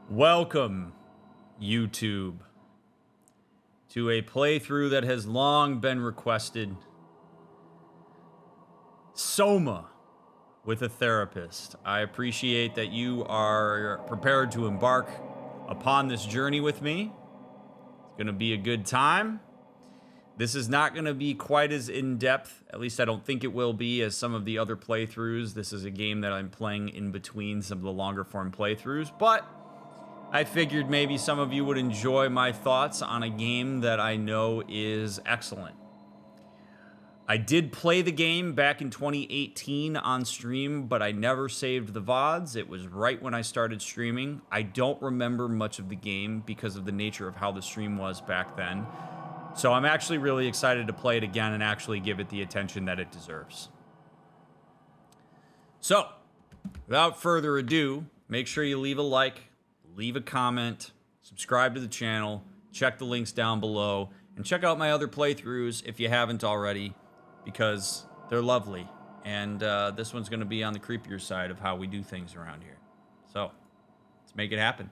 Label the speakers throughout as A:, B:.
A: Welcome, YouTube, to a playthrough that has long been requested. SOMA with a therapist. I appreciate that you are prepared to embark upon this journey with me. It's going to be a good time. This is not going to be quite as in-depth, at least I don't think it will be, as some of the other playthroughs. This is a game that I'm playing in between some of the longer form playthroughs, but I figured maybe some of you would enjoy my thoughts on a game that I know is excellent. I did play the game back in 2018 on stream, but I never saved the VODs. It was right when I started streaming. I don't remember much of the game because of the nature of how the stream was back then. So I'm actually really excited to play it again and actually give it the attention that it deserves. So, without further ado, make sure you leave a like, leave a comment, subscribe to the channel, check the links down below, and check out my other playthroughs if you haven't already, because they're lovely. And this one's going to be on the creepier side of how we do things around here. So, let's make it happen.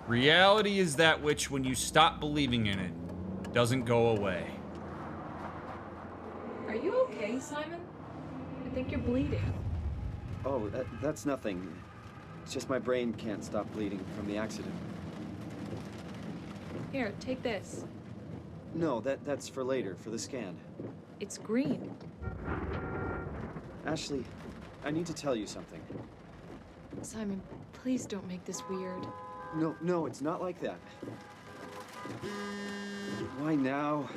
A: Reality is that which, when you stop believing in it, doesn't go away.
B: Are you okay, Simon? I think you're bleeding.
C: Oh, that's nothing. It's just my brain can't stop bleeding from the accident.
B: Here, take this.
C: No, that's for later, for the scan.
B: It's green.
C: Ashley, I need to tell you something.
B: Simon, please don't make this weird.
C: No, it's not like that. Why now?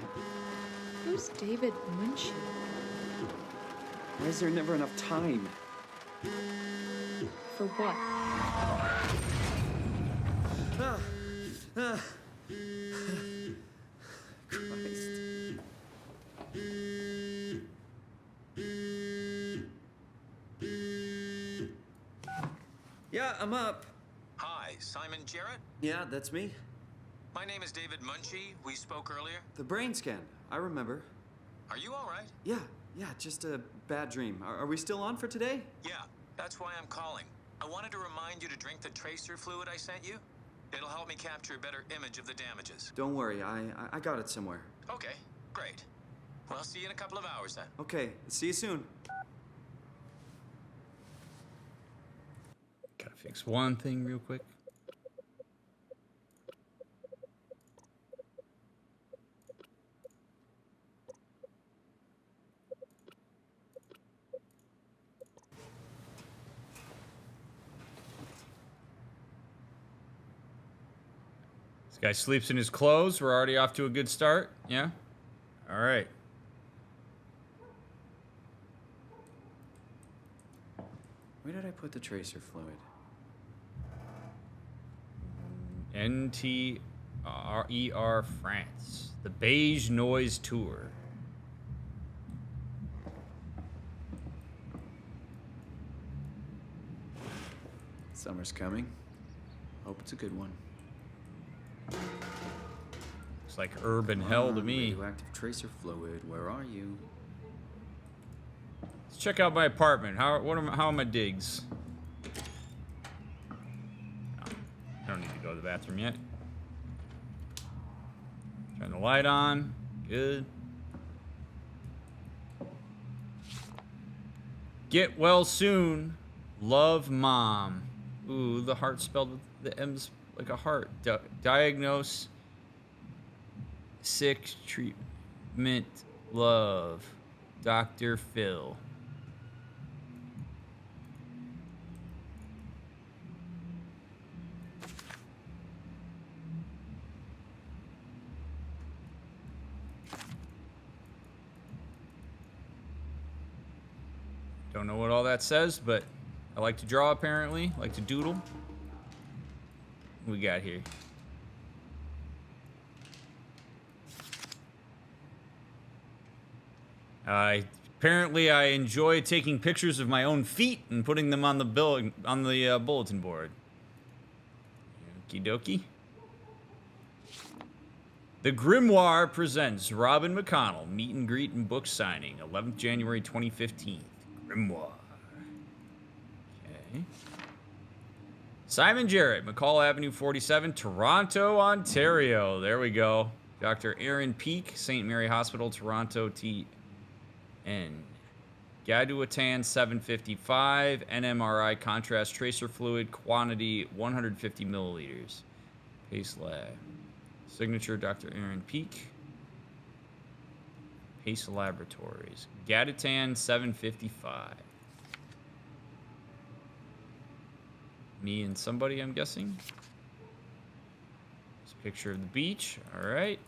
B: Who's David Munchie?
C: Why is there never enough time?
B: For what?
C: Christ. Yeah, I'm up.
D: Hi, Simon Jarrett?
C: Yeah, that's me.
D: My name is David Munchie. We spoke earlier.
C: The brain scan. I remember.
D: Are you all right?
C: Yeah, just a bad dream. Are we still on for today?
D: Yeah, that's why I'm calling. I wanted to remind you to drink the tracer fluid I sent you. It'll help me capture a better image of the damages.
C: Don't worry, I got it somewhere.
D: Okay, great. Well, I'll see you in a couple of hours then.
C: Okay, see you soon.
A: Gotta fix one thing real quick. This guy sleeps in his clothes. We're already off to a good start. Yeah? All right.
C: Where did I put the tracer fluid?
A: NTRER France. The Beige Noise Tour.
C: Summer's coming. Hope it's a good one.
A: Looks like urban hell to me.
C: Radioactive tracer fluid, where are you?
A: Let's check out my apartment. How are my digs? I don't need to go to the bathroom yet. Turn the light on. Good. Get well soon. Love, Mom. Ooh, the heart spelled with the M's like a heart. Diagnose. Sick. Treatment. Love. Dr. Phil. Don't know what all that says, but I like to draw, apparently. I like to doodle. What we got here? Apparently, I enjoy taking pictures of my own feet and putting them on the bulletin board. Okie dokie. The Grimoire presents Robin McConnell, meet and greet and book signing, 11th January 2015. Grimoire. Okay. Simon Jarrett, McCall Avenue 47, Toronto, Ontario. There we go. Dr. Aaron Peak, St. Mary Hospital, Toronto, TN. Gaduatan 755, NMRI contrast tracer fluid, quantity 150 milliliters. Pace Lab. Signature Dr. Aaron Peak. Pace Laboratories. Gadutan 755. Me and somebody, I'm guessing. This picture of the beach. All right.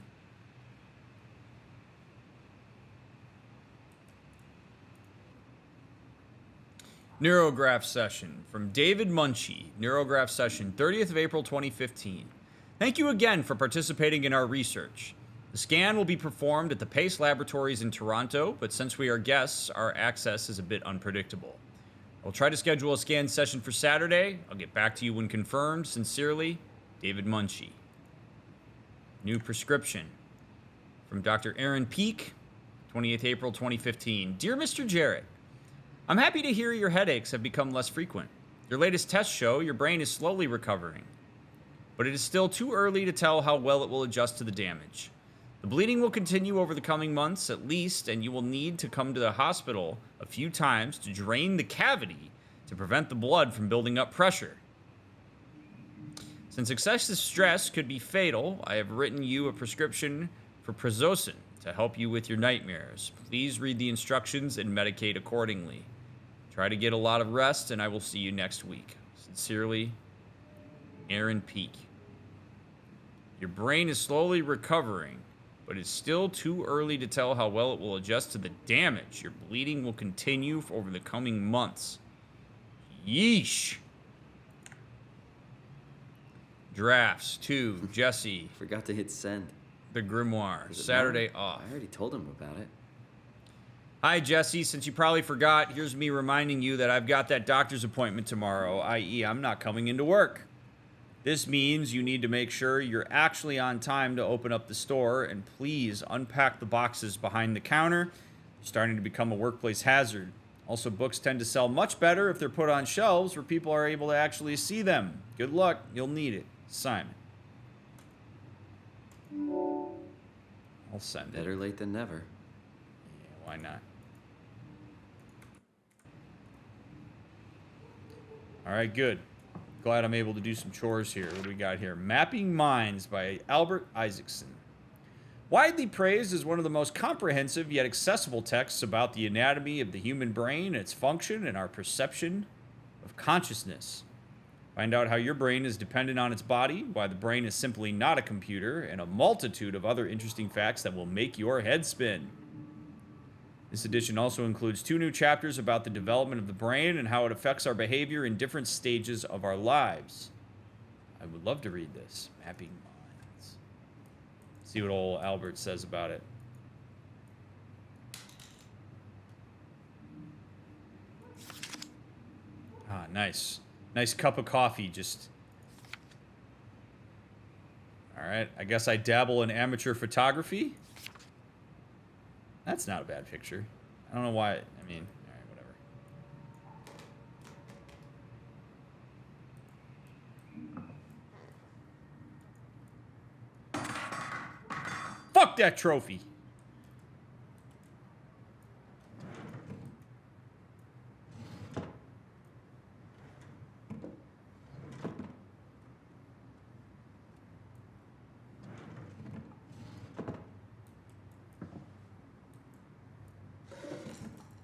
A: Neurograph session from David Munchie. Neurograph session, 30th of April 2015. Thank you again for participating in our research. The scan will be performed at the Pace Laboratories in Toronto, but since we are guests, our access is a bit unpredictable. I'll try to schedule a scan session for Saturday. I'll get back to you when confirmed. Sincerely, David Munchie. New prescription from Dr. Aaron Peak, 28th April 2015. Dear Mr. Jarrett, I'm happy to hear your headaches have become less frequent. Your latest tests show your brain is slowly recovering, but it is still too early to tell how well it will adjust to the damage. The bleeding will continue over the coming months at least, and you will need to come to the hospital a few times to drain the cavity to prevent the blood from building up pressure. Since excessive stress could be fatal, I have written you a prescription for Prazosin to help you with your nightmares. Please read the instructions and medicate accordingly. Try to get a lot of rest, and I will see you next week. Sincerely, Aaron Peak. Your brain is slowly recovering, but it's still too early to tell how well it will adjust to the damage. Your bleeding will continue over the coming months. Yeesh. Drafts to Jesse.
C: Forgot to hit send.
A: The Grimoire. Saturday off.
C: I already told him about it.
A: Hi, Jesse. Since you probably forgot, here's me reminding you that I've got that doctor's appointment tomorrow, i.e. I'm not coming into work. This means you need to make sure you're actually on time to open up the store, and please unpack the boxes behind the counter. They're starting to become a workplace hazard. Also, books tend to sell much better if they're put on shelves where people are able to actually see them. Good luck. You'll need it. Simon. I'll send it.
C: Better late than never.
A: Yeah, why not? All right, good. Glad I'm able to do some chores here. What do we got here? Mapping Minds by Albert Isaacson. Widely praised as one of the most comprehensive yet accessible texts about the anatomy of the human brain, its function, and our perception of consciousness. Find out how your brain is dependent on its body, why the brain is simply not a computer, and a multitude of other interesting facts that will make your head spin. This edition also includes 2 new chapters about the development of the brain and how it affects our behavior in different stages of our lives. I would love to read this. Mapping Minds. See what old Albert says about it. Ah, nice. Nice cup of coffee, just... Alright, I guess I dabble in amateur photography. That's not a bad picture. I don't know why, I mean, alright, whatever. Fuck that trophy!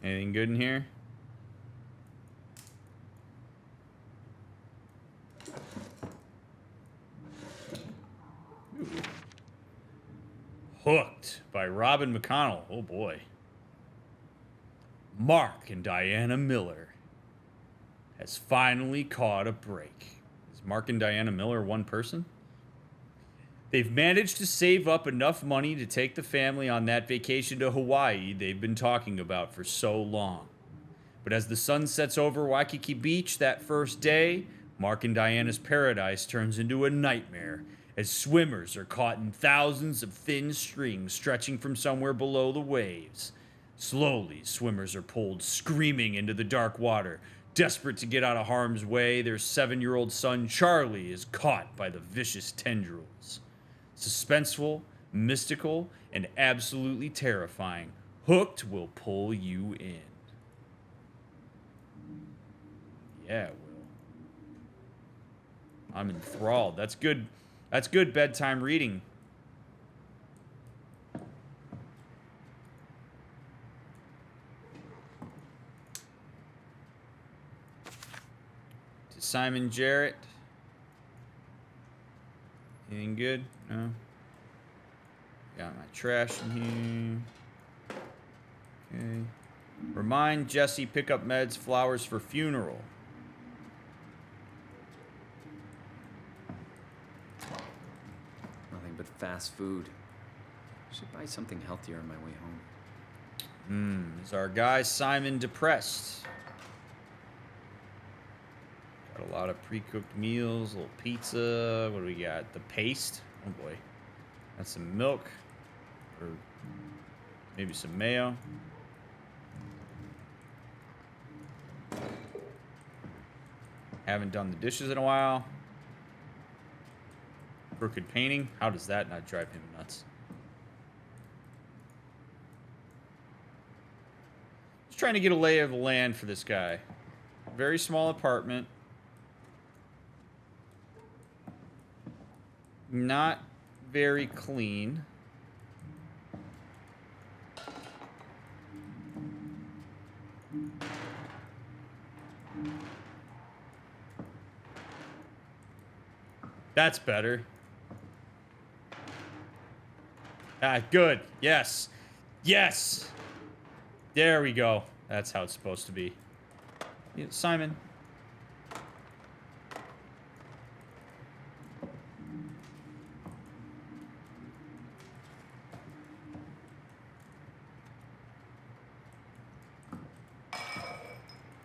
A: Anything good in here? Ooh. Hooked by Robin McConnell. Oh boy. Mark and Diana Miller has finally caught a break. Is Mark and Diana Miller one person? They've managed to save up enough money to take the family on that vacation to Hawaii they've been talking about for so long. But as the sun sets over Waikiki Beach that first day, Mark and Diana's paradise turns into a nightmare as swimmers are caught in thousands of thin strings stretching from somewhere below the waves. Slowly, swimmers are pulled screaming into the dark water. Desperate to get out of harm's way, their 7-year-old son Charlie is caught by the vicious tendrils. Suspenseful, mystical, and absolutely terrifying, Hooked will pull you in. Yeah, it will. I'm enthralled. That's good. That's good bedtime reading. To Simon Jarrett. Anything good? No. Got my trash in here. Okay. Remind Jesse pick up meds, flowers for funeral.
C: Nothing but fast food. Should buy something healthier on my way home.
A: Is our guy Simon depressed? Got a lot of pre-cooked meals, a little pizza. What do we got? The paste. Oh boy. That's some milk. Or maybe some mayo. Haven't done the dishes in a while. Crooked painting. How does that not drive him nuts? Just trying to get a lay of the land for this guy. Very small apartment. Not very clean. That's better. Ah, good. Yes. Yes. There we go. That's how it's supposed to be. Yeah, Simon.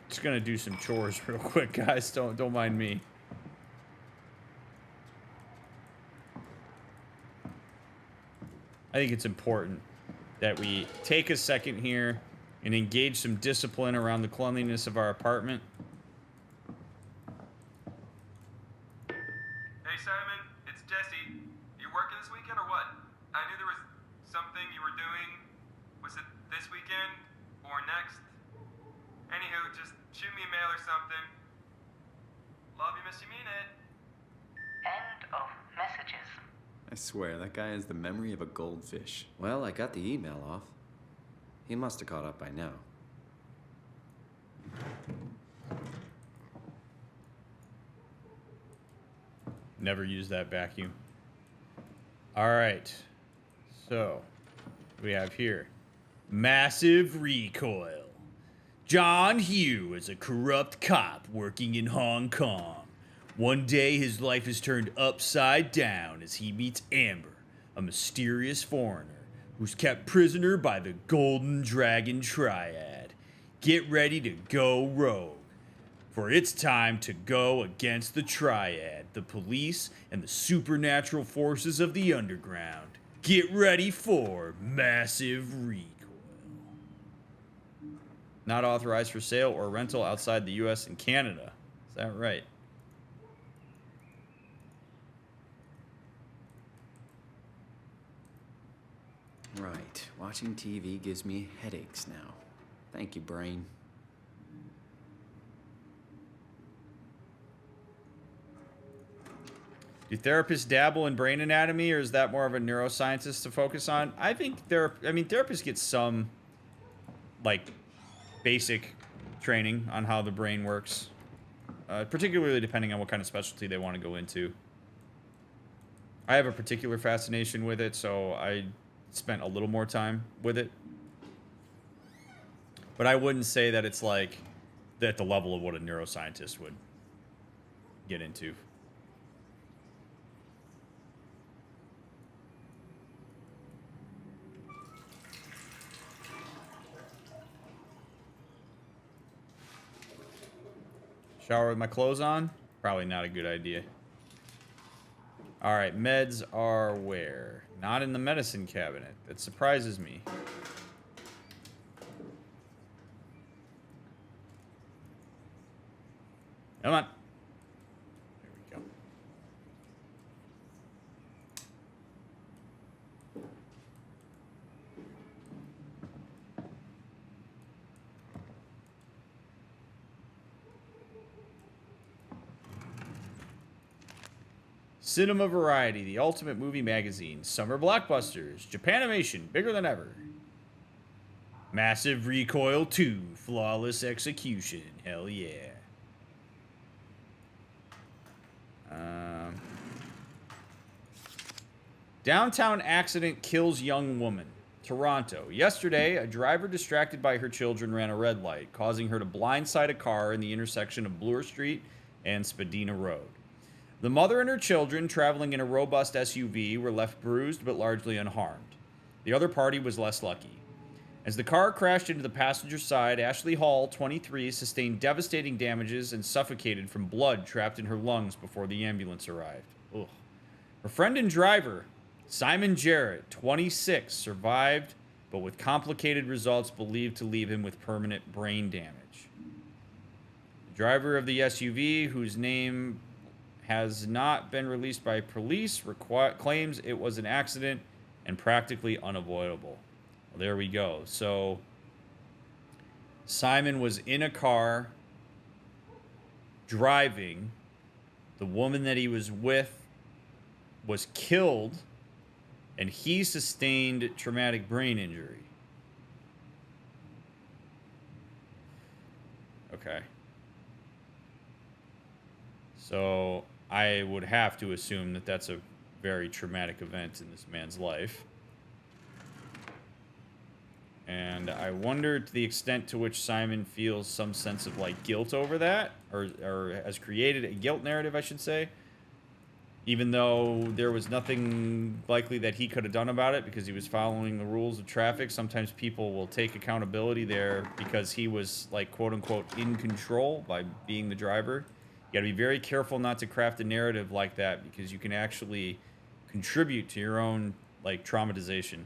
A: Just gonna do some chores real quick, guys. Don't mind me. I think it's important that we take a second here and engage some discipline around the cleanliness of our apartment.
E: Hey Simon, it's Jesse. You working this weekend or what? I knew there was something you were doing. Was it this weekend or next? Anywho, just shoot me a mail or something. Love you, miss you, mean it.
F: End of messages.
C: I swear, that guy has the memory of a goldfish. Well, I got the email off. He must have caught up by now.
A: Never use that vacuum. All right. So, we have here massive recoil. John Hugh is a corrupt cop working in Hong Kong. One day, his life is turned upside down as he meets Amber, a mysterious foreigner who's kept prisoner by the Golden Dragon Triad. Get ready to go rogue, for it's time to go against the Triad, the police, and the supernatural forces of the underground. Get ready for massive recoil. Not authorized for sale or rental outside the U.S. and Canada. Is that right?
C: Right. Watching TV gives me headaches now. Thank you, brain.
A: Do therapists dabble in brain anatomy, or is that more of a neuroscientist to focus on? I think therapists get some, like, basic training on how the brain works, particularly depending on what kind of specialty they want to go into. I have a particular fascination with it, so I spent a little more time with it. But I wouldn't say that it's like at the level of what a neuroscientist would get into. Shower with my clothes on? Probably not a good idea. All right, meds are where? Not in the medicine cabinet. That surprises me. Come on. There we go. Cinema Variety, the ultimate movie magazine. Summer blockbusters. Japanimation, bigger than ever. Massive Recoil 2, flawless execution. Hell yeah. Downtown accident kills young woman. Toronto. Yesterday, a driver distracted by her children ran a red light, causing her to blindside a car in the intersection of Bloor Street and Spadina Road. The mother and her children, traveling in a robust SUV, were left bruised but largely unharmed. The other party was less lucky. As the car crashed into the passenger side, Ashley Hall, 23, sustained devastating damages and suffocated from blood trapped in her lungs before the ambulance arrived. Ugh. Her friend and driver, Simon Jarrett, 26, survived, but with complicated results believed to leave him with permanent brain damage. The driver of the SUV, whose name has not been released by police, claims it was an accident and practically unavoidable. Well, there we go. So Simon was in a car driving. The woman that he was with was killed, and he sustained traumatic brain injury. Okay. So I would have to assume that that's a very traumatic event in this man's life. And I wonder to the extent to which Simon feels some sense of like guilt over that, or has created a guilt narrative, I should say. Even though there was nothing likely that he could have done about it because he was following the rules of traffic. Sometimes people will take accountability there because he was like quote unquote in control by being the driver. You got to be very careful not to craft a narrative like that because you can actually contribute to your own like traumatization.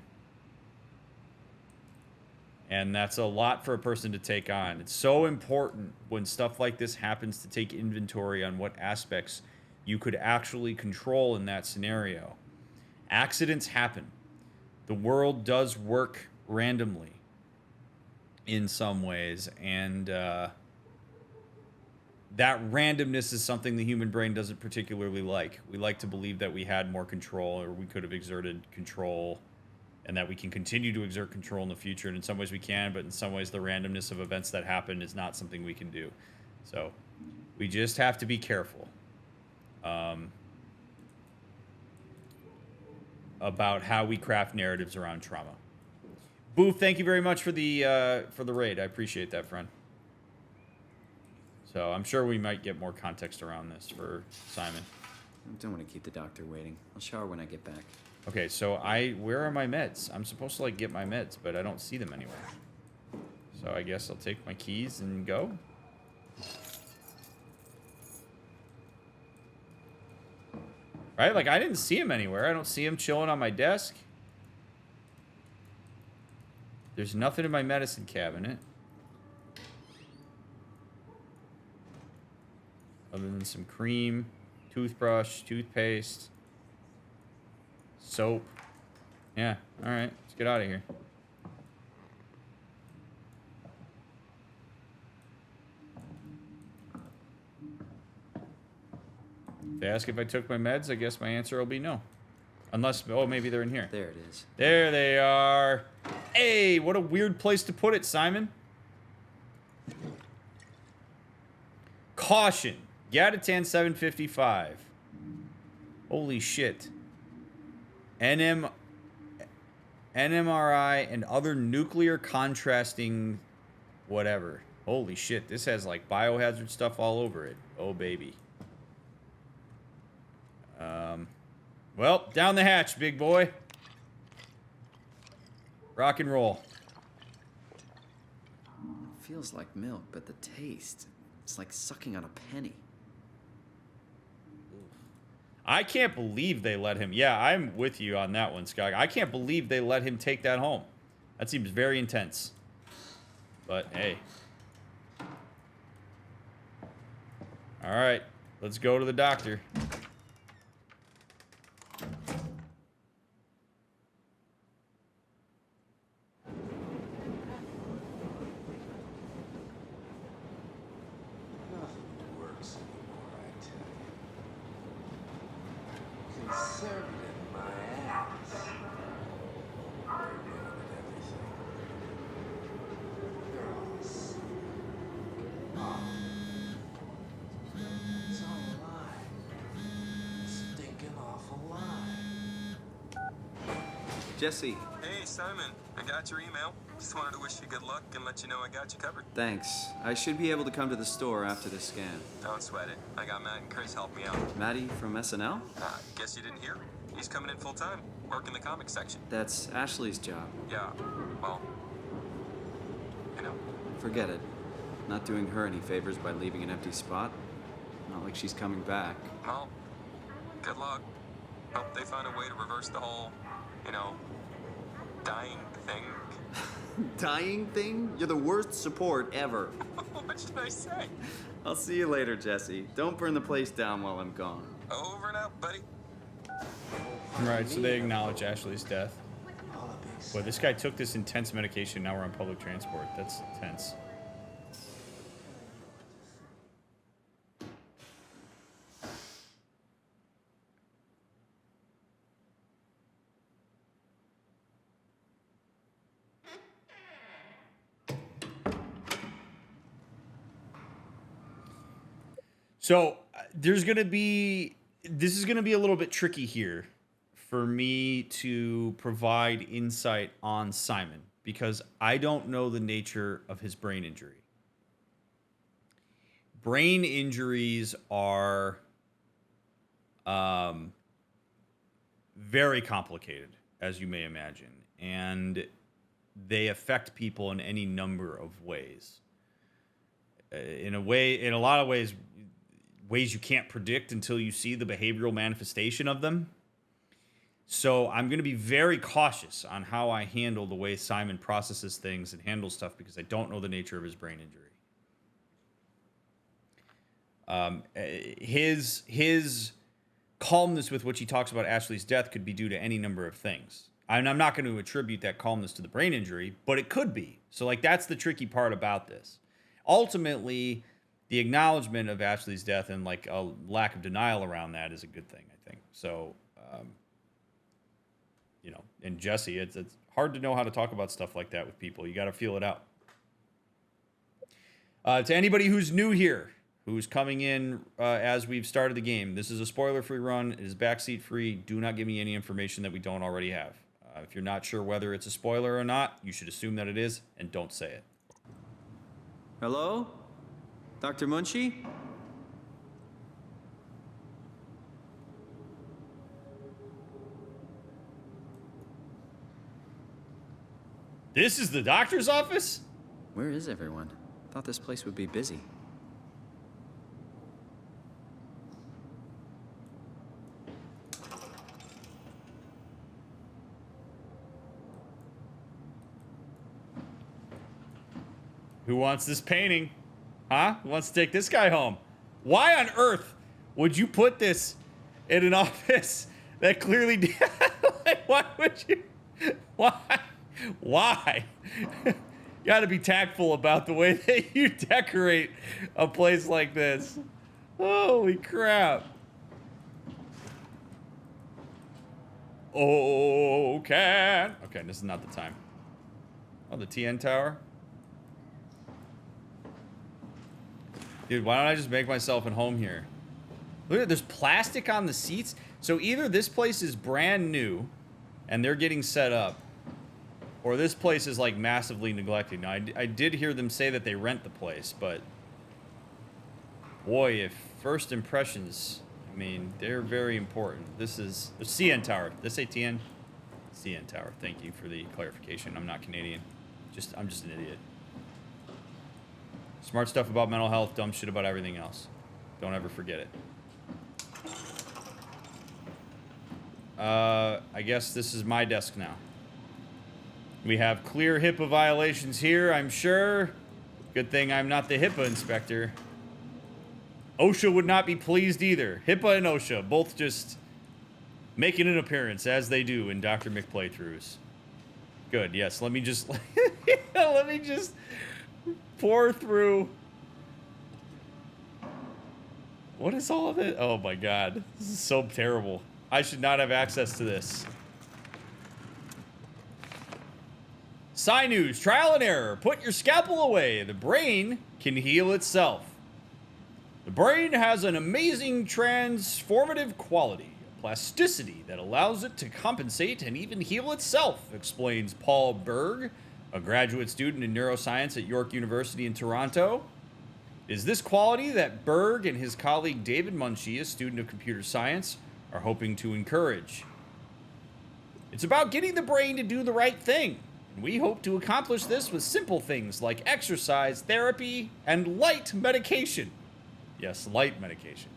A: And that's a lot for a person to take on. It's so important when stuff like this happens to take inventory on what aspects you could actually control in that scenario. Accidents happen. The world does work randomly in some ways, and that randomness is something the human brain doesn't particularly like. We like to believe that we had more control, or we could have exerted control, and that we can continue to exert control in the future. And in some ways we can, but in some ways the randomness of events that happen is not something we can do. So we just have to be careful about how we craft narratives around trauma. Boof, thank you very much for the raid. I appreciate that, friend. So I'm sure we might get more context around this for Simon.
C: I don't want to keep the doctor waiting. I'll shower when I get back.
A: Okay, so where are my meds? I'm supposed to like get my meds, but I don't see them anywhere. So I guess I'll take my keys and go. Right? Like I didn't see him anywhere. I don't see him chilling on my desk. There's nothing in my medicine cabinet. Other than some cream, toothbrush, toothpaste, soap. Yeah, all right. Let's get out of here. If they ask if I took my meds, I guess my answer will be no. Unless, oh, maybe they're in here.
C: There it is.
A: There they are. Hey, what a weird place to put it, Simon. Caution. Gadatan 755. Holy shit. NMRI and other nuclear contrasting whatever. Holy shit. This has like biohazard stuff all over it. Oh, baby. Well, down the hatch, big boy. Rock and roll.
C: Feels like milk, but the taste. It's like sucking on a penny.
A: I can't believe they let him. Yeah, I'm with you on that one, Scott. I can't believe they let him take that home. That seems very intense. But hey. All right, let's go to the doctor.
G: Works anymore, I tell you. Conservative, my ass. They're ruining everything. They're all asleep. It's all a lie. A stinking awful lie.
C: Jesse,
D: Hey, Simon. I got your email. Just wanted to wish you good luck and let you know I got you covered.
C: thanks. I should be able to come to the store after the scan.
D: Don't sweat it. I got Matt and Chris helping me out.
C: Maddie from SNL?
D: Guess you didn't hear? He's coming in full time, working the comics section.
C: That's Ashley's job.
D: Yeah, well, you know.
C: Forget it. Not doing her any favors by leaving an empty spot. Not like she's coming back.
D: Well, good luck. Hope they find a way to reverse the whole, dying thing.
C: Dying thing? You're the worst support ever.
D: What should I say?
C: I'll see you later, Jesse. Don't burn the place down while I'm gone.
D: Over and out, buddy.
A: Right, so they acknowledge Ashley's death.
G: All a big
A: Boy, this guy took this intense medication. Now we're on public transport. That's intense. So this is going to be a little bit tricky here for me to provide insight on Simon because I don't know the nature of his brain injury. Brain injuries are very complicated, as you may imagine, and they affect people in any number of ways. In a lot of ways you can't predict until you see the behavioral manifestation of them. So I'm going to be very cautious on how I handle the way Simon processes things and handles stuff because I don't know the nature of his brain injury. His calmness with which he talks about Ashley's death could be due to any number of things. And I'm not going to attribute that calmness to the brain injury, but it could be. So that's the tricky part about this. Ultimately, the acknowledgement of Ashley's death and a lack of denial around that is a good thing, I think. So, and Jesse, it's hard to know how to talk about stuff like that with people. You got to feel it out. To anybody who's new here, who's coming in as we've started the game, this is a spoiler-free run. It is backseat-free. Do not give me any information that we don't already have. If you're not sure whether it's a spoiler or not, you should assume that it is, and don't say it.
C: Hello? Dr. Munchie?
A: This is the doctor's office?
C: Where is everyone? Thought this place would be busy.
A: Who wants this painting? Huh? Who wants to take this guy home? Why on earth would you put this in an office that clearly did? Why would you? Why? Why? You got to be tactful about the way that you decorate a place like this. Holy crap. Oh, can. Okay, this is not the time. Oh, the TN tower? Dude, why don't I just make myself at home here? Look at, there's plastic on the seats. So either this place is brand new and they're getting set up, or this place is massively neglected. Now, I did hear them say that they rent the place, but boy, if first impressions, I mean, they're very important. This is the CN Tower. Did they say TN? CN Tower. Thank you for the clarification. I'm not Canadian. I'm just an idiot. Smart stuff about mental health, dumb shit about everything else. Don't ever forget it. I guess this is my desk now. We have clear HIPAA violations here, I'm sure. Good thing I'm not the HIPAA inspector. OSHA would not be pleased either. HIPAA and OSHA both just making an appearance, as they do in DrMick playthroughs. Good, yes. Let me just let me just pour through. What is all of it? Oh my god. This is so terrible. I should not have access to this. Sci News, trial and error. Put your scalpel away. The brain can heal itself. The brain has an amazing transformative quality, a plasticity that allows it to compensate and even heal itself, explains Paul Berg, a graduate student in neuroscience at York University in Toronto. It is this quality that Berg and his colleague David Munchie, a student of computer science, are hoping to encourage. It's about getting the brain to do the right thing, and we hope to accomplish this with simple things like exercise, therapy, and light medication. Yes, light medication.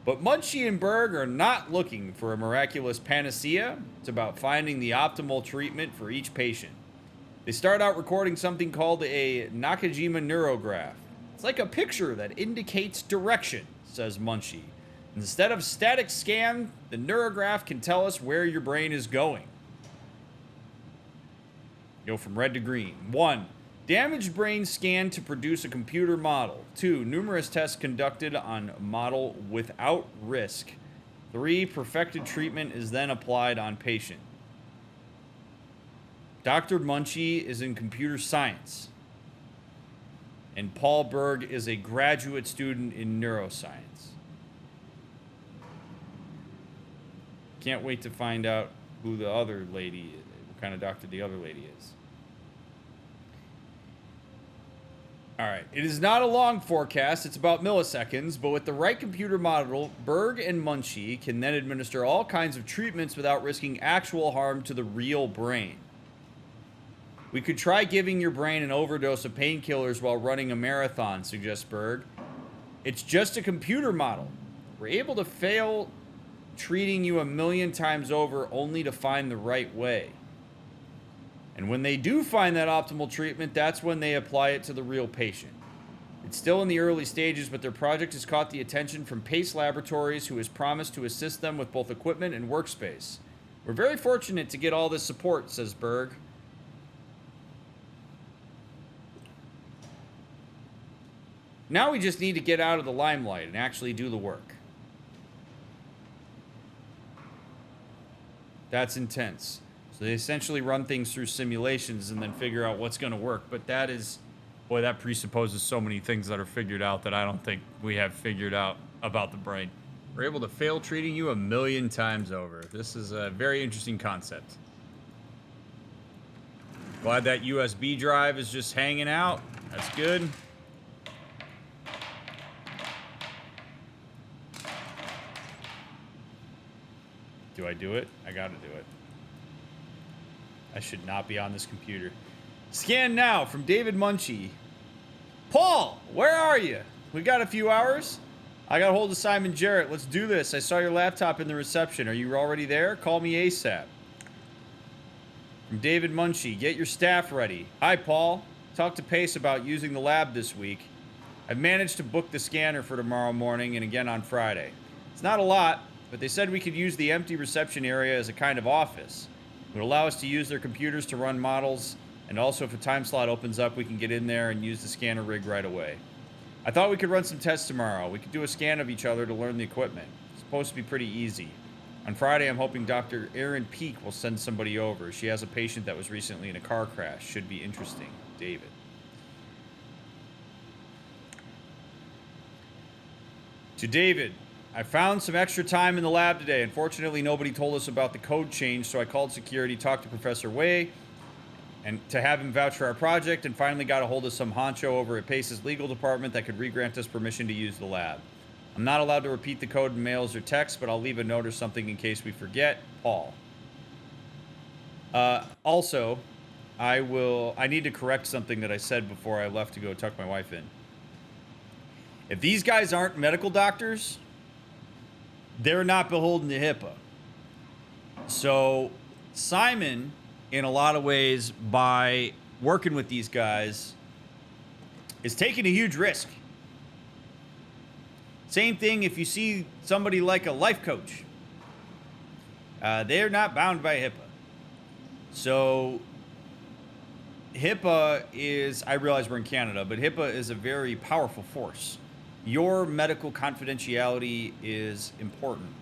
A: But Munchie and Berg are not looking for a miraculous panacea. It's about finding the optimal treatment for each patient. They start out recording something called a Nakajima neurograph. It's like a picture that indicates direction, says Munchie. Instead of static scan, the neurograph can tell us where your brain is going. Go from red to green. 1. Damaged brain scan to produce a computer model. 2. Numerous tests conducted on model without risk. 3. Perfected treatment is then applied on patient. Dr. Munchie is in computer science, and Paul Berg is a graduate student in neuroscience. Can't wait to find out who the other lady is, what kind of doctor the other lady is. All right, it is not a long forecast, it's about milliseconds, but with the right computer model, Berg and Munchie can then administer all kinds of treatments without risking actual harm to the real brain. We could try giving your brain an overdose of painkillers while running a marathon, suggests Berg. It's just a computer model. We're able to fail treating you 1,000,000 times over only to find the right way. And when they do find that optimal treatment, that's when they apply it to the real patient. It's still in the early stages, but their project has caught the attention from Pace Laboratories, who has promised to assist them with both equipment and workspace. We're very fortunate to get all this support, says Berg. Now we just need to get out of the limelight and actually do the work. That's intense. So they essentially run things through simulations and then figure out what's going to work. But that is, boy, that presupposes so many things that are figured out that I don't think we have figured out about the brain. We're able to fail treating you 1,000,000 times over. This is a very interesting concept. Glad that USB drive is just hanging out. That's good. Do I do it? I gotta do it. I should not be on this computer. Scan now from David Munchie. Paul, where are you? We got a few hours? I got a hold of Simon Jarrett. Let's do this. I saw your laptop in the reception. Are you already there? Call me ASAP. From David Munchie. Get your staff ready. Hi, Paul. Talked to Pace about using the lab this week. I've managed to book the scanner for tomorrow morning and again on Friday. It's not a lot, but they said we could use the empty reception area as a kind of office. It would allow us to use their computers to run models, and also if a time slot opens up, we can get in there and use the scanner rig right away. I thought we could run some tests tomorrow. We could do a scan of each other to learn the equipment. It's supposed to be pretty easy. On Friday, I'm hoping Dr. Erin Peak will send somebody over. She has a patient that was recently in a car crash. Should be interesting. David. To David. I found some extra time in the lab today. Unfortunately, nobody told us about the code change, so I called security, talked to Professor Wei, and to have him vouch for our project, and finally got a hold of some honcho over at Pace's legal department that could re-grant us permission to use the lab. I'm not allowed to repeat the code in mails or texts, but I'll leave a note or something in case we forget. Paul. Also, I need to correct something that I said before I left to go tuck my wife in. If these guys aren't medical doctors, they're not beholden to HIPAA. So Simon, in a lot of ways, by working with these guys, is taking a huge risk. Same thing if you see somebody like a life coach. They're not bound by HIPAA. So HIPAA is, I realize we're in Canada, but HIPAA is a very powerful force. Your medical confidentiality is important.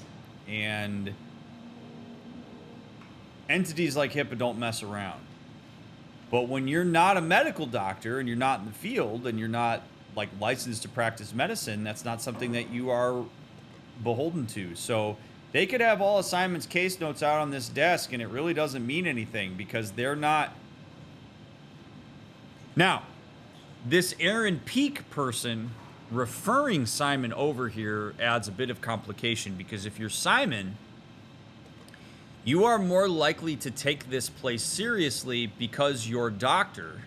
A: And entities like HIPAA don't mess around. But when you're not a medical doctor and you're not in the field and you're not like licensed to practice medicine, that's not something that you are beholden to. So they could have all assignments case notes out on this desk and it really doesn't mean anything because they're not. Now, this Aaron Peak person referring Simon over here adds a bit of complication because if you're Simon, you are more likely to take this place seriously because your doctor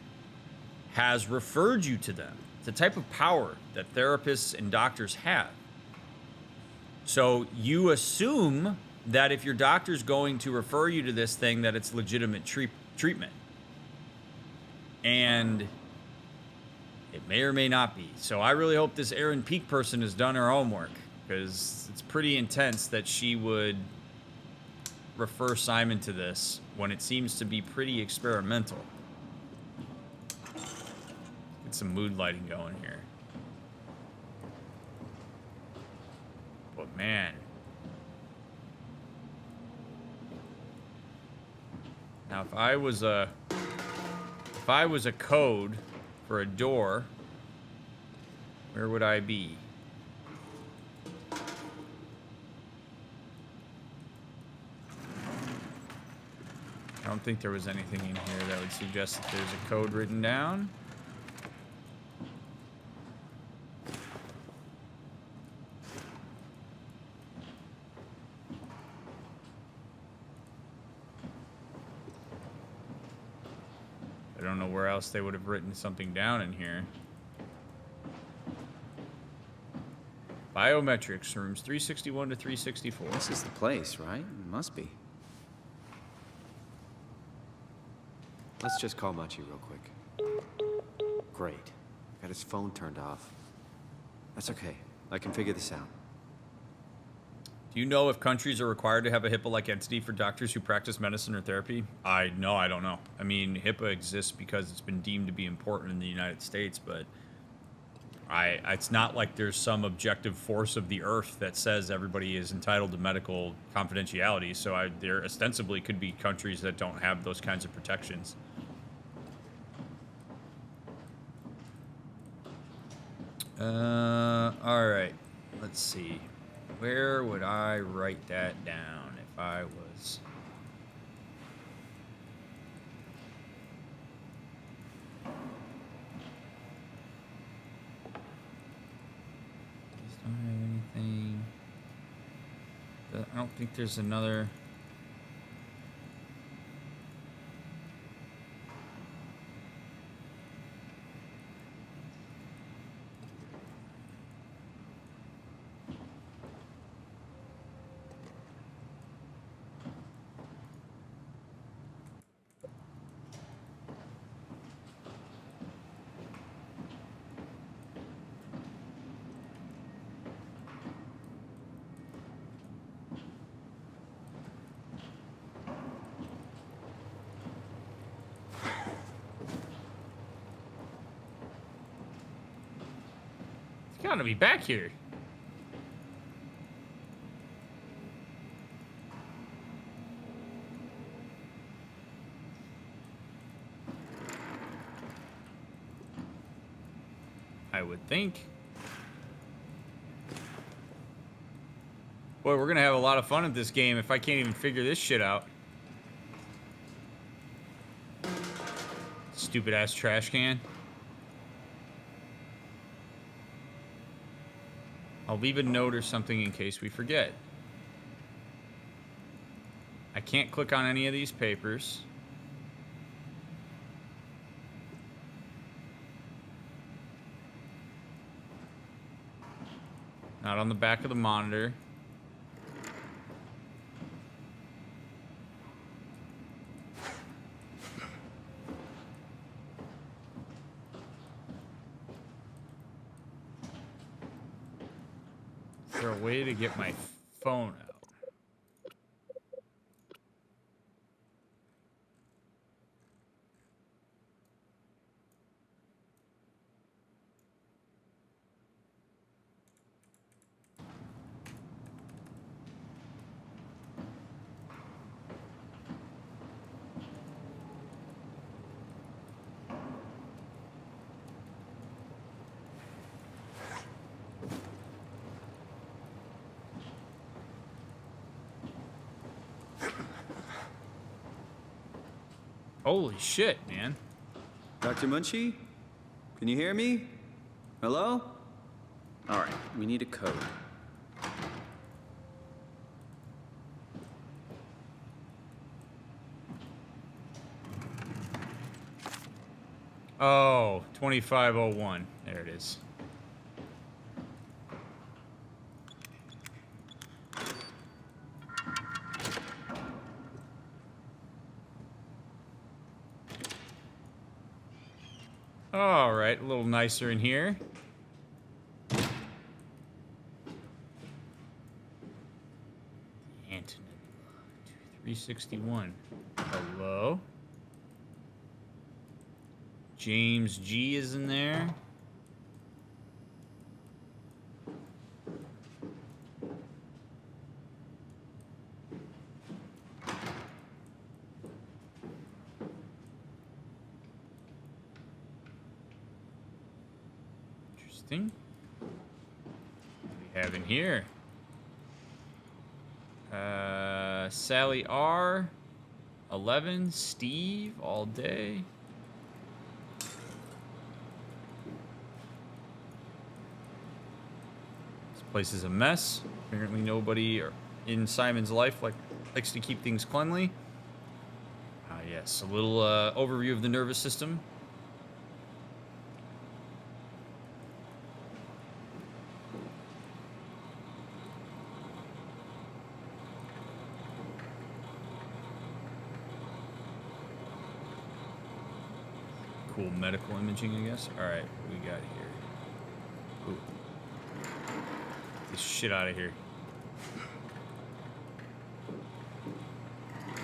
A: has referred you to them. It's a type of power that therapists and doctors have. So you assume that if your doctor's going to refer you to this thing, that it's legitimate treatment. And it may or may not be. So I really hope this Aaron Peak person has done her homework because it's pretty intense that she would refer Simon to this when it seems to be pretty experimental. Get some mood lighting going here. But man. Now if I was a code for a door, where would I be? I don't think there was anything in here that would suggest that there's a code written down. I don't know where else they would have written something down in here. Biometrics, rooms 361 to 364.
C: This is the place, right? It must be. Let's just call Machi real quick. Great. Got his phone turned off. That's okay. I can figure this out.
A: Do you know if countries are required to have a HIPAA-like entity for doctors who practice medicine or therapy? I don't know. I mean, HIPAA exists because it's been deemed to be important in the United States, but it's not like there's some objective force of the earth that says everybody is entitled to medical confidentiality. So there ostensibly could be countries that don't have those kinds of protections. All right. Let's see. Where would I write that down if I was... Don't have anything. I don't think there's another. Gotta be back here. I would think. Boy, we're gonna have a lot of fun at this game if I can't even figure this shit out. Stupid ass trash can. I'll leave a note or something in case we forget. I can't click on any of these papers. Not on the back of the monitor. Is there a way to get my phone out? Holy shit, man.
C: Dr. Munchie? Can you hear me? Hello? All right, we need a code.
A: Oh, 2501. There it is. All right, a little nicer in here. Antonin, 361. Hello? James G is in there. Interesting. What do we have in here? Sally R. 11. Steve all day. This place is a mess. Apparently nobody in Simon's life likes to keep things cleanly. Yes, a little overview of the nervous system. Cool medical imaging, I guess. All right, what we got here? Ooh. Get this shit out of here.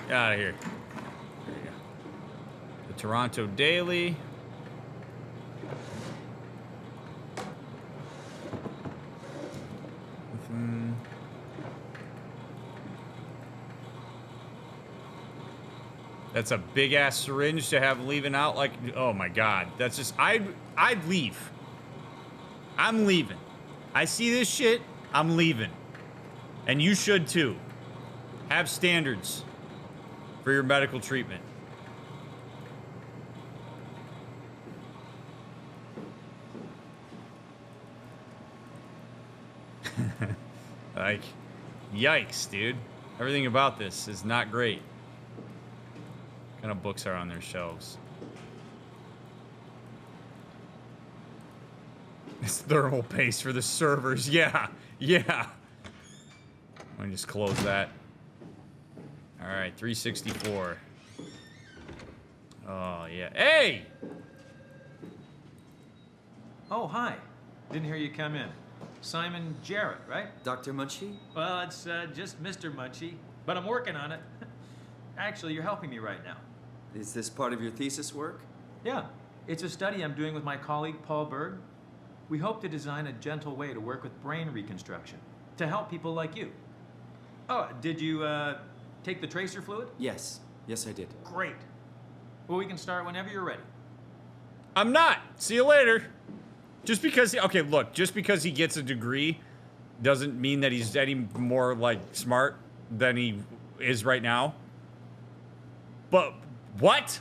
A: Get out of here. There you go. The Toronto Daily. That's a big ass syringe to have leaving out like, oh my God. That's just, I'd leave. I'm leaving. I see this shit, I'm leaving. And you should too. Have standards for your medical treatment. Like, yikes, dude. Everything about this is not great. What kind of books are on their shelves? It's thermal paste for the servers. Yeah, yeah. Let me just close that. All right, 364. Oh, yeah. Hey!
H: Oh, hi. Didn't hear you come in. Simon Jarrett, right?
C: Dr. Munchie?
H: Well, it's just Mr. Munchie, but I'm working on it. Actually, you're helping me right now.
C: Is this part of your thesis work?
H: Yeah, it's a study I'm doing with my colleague Paul Berg. We hope to design a gentle way to work with brain reconstruction to help people like you. Oh, did you take the tracer fluid?
C: Yes. Yes, I did.
H: Great. Well, we can start whenever you're ready.
A: I'm not. See you later. Just because, okay, look, just because he gets a degree doesn't mean that he's any more, like, smart than he is right now. But what?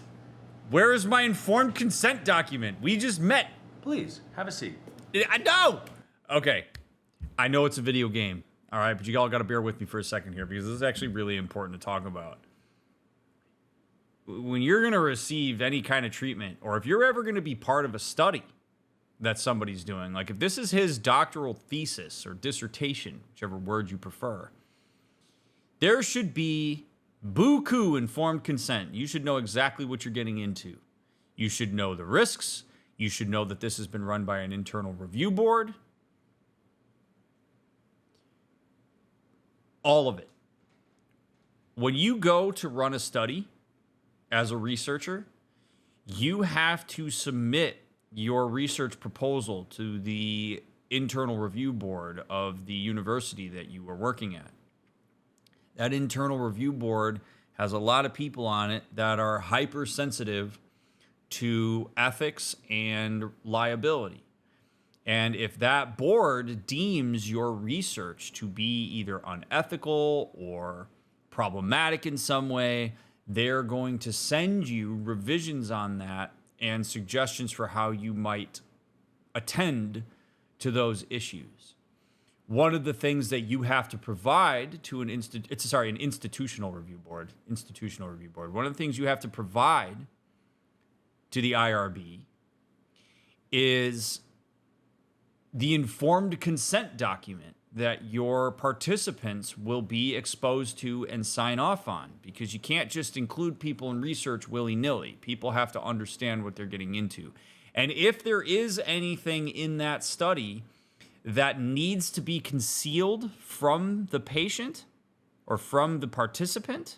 A: Where is my informed consent document? We just met.
H: Please, have a seat.
A: I know. Okay. I know it's a video game. All right, but you all got to bear with me for a second here because this is actually really important to talk about. When you're going to receive any kind of treatment, or if you're ever going to be part of a study, that somebody's doing, like if this is his doctoral thesis or dissertation, whichever word you prefer, there should be buku informed consent. You should know exactly what you're getting into. You should know the risks. You should know that this has been run by an internal review board. All of it. When you go to run a study as a researcher, you have to submit your research proposal to the internal review board of the university that you are working at. That internal review board has a lot of people on it that are hypersensitive to ethics and liability. And if that board deems your research to be either unethical or problematic in some way, they're going to send you revisions on that and suggestions for how you might attend to those issues. One of the things that you have to provide to an institutional review board. One of the things you have to provide to the IRB is the informed consent document that your participants will be exposed to and sign off on, because you can't just include people in research willy-nilly. People have to understand what they're getting into. And if there is anything in that study that needs to be concealed from the patient or from the participant,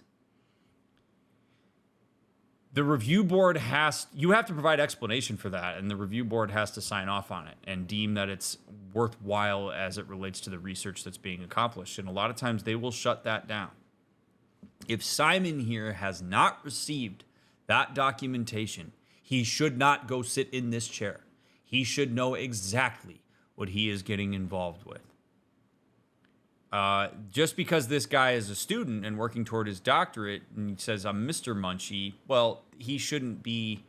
A: the review board you have to provide explanation for that, and the review board has to sign off on it and deem that it's worthwhile as it relates to the research that's being accomplished. And a lot of times they will shut that down. If Simon here has not received that documentation, he should not go sit in this chair. He should know exactly what he is getting involved with. Just because this guy is a student and working toward his doctorate and he says, I'm Mr. Munchie, well, he shouldn't be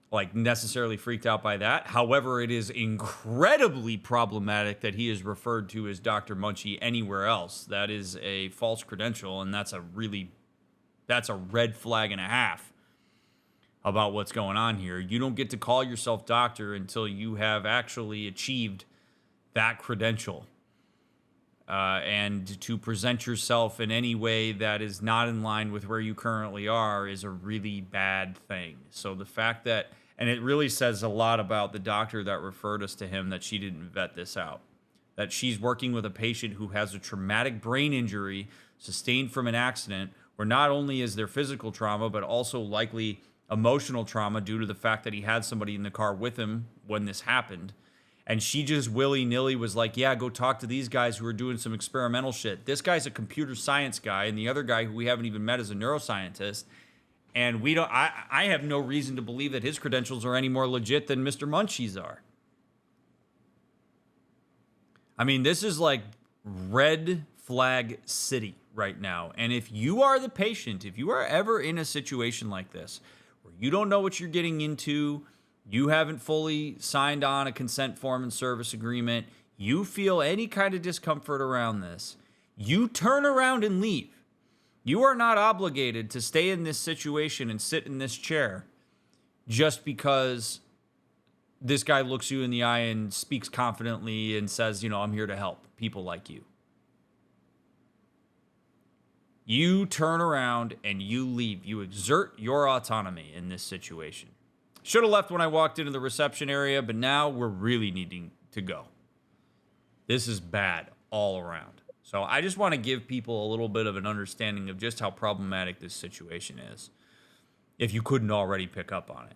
A: like necessarily freaked out by that. However, it is incredibly problematic that he is referred to as Dr. Munchie anywhere else. That is a false credential, and that's a red flag and a half about what's going on here. You don't get to call yourself doctor until you have actually achieved that credential. And to present yourself in any way that is not in line with where you currently are is a really bad thing. So the fact that, and it really says a lot about the doctor that referred us to him, that she didn't vet this out. That she's working with a patient who has a traumatic brain injury sustained from an accident, where not only is there physical trauma, but also likely emotional trauma due to the fact that he had somebody in the car with him when this happened. And she just willy-nilly was like, yeah, go talk to these guys who are doing some experimental shit. This guy's a computer science guy, and the other guy who we haven't even met is a neuroscientist. And I have no reason to believe that his credentials are any more legit than Mr. Munchie's are. I mean, this is like red flag city right now. And if you are the patient, if you are ever in a situation like this, where you don't know what you're getting into, you haven't fully signed on a consent form and service agreement, you feel any kind of discomfort around this, you turn around and leave. You are not obligated to stay in this situation and sit in this chair just because this guy looks you in the eye and speaks confidently and says, you know, I'm here to help people like you. You turn around and you leave. You exert your autonomy in this situation. Should have left when I walked into the reception area, but now we're really needing to go. This is bad all around. So I just want to give people a little bit of an understanding of just how problematic this situation is, if you couldn't already pick up on it.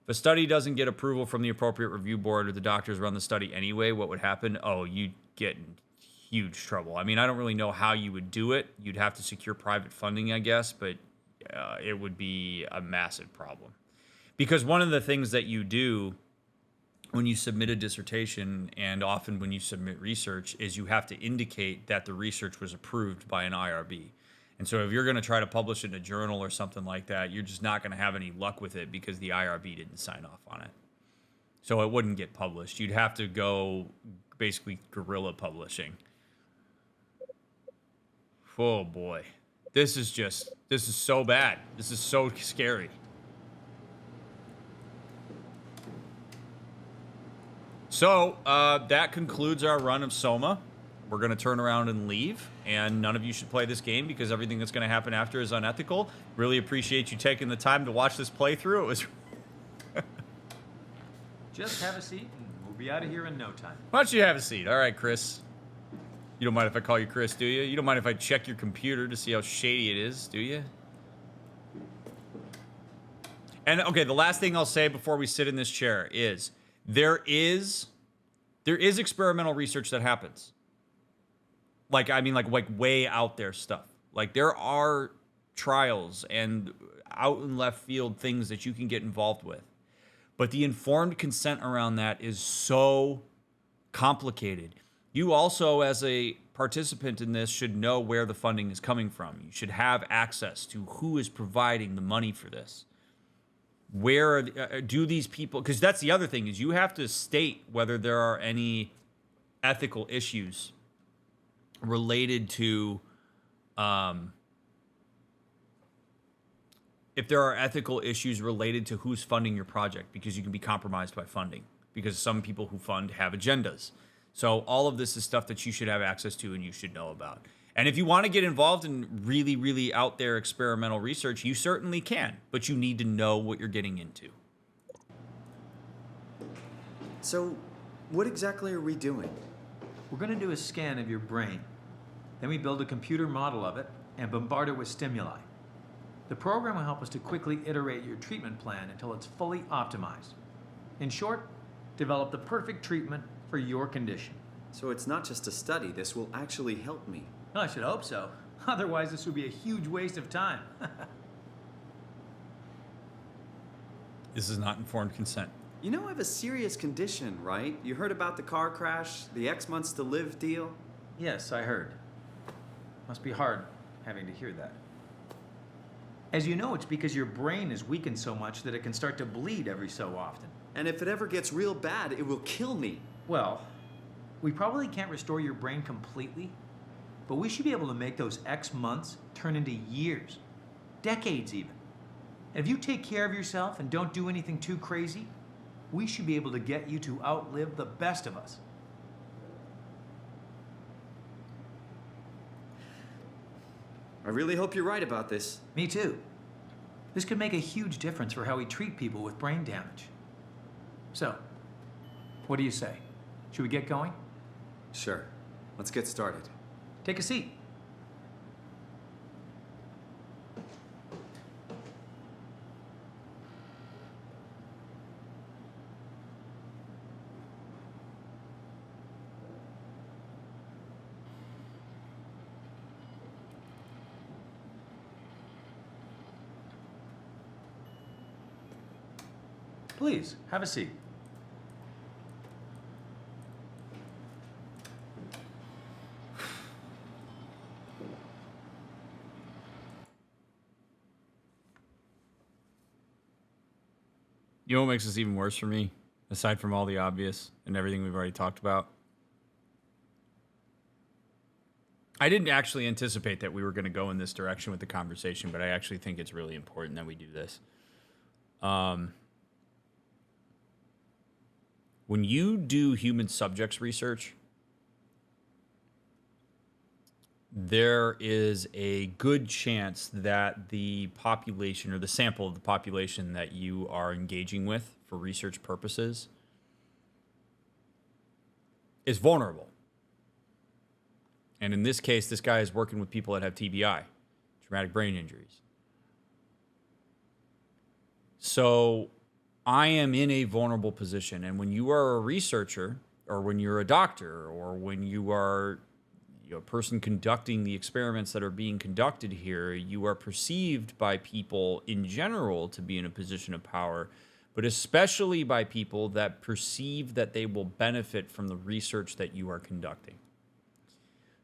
A: If a study doesn't get approval from the appropriate review board, or the doctors run the study anyway, what would happen? Oh, you'd get in huge trouble. I mean, I don't really know how you would do it. You'd have to secure private funding, I guess, but it would be a massive problem. Because one of the things that you do when you submit a dissertation, and often when you submit research, is you have to indicate that the research was approved by an IRB. And so if you're going to try to publish it in a journal or something like that, you're just not going to have any luck with it because the IRB didn't sign off on it. So it wouldn't get published. You'd have to go basically guerrilla publishing. Oh boy. This is so bad. This is so scary. So that concludes our run of SOMA. We're going to turn around and leave, and none of you should play this game because everything that's going to happen after is unethical. Really appreciate you taking the time to watch this playthrough. It was...
H: Just have a seat, and we'll be out of here in no time.
A: Why don't you have a seat? All right, Chris. You don't mind if I call you Chris, do you? You don't mind if I check your computer to see how shady it is, do you? And, okay, the last thing I'll say before we sit in this chair is there is experimental research that happens. Like, I mean, like way out there stuff. Like, there are trials and out in left field things that you can get involved with. But the informed consent around that is so complicated. You also, as a participant in this, should know where the funding is coming from. You should have access to who is providing the money for this. Where do these people... Because that's the other thing, is you have to state whether there are any ethical issues related to... if there are ethical issues related to who's funding your project, because you can be compromised by funding, because some people who fund have agendas. So all of this is stuff that you should have access to and you should know about. And if you want to get involved in really, really out there experimental research, you certainly can, but you need to know what you're getting into.
C: So, what exactly are we doing?
H: We're going to do a scan of your brain. Then we build a computer model of it and bombard it with stimuli. The program will help us to quickly iterate your treatment plan until it's fully optimized. In short, develop the perfect treatment for your condition.
C: So it's not just a study, this will actually help me.
H: Well, I should hope so. Otherwise, this would be a huge waste of time.
A: This is not informed consent.
C: You know I have a serious condition, right? You heard about the car crash, the X months to live deal?
H: Yes, I heard. Must be hard having to hear that. As you know, it's because your brain is weakened so much that it can start to bleed every so often.
C: And if it ever gets real bad, it will kill me.
H: Well, we probably can't restore your brain completely, but we should be able to make those X months turn into years, decades even. And if you take care of yourself and don't do anything too crazy, we should be able to get you to outlive the best of us.
C: I really hope you're right about this.
H: Me too. This could make a huge difference for how we treat people with brain damage. So, what do you say? Should we get going?
C: Sure. Let's get started.
H: Take a seat. Please, have a seat.
A: You know what makes this even worse for me, aside from all the obvious and everything we've already talked about? I didn't actually anticipate that we were going to go in this direction with the conversation, but I actually think it's really important that we do this. When you do human subjects research, there is a good chance that the population or the sample of the population that you are engaging with for research purposes is vulnerable. And in this case, this guy is working with people that have TBI, traumatic brain injuries. So I am in a vulnerable position. And when you are a researcher, or when you're a doctor, or when you are a person conducting the experiments that are being conducted here, you are perceived by people in general to be in a position of power, but especially by people that perceive that they will benefit from the research that you are conducting.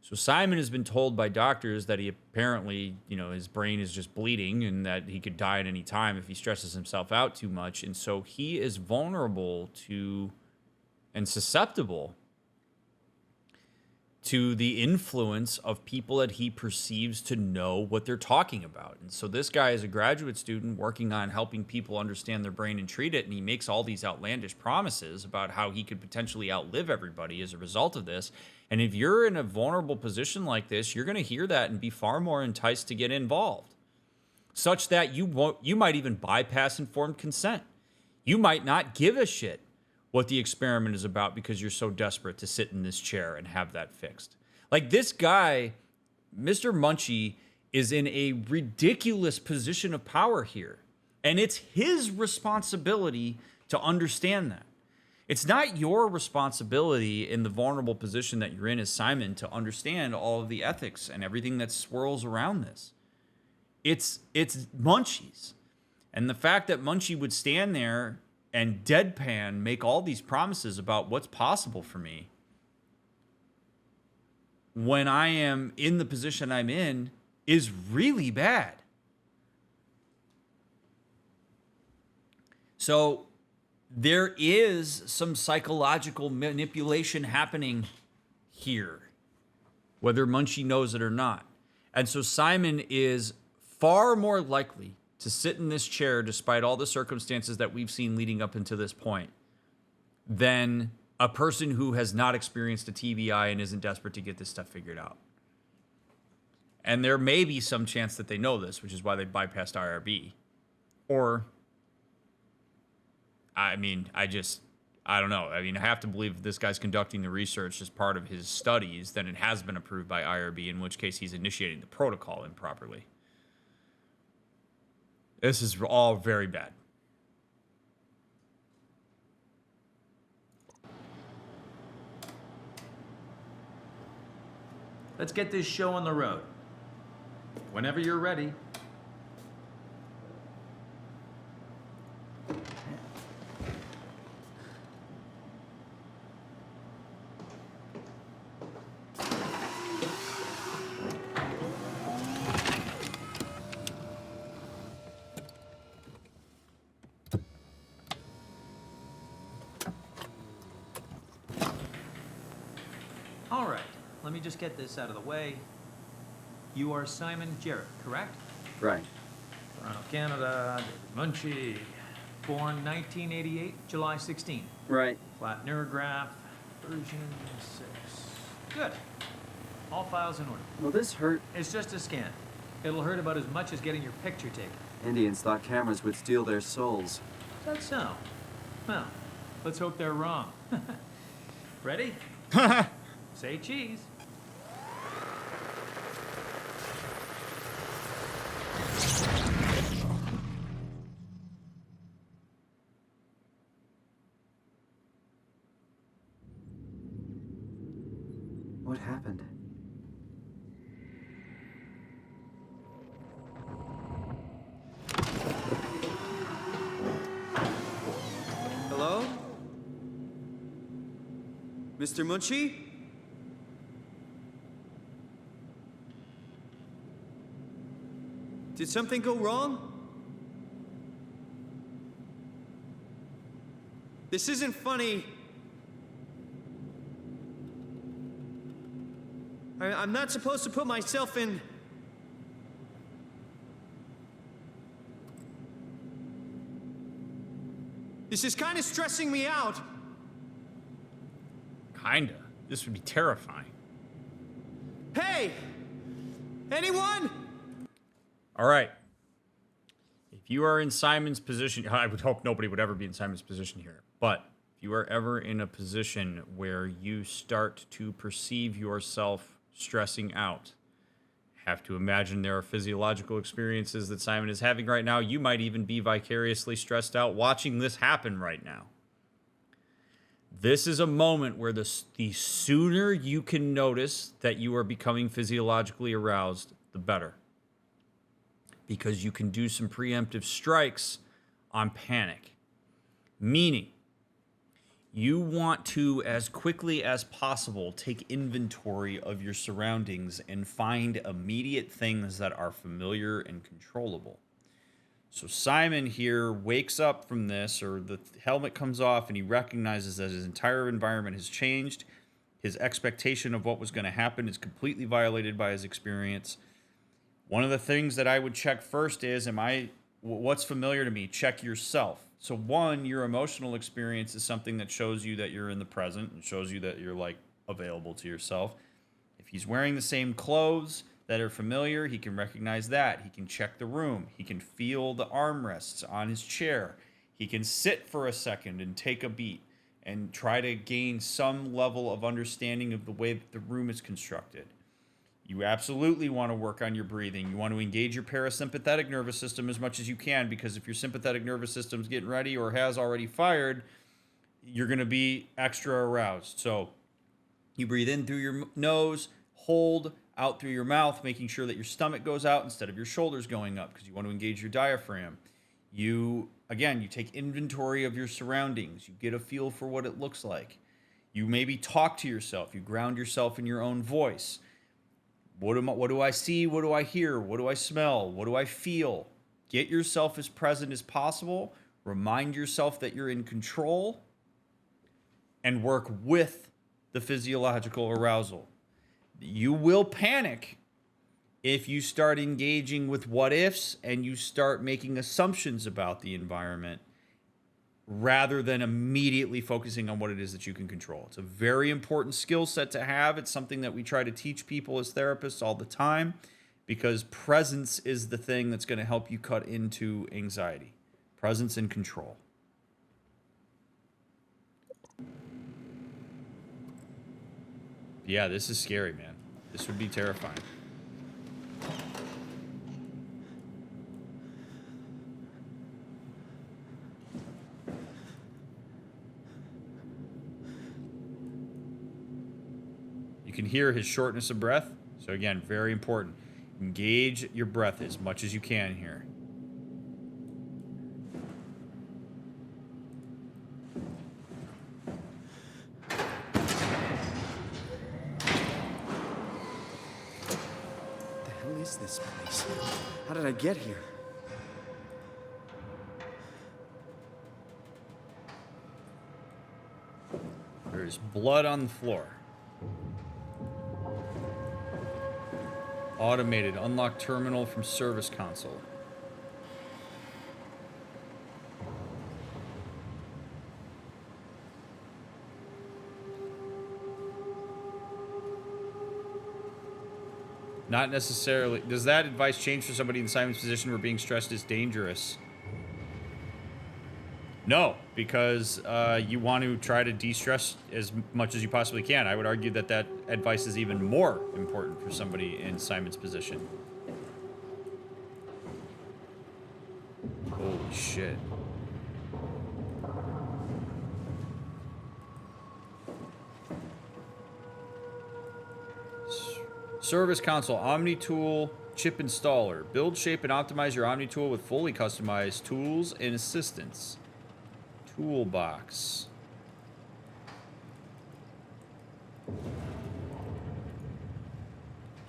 A: So Simon has been told by doctors that he apparently, his brain is just bleeding and that he could die at any time if he stresses himself out too much. And so he is vulnerable to and susceptible to the influence of people that he perceives to know what they're talking about. And so this guy is a graduate student working on helping people understand their brain and treat it, and he makes all these outlandish promises about how he could potentially outlive everybody as a result of this. And if you're in a vulnerable position like this, you're going to hear that and be far more enticed to get involved, such that you might even bypass informed consent. You might not give a shit what the experiment is about because you're so desperate to sit in this chair and have that fixed. Like, this guy, Mr. Munchie, is in a ridiculous position of power here. And it's his responsibility to understand that. It's not your responsibility in the vulnerable position that you're in as Simon to understand all of the ethics and everything that swirls around this. It's Munchie's. And the fact that Munchie would stand there and deadpan make all these promises about what's possible for me when I am in the position I'm in is really bad. So there is some psychological manipulation happening here, whether Munchie knows it or not. And so Simon is far more likely to sit in this chair, despite all the circumstances that we've seen leading up into this point, than a person who has not experienced a TBI and isn't desperate to get this stuff figured out. And there may be some chance that they know this, which is why they bypassed IRB. Or, I mean, I don't know. I mean, I have to believe if this guy's conducting the research as part of his studies, then it has been approved by IRB, in which case he's initiating the protocol improperly. This is all very bad.
H: Let's get this show on the road. Whenever you're ready. All right, let me just get this out of the way. You are Simon Jarrett, correct?
C: Right.
H: Toronto, Canada, David Munchie. Born 1988, July 16.
C: Right.
H: Flat neurograph, version 6. Good. All files in order.
C: Will this hurt?
H: It's just a scan. It'll hurt about as much as getting your picture taken.
C: Indians thought cameras would steal their souls.
H: Is that so? Well, let's hope they're wrong. Ready? Say cheese.
C: What happened? Hello? Mr. Munchie? Did something go wrong? This isn't funny. I'm not supposed to put myself in... This is kind of stressing me out.
A: Kinda. This would be terrifying.
C: Hey! Anyone?
A: All right. If you are in Simon's position, I would hope nobody would ever be in Simon's position here, but if you are ever in a position where you start to perceive yourself stressing out, have to imagine there are physiological experiences that Simon is having right now. You might even be vicariously stressed out watching this happen right now. This is a moment where the sooner you can notice that you are becoming physiologically aroused, the better. Because you can do some preemptive strikes on panic. Meaning, you want to, as quickly as possible, take inventory of your surroundings and find immediate things that are familiar and controllable. So Simon here wakes up from this, or the helmet comes off, and he recognizes that his entire environment has changed. His expectation of what was going to happen is completely violated by his experience. One of the things that I would check first is, what's familiar to me? Check yourself. So one, your emotional experience is something that shows you that you're in the present and shows you that you're like available to yourself. If he's wearing the same clothes that are familiar, he can recognize that. He can check the room. He can feel the armrests on his chair. He can sit for a second and take a beat and try to gain some level of understanding of the way that the room is constructed. You absolutely want to work on your breathing. You want to engage your parasympathetic nervous system as much as you can, because if your sympathetic nervous system's getting ready or has already fired, you're going to be extra aroused. So you breathe in through your nose, hold out through your mouth, making sure that your stomach goes out instead of your shoulders going up, because you want to engage your diaphragm. You take inventory of your surroundings. You get a feel for what it looks like. You maybe talk to yourself. You ground yourself in your own voice. What do I see? What do I hear? What do I smell? What do I feel? Get yourself as present as possible. Remind yourself that you're in control, and work with the physiological arousal. You will panic if you start engaging with what ifs and you start making assumptions about the environment rather than immediately focusing on what it is that you can control. It's a very important skill set to have. It's something that we try to teach people as therapists all the time, because presence is the thing that's going to help you cut into anxiety. Presence and control. Yeah, this is scary, man. This would be terrifying. You can hear his shortness of breath. So again, very important. Engage your breath as much as you can here.
C: What the hell is this place? How did I get here?
A: There's blood on the floor. Automated. Unlock terminal from service console. Not necessarily. Does that advice change for somebody in Simon's position where being stressed is dangerous? No, because you want to try to de-stress as much as you possibly can. I would argue that that advice is even more important for somebody in Simon's position. Holy shit. Service console, Omni tool, chip installer. Build, shape, and optimize your Omni tool with fully customized tools and assistance. Toolbox.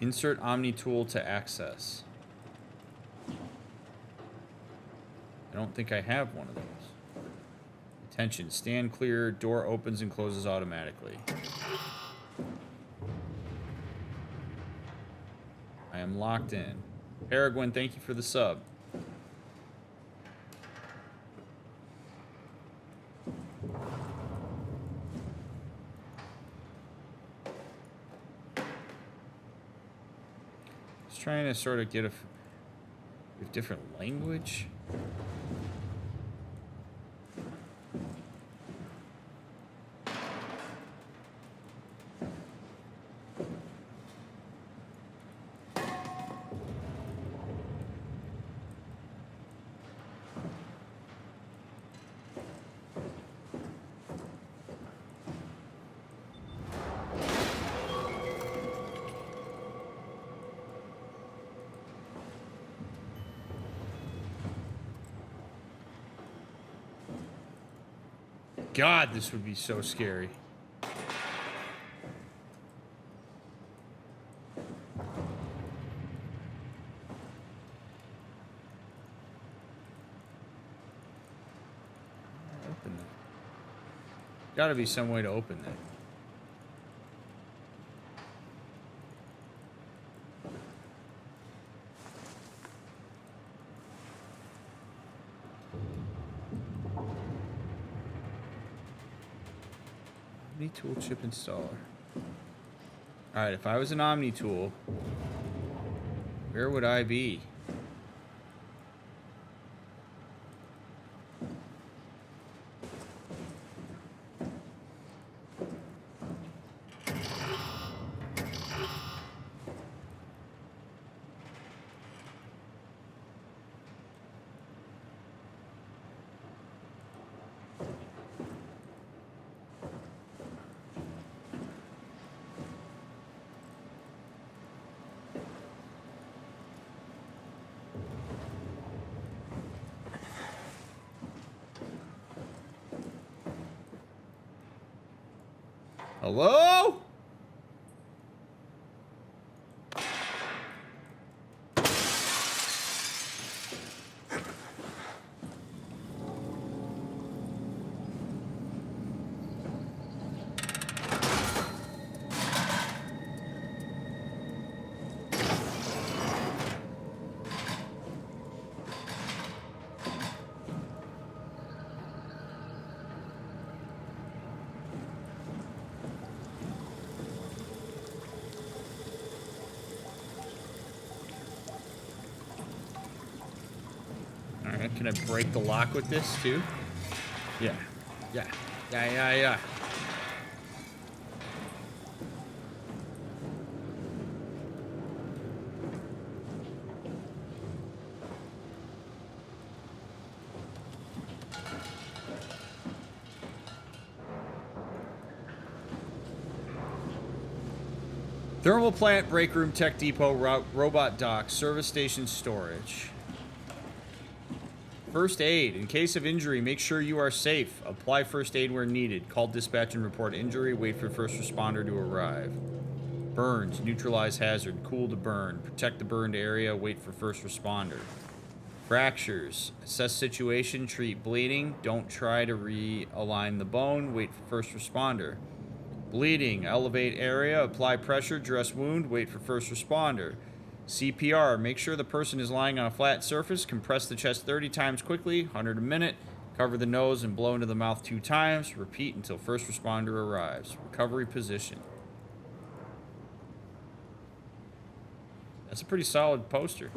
A: Insert Omni tool to access. I don't think I have one of those. Attention, stand clear, door opens and closes automatically. I am locked in. Peregrine, thank you for the sub. Just trying to sort of get a different language. God, this would be so scary. Open that. Gotta be some way to open that. Omni-tool chip installer. Alright, if I was an Omni-tool, where would I be? Hello? Alright, can I break the lock with this too? Yeah. Yeah. Thermal plant, break room, tech depot, robot dock, service station, storage. First aid. In case of injury, make sure you are safe. Apply first aid where needed. Call dispatch and report injury. Wait for first responder to arrive. Burns. Neutralize hazard. Cool to burn. Protect the burned area. Wait for first responder. Fractures. Assess situation. Treat bleeding. Don't try to realign the bone. Wait for first responder. Bleeding. Elevate area. Apply pressure. Dress wound. Wait for first responder. CPR. Make sure the person is lying on a flat surface. Compress the chest 30 times quickly, 100 a minute. Cover the nose and blow into the mouth 2 times. Repeat until first responder arrives. Recovery position. That's a pretty solid poster.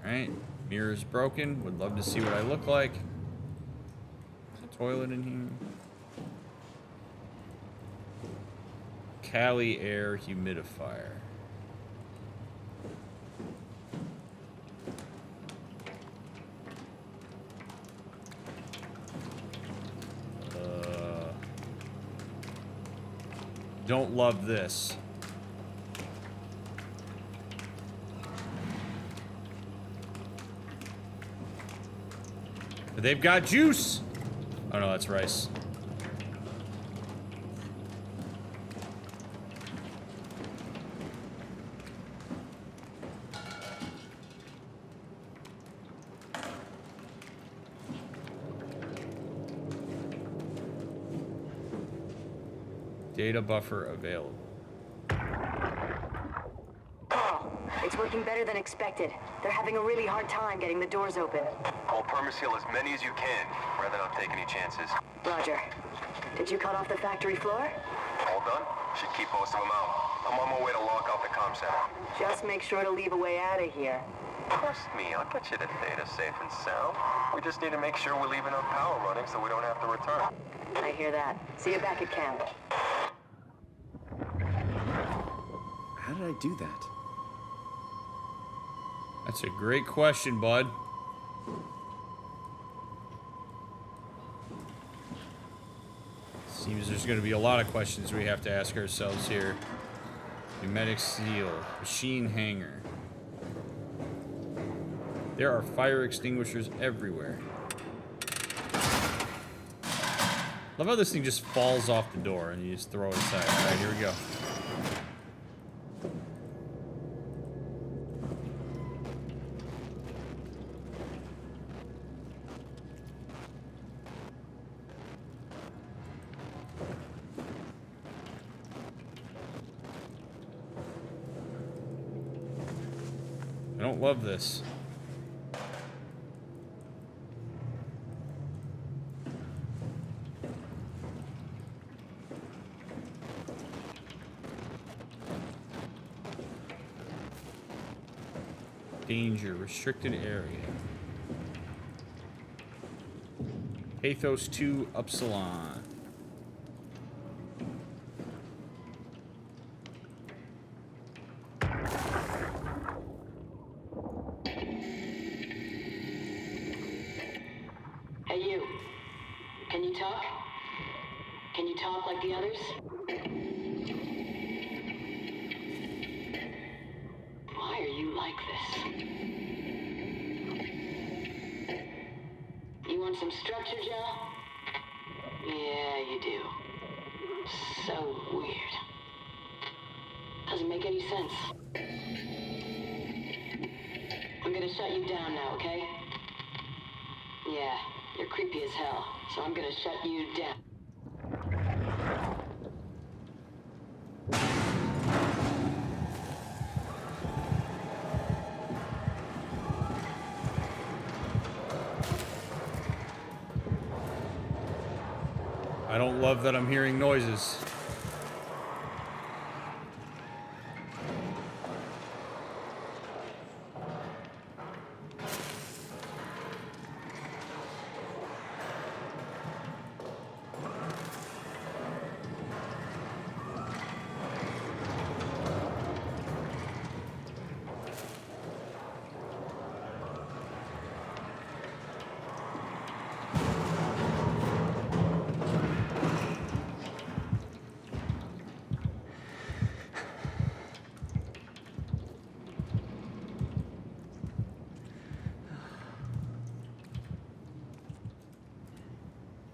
A: Alright. Mirror's broken. Would love to see what I look like. There's a toilet in here. Cali air humidifier. Don't love this. But they've got juice. Oh no, that's rice. Data buffer available.
I: Carl, it's working better than expected. They're having a really hard time getting the doors open.
J: I'll perma-seal as many as you can, rather not take any chances.
I: Roger. Did you cut off the factory floor?
J: All done? Should keep most of them out. I'm on my way to lock off the comm center.
I: Just make sure to leave a way out of here.
J: Trust me, I'll get you the data safe and sound. We just need to make sure we leave enough power running so we don't have to return.
I: I hear that. See you back at camp.
C: How did I do that?
A: That's a great question, bud. Seems there's going to be a lot of questions we have to ask ourselves here. Pneumatic seal. Machine hanger. There are fire extinguishers everywhere. Love how this thing just falls off the door and you just throw it aside. Alright, here we go. I don't love this. Danger. Restricted area. Pathos 2 Upsilon.
I: Hey, you. Can you talk? Can you talk like the others? Why are you like this? You want some structure, Joe? Yeah, you do. So weird. Doesn't make any sense. I'm gonna shut you down now, okay? Yeah, you're creepy as hell, so I'm gonna shut you down.
A: I don't love that I'm hearing noises.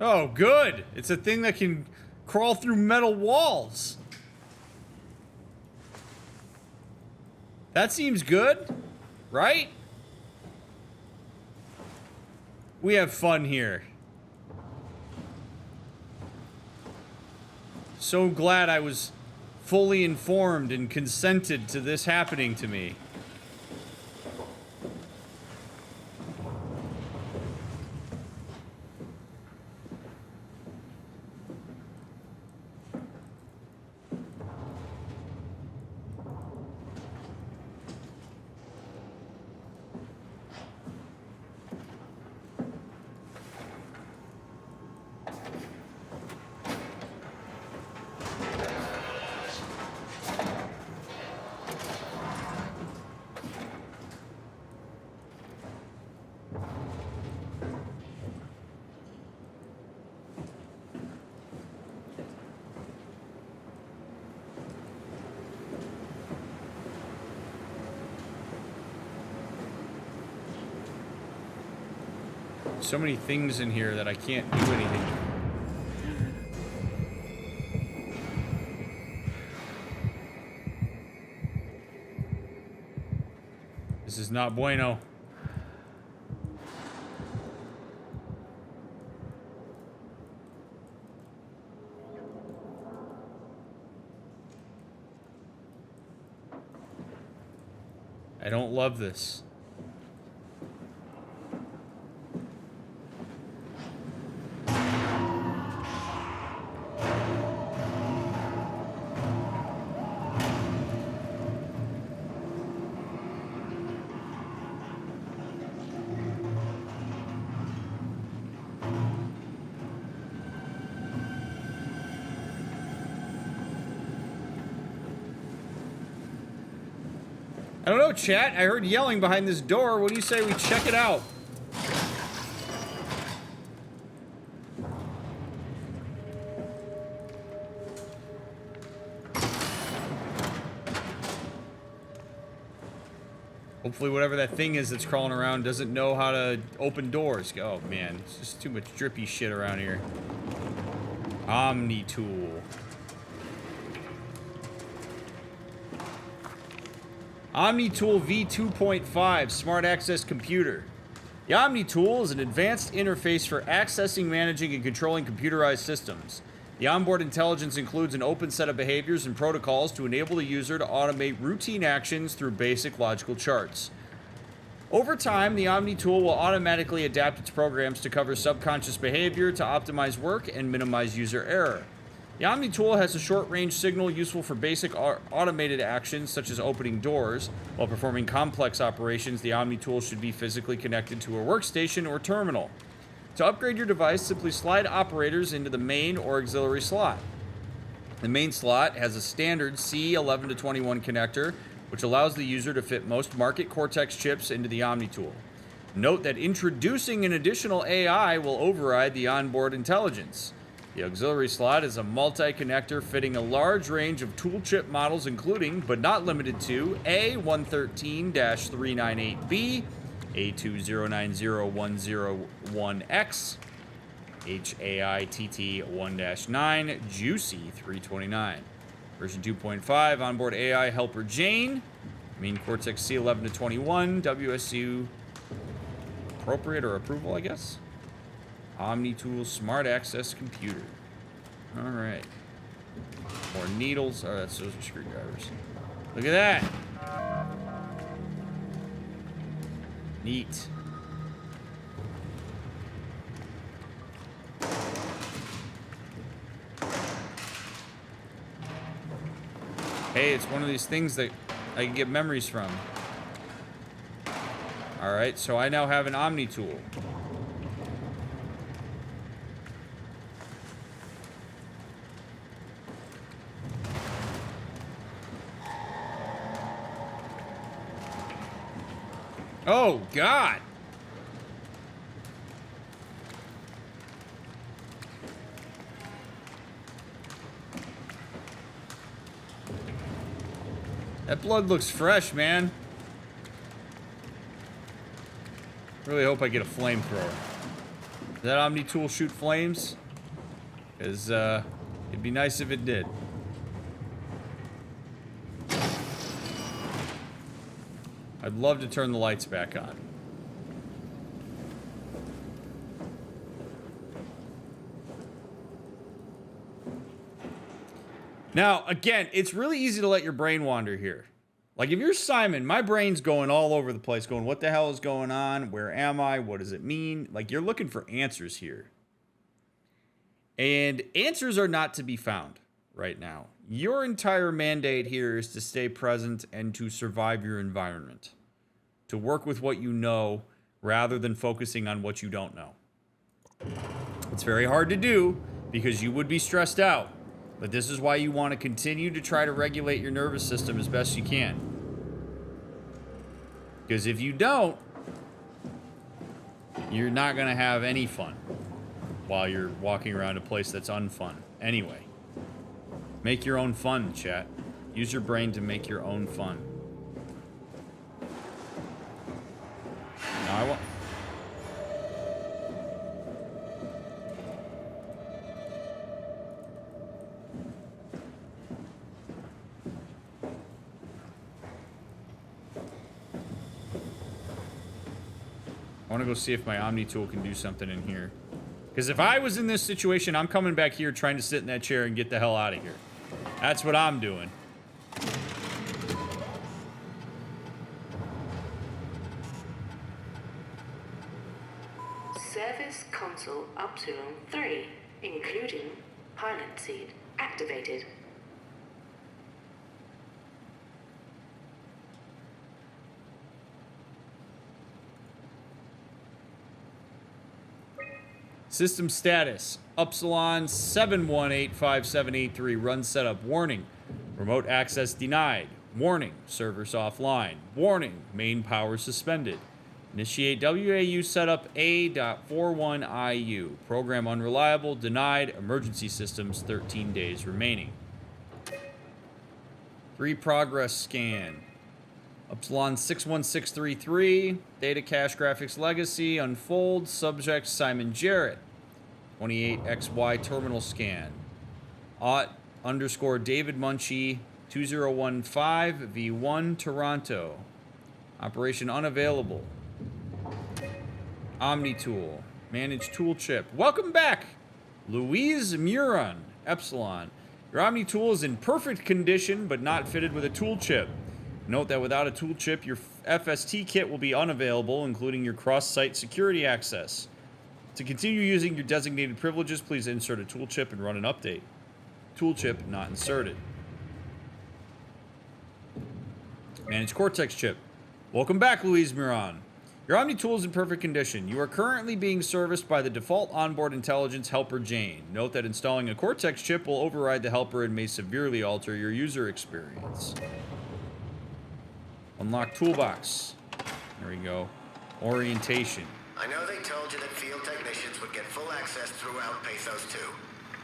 A: Oh, good. It's a thing that can crawl through metal walls. That seems good, right? We have fun here. So glad I was fully informed and consented to this happening to me. So many things in here that I can't do anything. This is not bueno. I don't love this. I don't know, chat. I heard yelling behind this door. What do you say we check it out? Hopefully whatever that thing is that's crawling around doesn't know how to open doors. Oh, man. It's just too much drippy shit around here. Omni tool. Omni Tool V2.5 Smart Access Computer. The Omni Tool is an advanced interface for accessing, managing, and controlling computerized systems. The onboard intelligence includes an open set of behaviors and protocols to enable the user to automate routine actions through basic logical charts. Over time, the Omni Tool will automatically adapt its programs to cover subconscious behavior to optimize work and minimize user error. The Omni tool has a short-range signal useful for basic automated actions such as opening doors. While performing complex operations, the Omni tool should be physically connected to a workstation or terminal. To upgrade your device, simply slide operators into the main or auxiliary slot. The main slot has a standard C11 to 21 connector, which allows the user to fit most Market Cortex chips into the Omni tool. Note that introducing an additional AI will override the onboard intelligence. The auxiliary slot is a multi-connector fitting a large range of tool chip models including, but not limited to, A113-398B, A2090101X, HAITT1-9, Juicy 329. Version 2.5, onboard AI Helper Jane, main Cortex C11 to 21, WSU appropriate or approval, I guess. Omni Tool Smart Access Computer. All right. More needles. Oh, those are screwdrivers. Look at that. Neat. Hey, it's one of these things that I can get memories from. All right, so I now have an Omni tool. Oh, God. That blood looks fresh, man. Really hope I get a flamethrower. Does that Omni tool shoot flames? Because, it'd be nice if it did. I'd love to turn the lights back on. Now, again, it's really easy to let your brain wander here. Like, if you're Simon, my brain's going all over the place, going, what the hell is going on? Where am I? What does it mean? Like, you're looking for answers here. And answers are not to be found right now. Your entire mandate here is to stay present and to survive your environment. To work with what you know rather than focusing on what you don't know. It's very hard to do because you would be stressed out. But this is why you want to continue to try to regulate your nervous system as best you can. Because if you don't, you're not going to have any fun while you're walking around a place that's unfun. Anyway, make your own fun, chat. Use your brain to make your own fun. Now I want... I want to go see if my Omni tool can do something in here. Because if I was in this situation, I'm coming back here trying to sit in that chair and get the hell out of here. That's what I'm doing.
F: Service console Upsilon 3, including pilot seat, activated.
A: System status. Upsilon 7185783. Run setup. Warning. Remote access denied. Warning. Servers offline. Warning. Main power suspended. Initiate WAU setup A.41IU. Program unreliable. Denied. Emergency systems 13 days remaining. 3 progress scan. Upsilon 61633. Data cache graphics legacy. Unfold. Subject Simon Jarrett. 28XY terminal scan. _David Munchie 2015 V1 Toronto. Operation unavailable. Omni tool. Manage tool chip. Welcome back, Louise Muron. Epsilon. Your Omni tool is in perfect condition but not fitted with a tool chip. Note that without a tool chip, your FST kit will be unavailable, including your cross-site security access. To continue using your designated privileges, please insert a tool chip and run an update. tool chip not inserted. Manage Cortex chip. Welcome back, Louise Miron. Your Omni tool is in perfect condition. You are currently being serviced by the default onboard intelligence helper Jane. Note that installing a Cortex chip will override the helper and may severely alter your user experience. Unlock toolbox. There we go. Orientation.
K: I know they told you that field technicians would get full access throughout Pathos 2.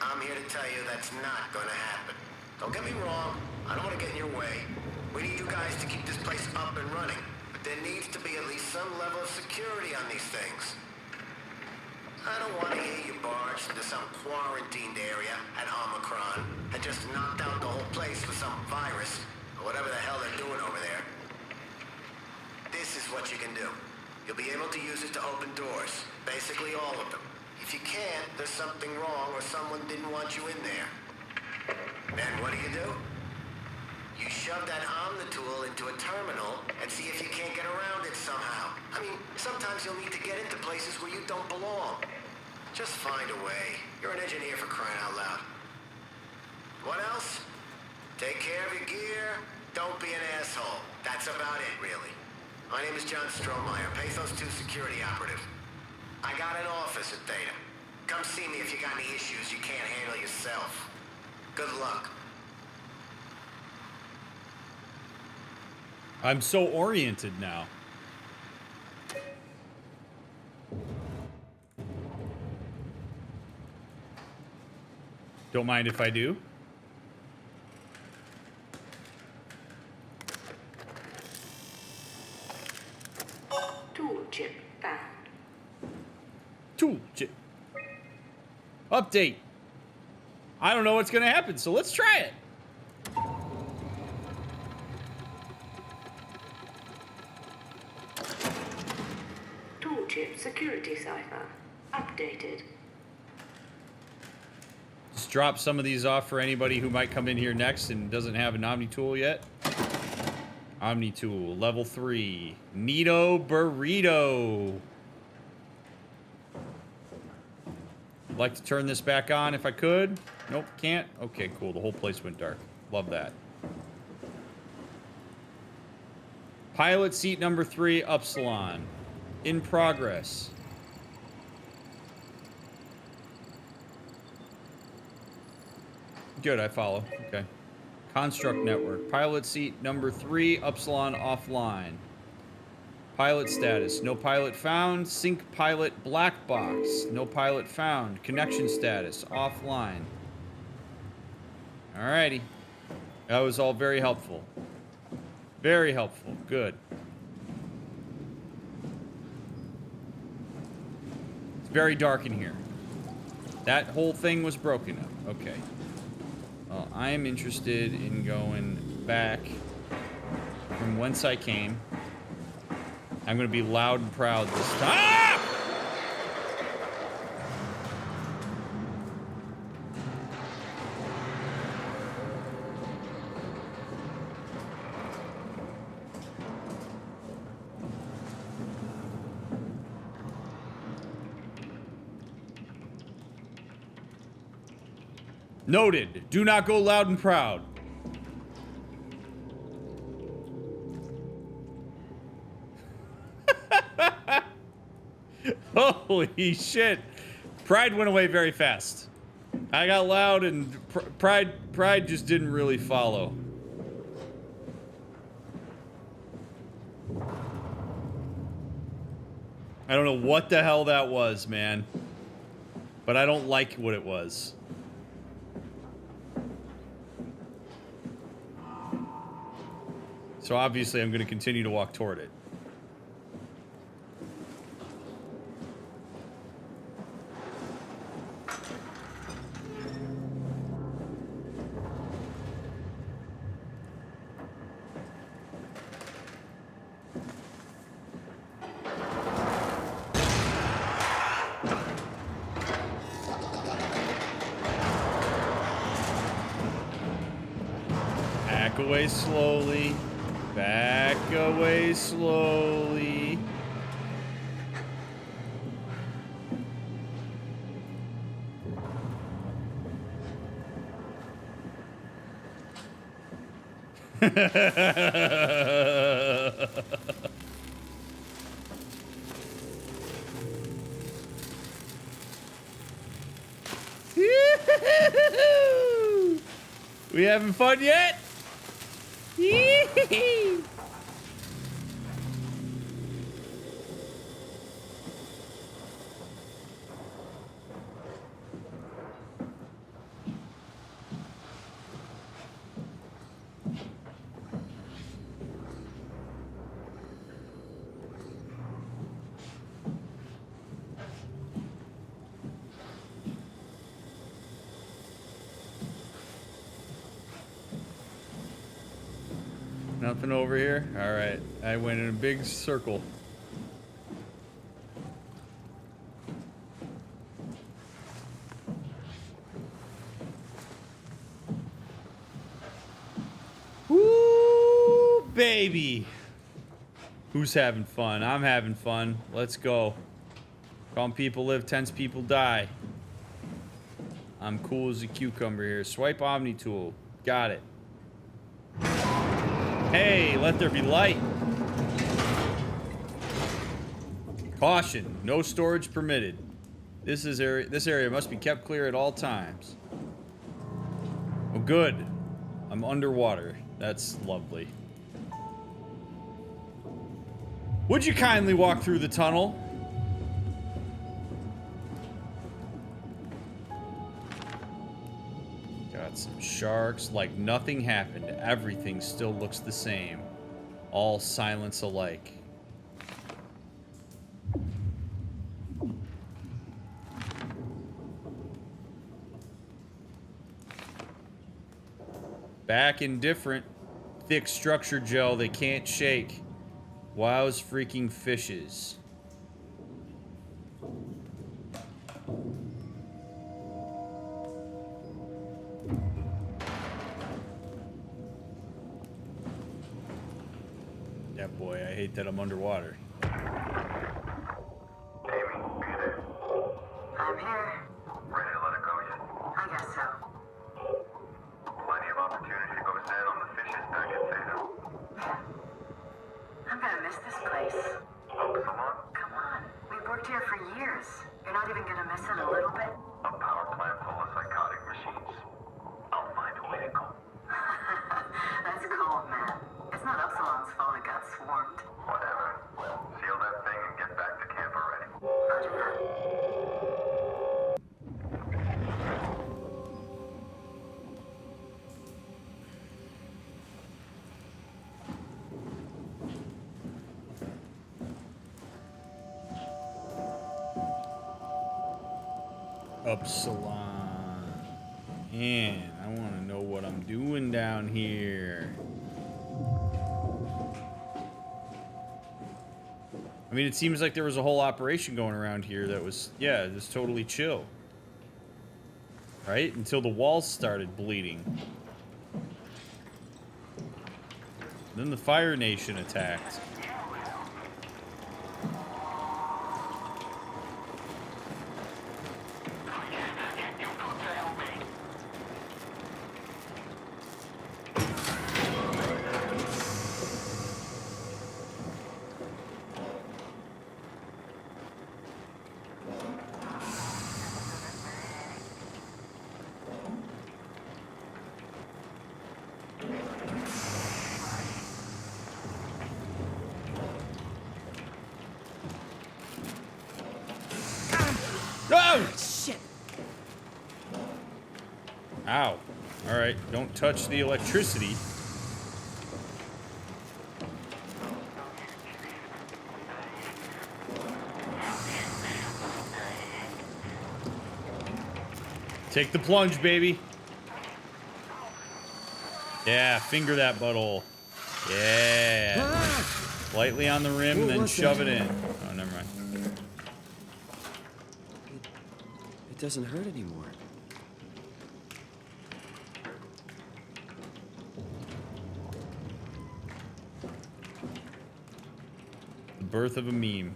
K: I'm here to tell you that's not gonna happen. Don't get me wrong, I don't want to get in your way. We need you guys to keep this place up and running, but there needs to be at least some level of security on these things. I don't want to hear you barged into some quarantined area at Omicron and just knocked out the whole place with some virus, or whatever the hell they're doing over there. This is what you can do. You'll be able to use it to open doors, basically all of them. If you can't, there's something wrong or someone didn't want you in there. Then what do? You shove that Omnitool into a terminal and see if you can't get around it somehow. I mean, sometimes you'll need to get into places where you don't belong. Just find a way. You're an engineer, for crying out loud. What else? Take care of your gear. Don't be an asshole. That's about it, really. My name is John Strohmeyer, Pathos 2 security operative. I got an office at Theta. Come see me if you got any issues you can't handle yourself. Good luck.
A: I'm so oriented now. Don't mind if I do.
F: Tool chip found.
A: Tool chip. Update. I don't know what's gonna happen, so let's try it.
F: Toolchip security cipher updated.
A: Just drop some of these off for anybody who might come in here next and doesn't have an Omni tool yet. Omni tool, level 3. Nito Burrito. I'd like to turn this back on if I could. Nope, can't. Okay, cool. The whole place went dark. Love that. Pilot seat number 3, Upsilon. In progress. Good, I follow. Okay. Construct network. Pilot seat number 3, Upsilon offline. Pilot status. No pilot found. Sync pilot black box. No pilot found. Connection status. Offline. Alrighty. That was all very helpful. Very helpful. Good. It's very dark in here. That whole thing was broken up. Okay. Well, I am interested in going back from whence I came. I'm going to be loud and proud this time. Ah! Noted. Do not go loud and proud. Holy shit. Pride went away very fast. I got loud and pride just didn't really follow. I don't know what the hell that was, man. But I don't like what it was. So obviously I'm going to continue to walk toward it. Back away slowly. Back away slowly. We having fun yet? Nothing over here? Alright. I went in a big circle. Woo, baby. Who's having fun? I'm having fun. Let's go. Calm people live, tense people die. I'm cool as a cucumber here. Swipe Omni tool. Got it. Hey, let there be light. Caution, no storage permitted. This area must be kept clear at all times. Oh, good. I'm underwater. That's lovely. Would you kindly walk through the tunnel? Got some sharks. Like nothing happened. Everything still looks the same. All silence alike. Back and different. Thick structure gel they can't shake. Wow's freaking fishes. Yeah, boy, I hate that I'm underwater.
I: I'm here.
J: Ready to let it go yet?
I: I guess so.
J: Plenty of opportunity to go stand on the fishes back at Theta.
I: I'm gonna miss this place.
J: Hope so long.
I: Come on. We've worked here for years. You're not even gonna miss it a little bit?
J: A power plant full of psychotic machines. I'll find a way to go.
I: That's cold, man. It's not Upsilon's fault it got swarmed.
J: Whatever. Seal that thing and get back to camp already.
I: Roger that.
A: Upsilon. Man, I want to know what I'm doing down here. I mean, it seems like there was a whole operation going around here that was, yeah, just totally chill. Right? Until the walls started bleeding. Then the Fire Nation attacked. No!
B: Shit.
A: Ow. Alright, don't touch the electricity. Take the plunge, baby. Yeah, finger that butthole. Yeah. Lightly on the rim, then shove it in. Oh, never mind.
C: It doesn't hurt anymore.
A: The birth of a meme.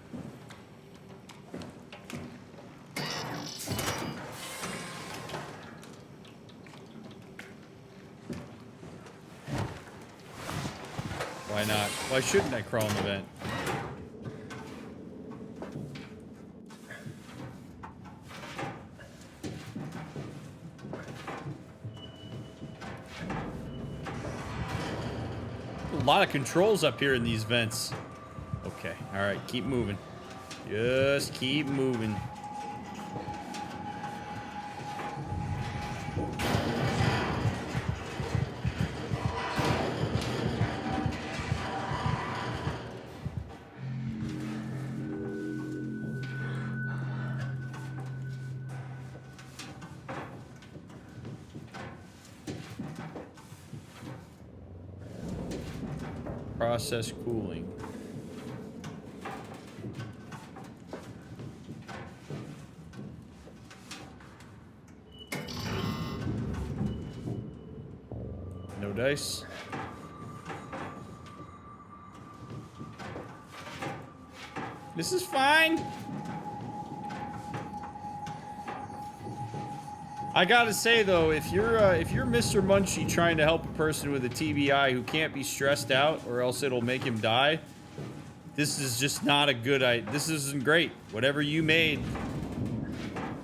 A: Why shouldn't I crawl in the vent? A lot of controls up here in these vents. Okay, alright, keep moving. Just keep moving. Process cooling. No dice. This is fine. I gotta say though, if you're Mr. Munchie trying to help a person with a TBI who can't be stressed out or else it'll make him die, this is just not a good idea. This isn't great. Whatever you made,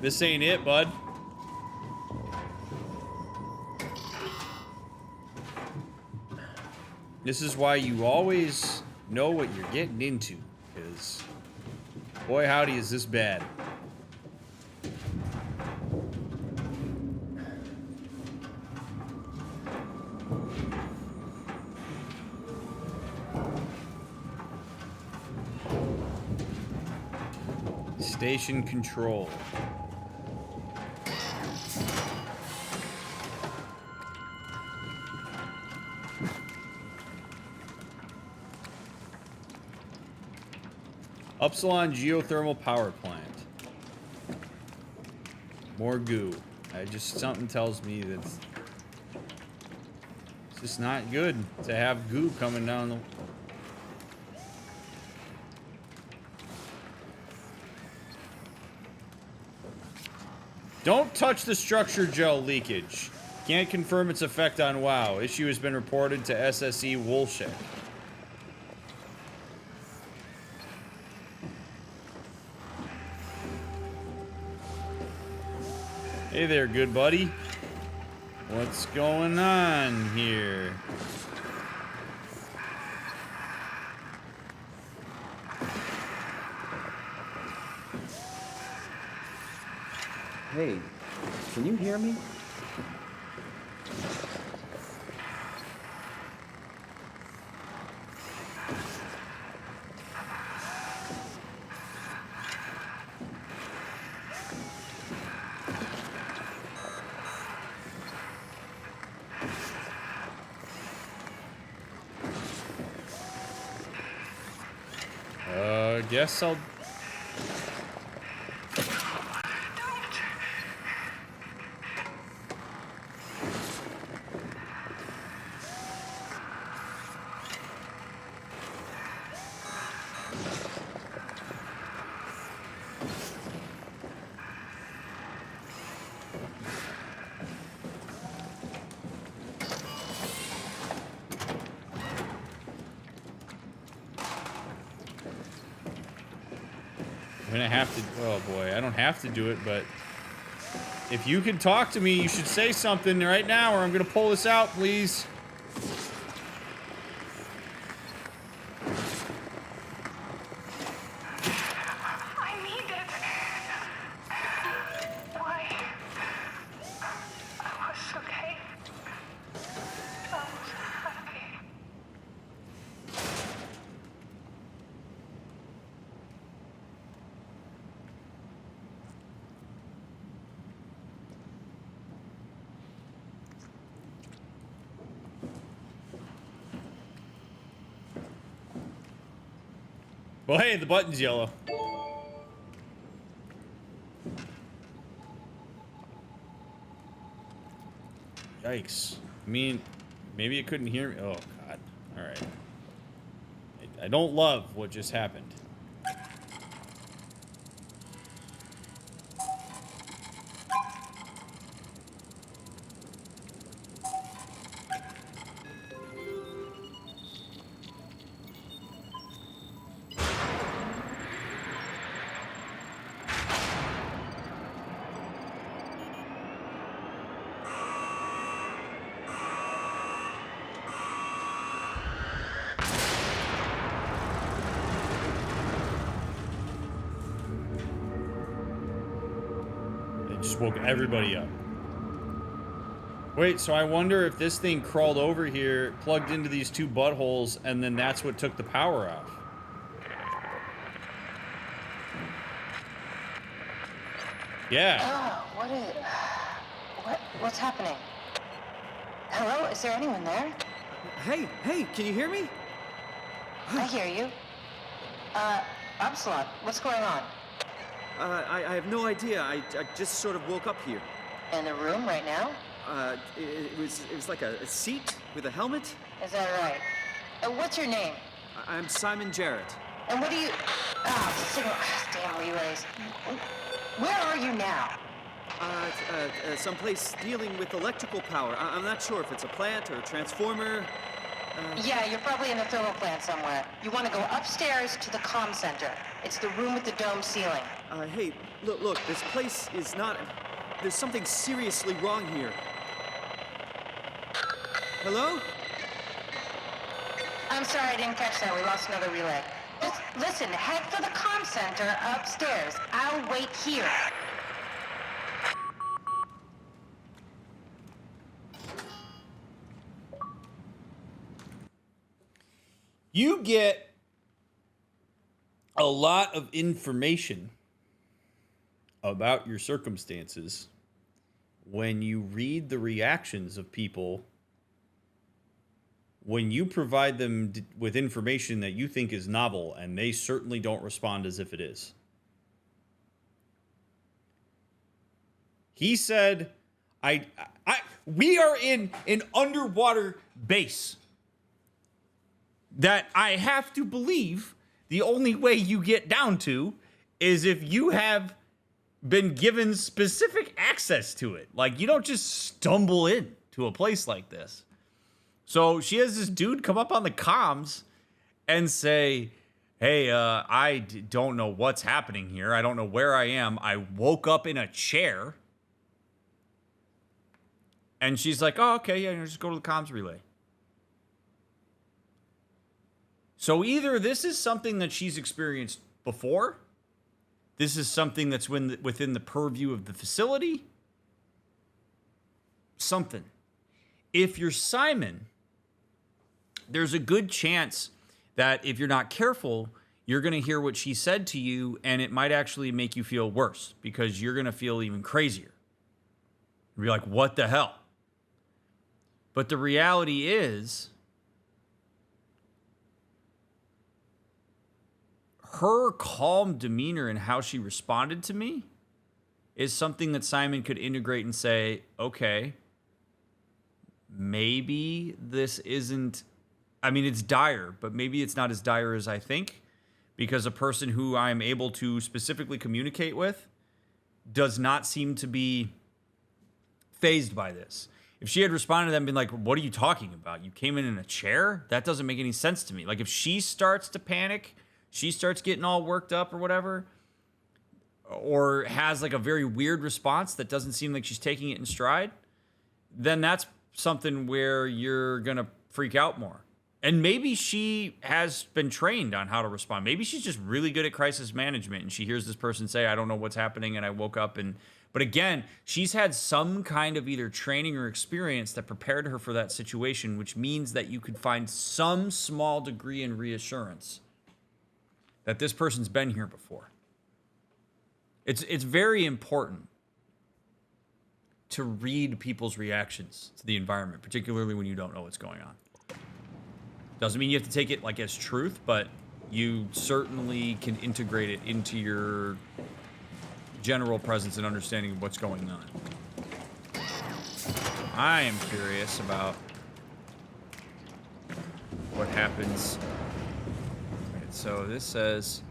A: this ain't it, bud. This is why you always know what you're getting into, because boy howdy is this bad. Station control. Upsilon geothermal power plant. More goo. Something tells me that it's just not good to have goo coming down the... Don't touch the structure gel leakage. Can't confirm its effect on WoW. Issue has been reported to SSE Woolsheck. Hey there, good buddy. What's going on here?
C: Hey, can you hear me?
A: Guess I'll... I'm gonna have to... Oh boy, I don't have to do it, but... If you can talk to me, you should say something right now or I'm gonna pull this out, please.
F: I need it. Why? I was okay. I was happy.
A: Well, hey, the button's yellow. Yikes. I mean, maybe it couldn't hear me. Oh, God. All right. I don't love what just happened. woke everybody up. Wait, so I wonder if this thing crawled over here, plugged into these two buttholes, and then that's what took the power off. Yeah.
I: Oh, what's happening? Hello? Is there anyone there?
C: Hey, can you hear me?
I: I hear you. Absalom, what's going on?
C: I have no idea. I just sort of woke up here.
I: In the room right now?
C: It was like a seat with a helmet.
I: Is that right? What's your name?
C: I'm Simon Jarrett.
I: And what do you... signal... Damn relays. Where are you now?
C: Someplace dealing with electrical power. I'm not sure if it's a plant or a transformer.
I: Yeah, you're probably in the thermal plant somewhere. You want to go upstairs to the comm center. It's the room with the dome ceiling.
C: Hey, look, this place is not... There's something seriously wrong here. Hello?
I: I'm sorry, I didn't catch that. We lost another relay. Just listen, head for the comm center upstairs. I'll wait here.
A: You get a lot of information about your circumstances when you read the reactions of people when you provide them with information that you think is novel, and they certainly don't respond as if it is. He said, we are in an underwater base that I have to believe the only way you get down to is if you have been given specific access to it. Like, you don't just stumble in to a place like this. So she has this dude come up on the comms and say, hey, I don't know what's happening here. I don't know where I am. I woke up in a chair. And she's like, oh, okay, yeah, just go to the comms relay. So either this is something that she's experienced before, this is something that's within the purview of the facility, something. If you're Simon, there's a good chance that if you're not careful, you're going to hear what she said to you, and it might actually make you feel worse because you're going to feel even crazier. You'll be like, what the hell? But the reality is, her calm demeanor and how she responded to me is something that Simon could integrate and say, okay, maybe this isn't, I mean, it's dire, but maybe it's not as dire as I think, because a person who I'm able to specifically communicate with does not seem to be fazed by this. If she had responded to them and been like, what are you talking about? You came in a chair? That doesn't make any sense to me. Like, if she starts to panic, she starts getting all worked up or whatever, or has like a very weird response that doesn't seem like she's taking it in stride, then that's something where you're going to freak out more. And maybe she has been trained on how to respond. Maybe she's just really good at crisis management, and she hears this person say, I don't know what's happening, and I woke up and... But again, she's had some kind of either training or experience that prepared her for that situation, which means that you could find some small degree in reassurance that this person's been here before. It's very important to read people's reactions to the environment, particularly when you don't know what's going on. Doesn't mean you have to take it like as truth, but you certainly can integrate it into your general presence and understanding of what's going on. I am curious about what happens. Right, so this says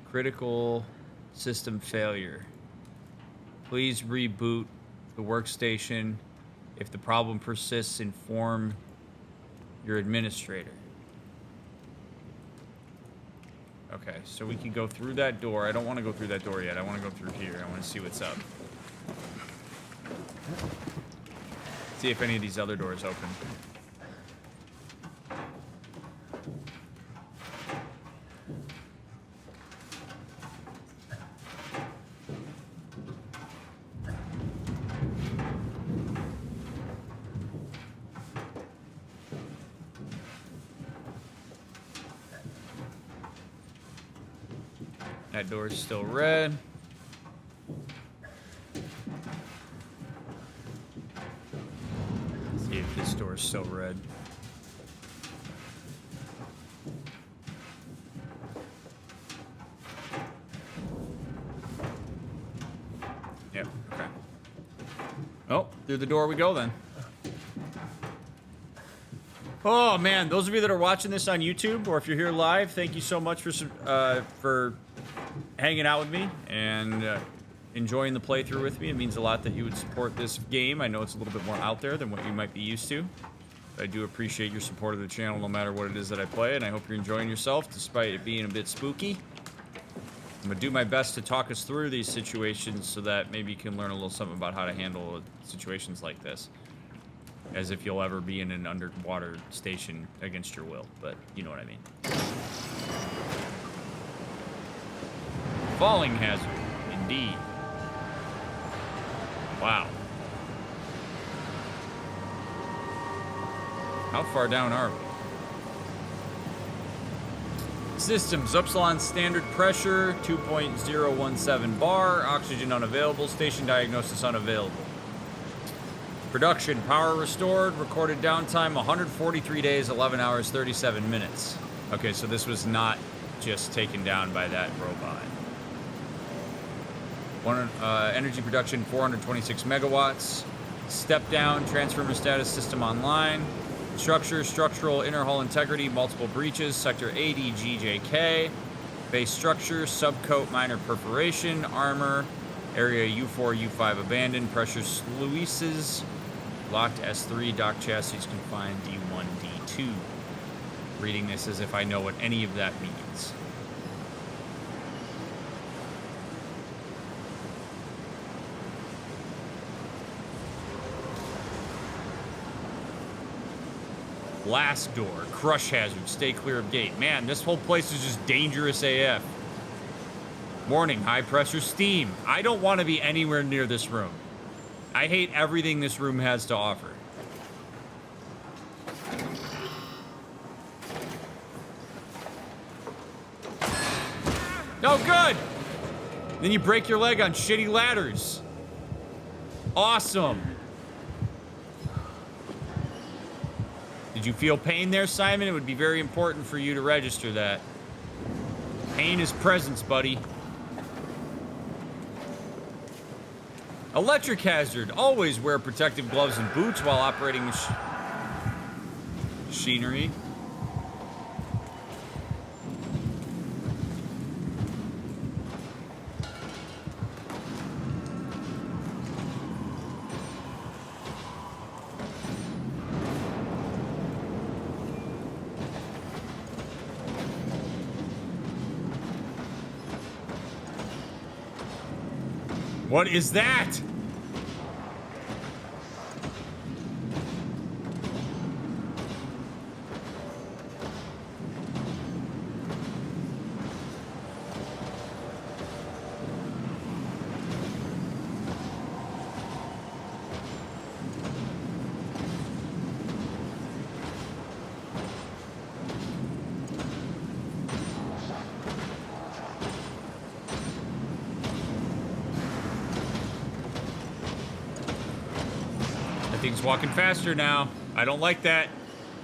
A: critical system failure. Please reboot the workstation. If the problem persists, inform your administrator. Okay, so we can go through that door. I don't want to go through that door yet. I want to go through here. I want to see what's up. See if any of these other doors open. That door's still red. Let's see if this door's still red. Yep, okay. Oh, through the door we go then. Oh man, those of you that are watching this on YouTube, or if you're here live, thank you so much for hanging out with me and enjoying the playthrough with me. It means a lot that you would support this game. I know it's a little bit more out there than what you might be used to. But I do appreciate your support of the channel no matter what it is that I play, and I hope you're enjoying yourself despite it being a bit spooky. I'm going to do my best to talk us through these situations so that maybe you can learn a little something about how to handle situations like this. As if you'll ever be in an underwater station against your will, but you know what I mean. Falling hazard, indeed. Wow. How far down are we? Systems, Upsilon standard pressure, 2.017 bar, oxygen unavailable, station diagnosis unavailable. Production, power restored, recorded downtime, 143 days, 11 hours, 37 minutes. Okay, so this was not just taken down by that robot. Energy production, 426 megawatts. Step down, transformer status system online. Structure, structural, inner hull integrity, multiple breaches, sector ADGJK. Base structure, subcoat, minor perforation, armor, area U4, U5 abandoned, pressure sluices. Locked S3, dock chassis confined D1, D2. Reading this as if I know what any of that means. Blast door, crush hazard, stay clear of gate. Man, this whole place is just dangerous AF. Warning, high pressure steam. I don't want to be anywhere near this room. I hate everything this room has to offer. Oh, good! Then you break your leg on shitty ladders. Awesome. Did you feel pain there, Simon? It would be very important for you to register that. Pain is presence, buddy. Electric hazard. Always wear protective gloves and boots while operating machinery. What is that? Thing's walking faster now. I don't like that.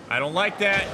A: I don't like that.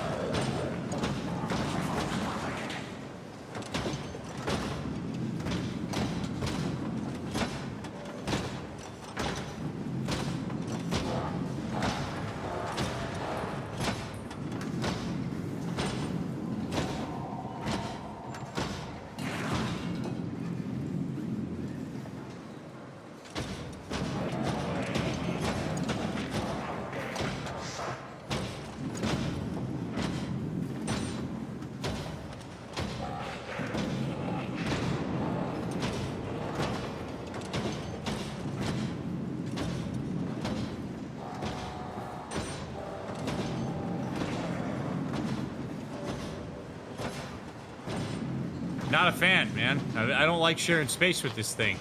A: Not a fan, man. I don't like sharing space with this thing.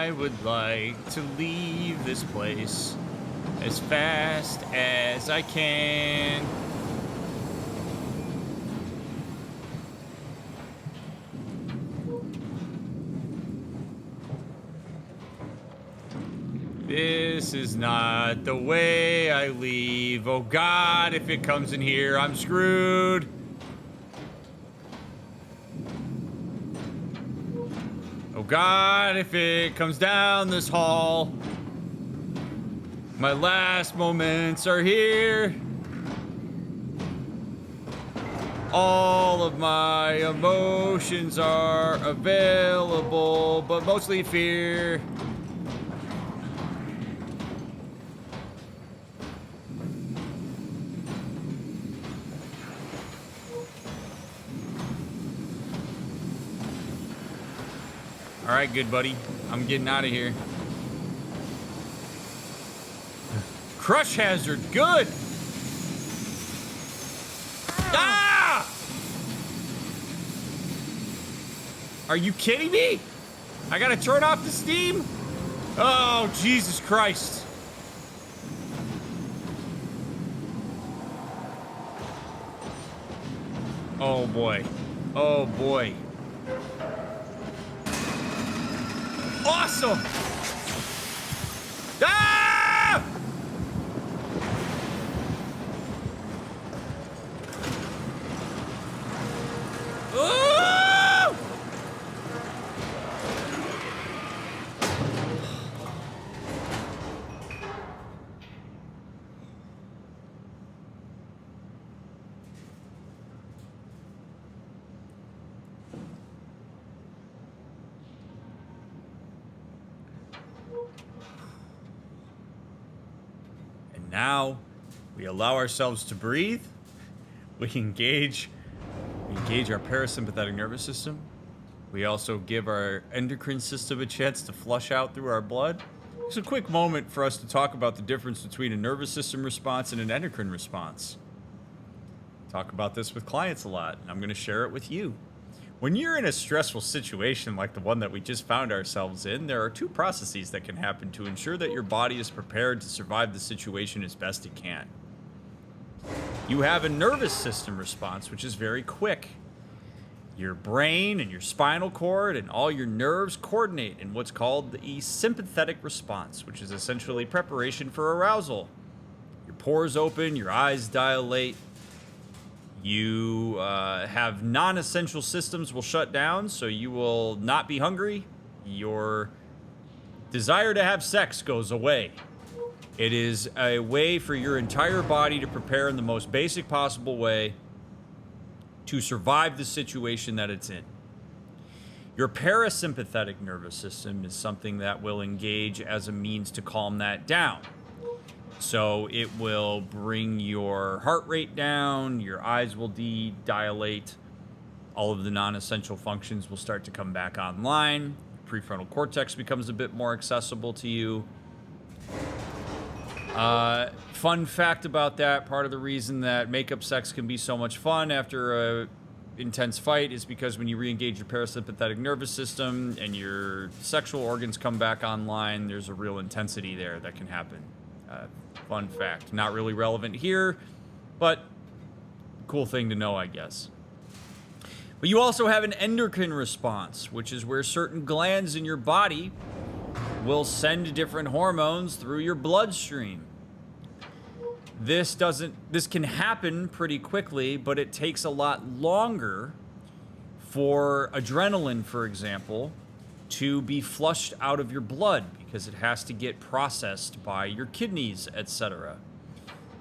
A: I would like to leave this place as fast as I can. This is not the way I leave. Oh God, if it comes in here, I'm screwed. Oh God, if it comes down this hall, my last moments are here. All of my emotions are available, but mostly fear. All right, good buddy. I'm getting out of here. Crush hazard, good. Ah! Are you kidding me? I gotta turn off the steam? Oh, Jesus Christ. Oh boy. Oh boy. Awesome! Ah! Ooh! Now, we allow ourselves to breathe. We engage our parasympathetic nervous system. We also give our endocrine system a chance to flush out through our blood. It's a quick moment for us to talk about the difference between a nervous system response and an endocrine response. Talk about this with clients a lot, and I'm going to share it with you. When you're in a stressful situation like the one that we just found ourselves in, there are two processes that can happen to ensure that your body is prepared to survive the situation as best it can. You have a nervous system response, which is very quick. Your brain and your spinal cord and all your nerves coordinate in what's called the sympathetic response, which is essentially preparation for arousal. Your pores open, your eyes dilate. You have non-essential systems will shut down, so you will not be hungry. Your desire to have sex goes away. It is a way for your entire body to prepare in the most basic possible way to survive the situation that it's in. Your parasympathetic nervous system is something that will engage as a means to calm that down. So it will bring your heart rate down, your eyes will dilate, all of the non-essential functions will start to come back online, prefrontal cortex becomes a bit more accessible to you. Fun fact about that, part of the reason that makeup sex can be so much fun after a intense fight is because when you re-engage your parasympathetic nervous system and your sexual organs come back online, there's a real intensity there that can happen. Fun fact. Not really relevant here, but cool thing to know, I guess. But you also have an endocrine response, which is where certain glands in your body will send different hormones through your bloodstream. This can happen pretty quickly, but it takes a lot longer for adrenaline, for example, to be flushed out of your blood because it has to get processed by your kidneys, etc.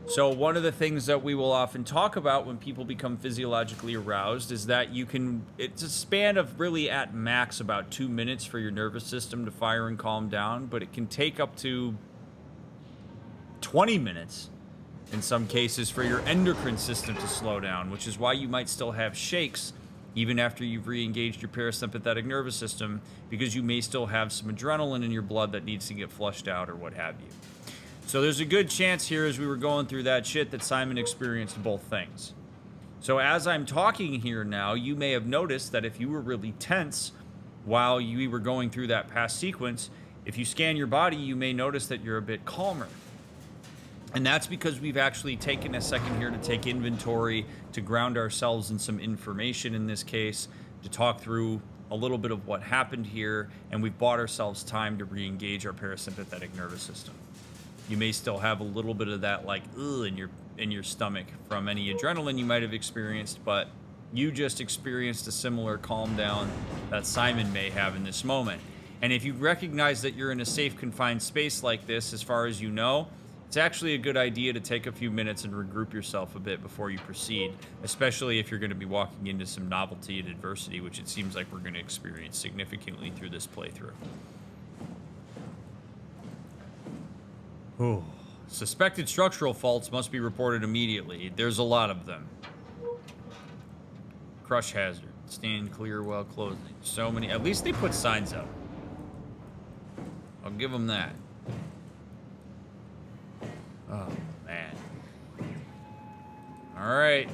A: So one of the things that we will often talk about when people become physiologically aroused is that it's a span of really at max about 2 minutes for your nervous system to fire and calm down, but it can take up to 20 minutes in some cases for your endocrine system to slow down, which is why you might still have shakes even after you've re-engaged your parasympathetic nervous system, because you may still have some adrenaline in your blood that needs to get flushed out or what have you. So there's a good chance here as we were going through that shit that Simon experienced both things. So as I'm talking here now, you may have noticed that if you were really tense while you were going through that past sequence, If you scan your body, you may notice that you're a bit calmer. And that's because we've actually taken a second here to take inventory, to ground ourselves in some information in this case, to talk through a little bit of what happened here, and we've bought ourselves time to re-engage our parasympathetic nervous system. You may still have a little bit of that, like, ugh, in your stomach from any adrenaline you might have experienced, but you just experienced a similar calm down that Simon may have in this moment. And if you recognize that you're in a safe, confined space like this, as far as you know, it's actually a good idea to take a few minutes and regroup yourself a bit before you proceed, especially if you're going to be walking into some novelty and adversity, which it seems like we're going to experience significantly through this playthrough. Oh. Suspected structural faults must be reported immediately. There's a lot of them. Crush hazard. Stand clear while closing. So many. At least they put signs up. I'll give them that. Oh, man. All right.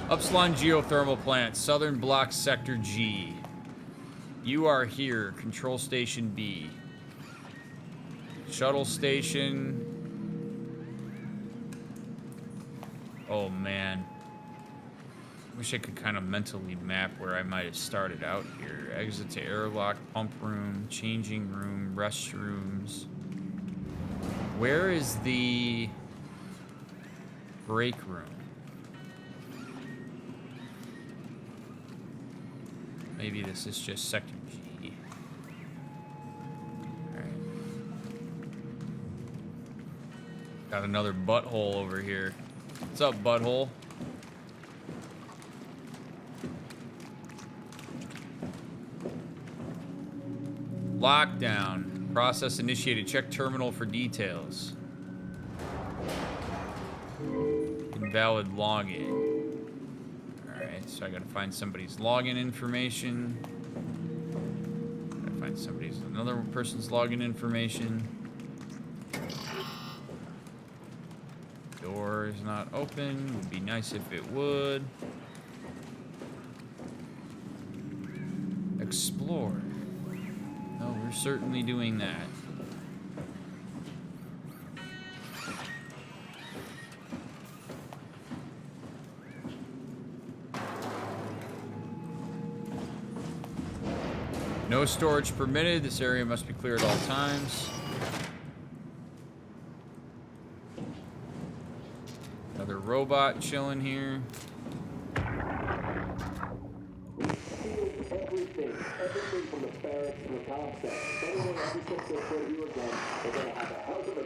A: Upsilon Geothermal Plant, Southern Block Sector G. You are here, Control Station B. Shuttle Station. Oh man. Wish I could kind of mentally map where I might have started out here. Exit to airlock, pump room, changing room, restrooms. Where is the break room? Maybe this is just Sector G. Alright. Got another butthole over here. What's up, butthole? Lockdown. Process initiated. Check terminal for details. Invalid login. So I gotta find somebody's login information. Gotta find another person's login information. Door is not open. Would be nice if it would. Explore. No, we're certainly doing that. No storage permitted. This area must be clear at all times. Another robot chilling here.
L: Everything from the barracks to the concept. Anyway, everything will for you again. They're gonna have a hell of a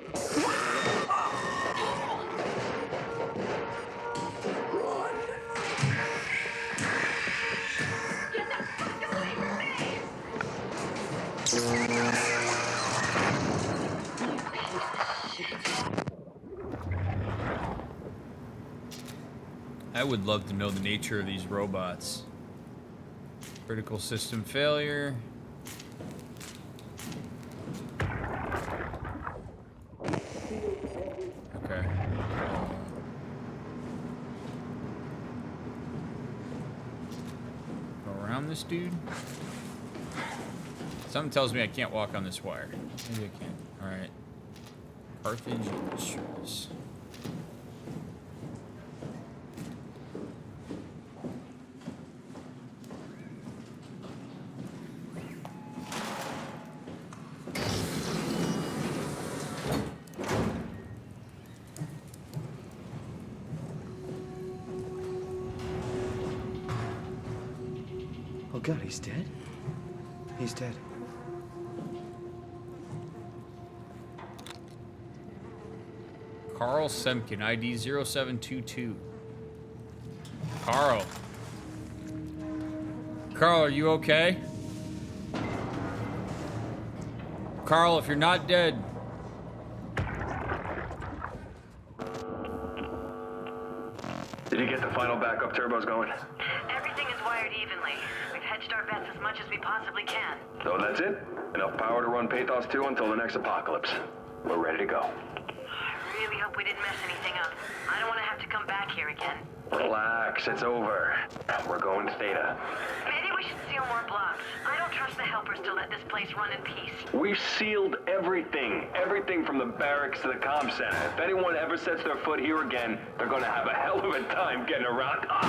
A: I would love to know the nature of these robots. Critical system failure. Okay. Go around this dude. Something tells me I can't walk on this wire. Maybe I can. Alright. Carthage Industries.
C: Oh God, he's dead? He's dead.
A: Carl Semkin, ID 0722. Carl. Carl, are you okay? Carl, if you're not dead,
J: Did you get the final backup turbos going?
M: Everything is wired evenly. We've hedged our bets as much as we possibly can.
J: So that's it? Enough power to run Pathos 2 until the next apocalypse. We're ready to go.
M: I really hope we didn't mess anything up. I don't want to have to come back here again.
J: Relax, it's over. We're going to Theta.
M: Maybe we should seal more blocks. I don't trust the helpers to let this place run in peace.
J: We've sealed everything. Everything from the barracks to the comm center. If anyone ever sets their foot here again, they're gonna have a hell of a time getting around us.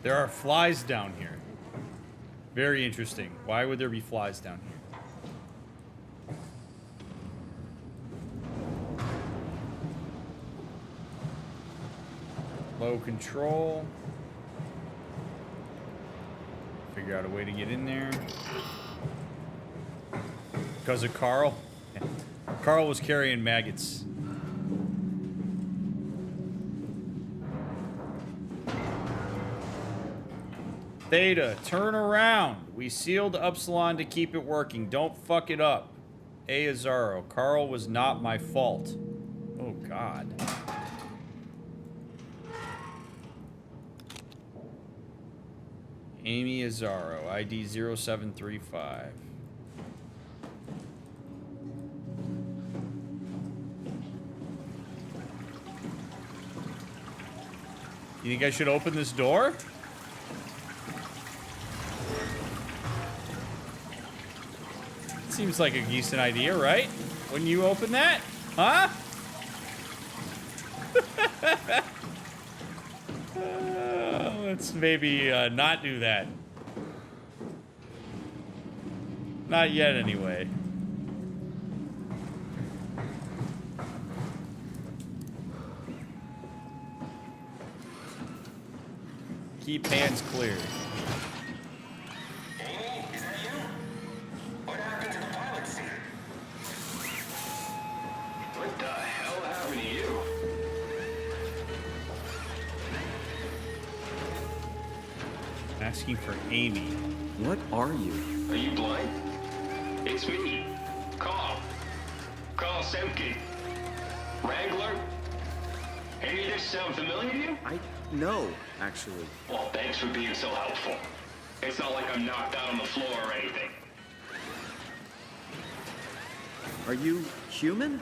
A: There are flies down here. Very interesting. Why would there be flies down here? Low control. Figure out a way to get in there. Because of Carl. Carl was carrying maggots. Theta, turn around. We sealed Upsilon to keep it working. Don't fuck it up. A. Azaro. Carl was not my fault. Oh, God. Amy Azaro. ID 0735. You think I should open this door? Seems like a decent idea, right? Wouldn't you open that? Huh? Let's maybe not do that. Not yet, anyway. Keep hands clear. Asking for Amy.
C: What are you?
J: Are you blind? It's me. Carl Semke. Wrangler? Any of this sound familiar to you?
C: No, actually.
J: Well, thanks for being so helpful. It's not like I'm knocked out on the floor or anything.
C: Are you human?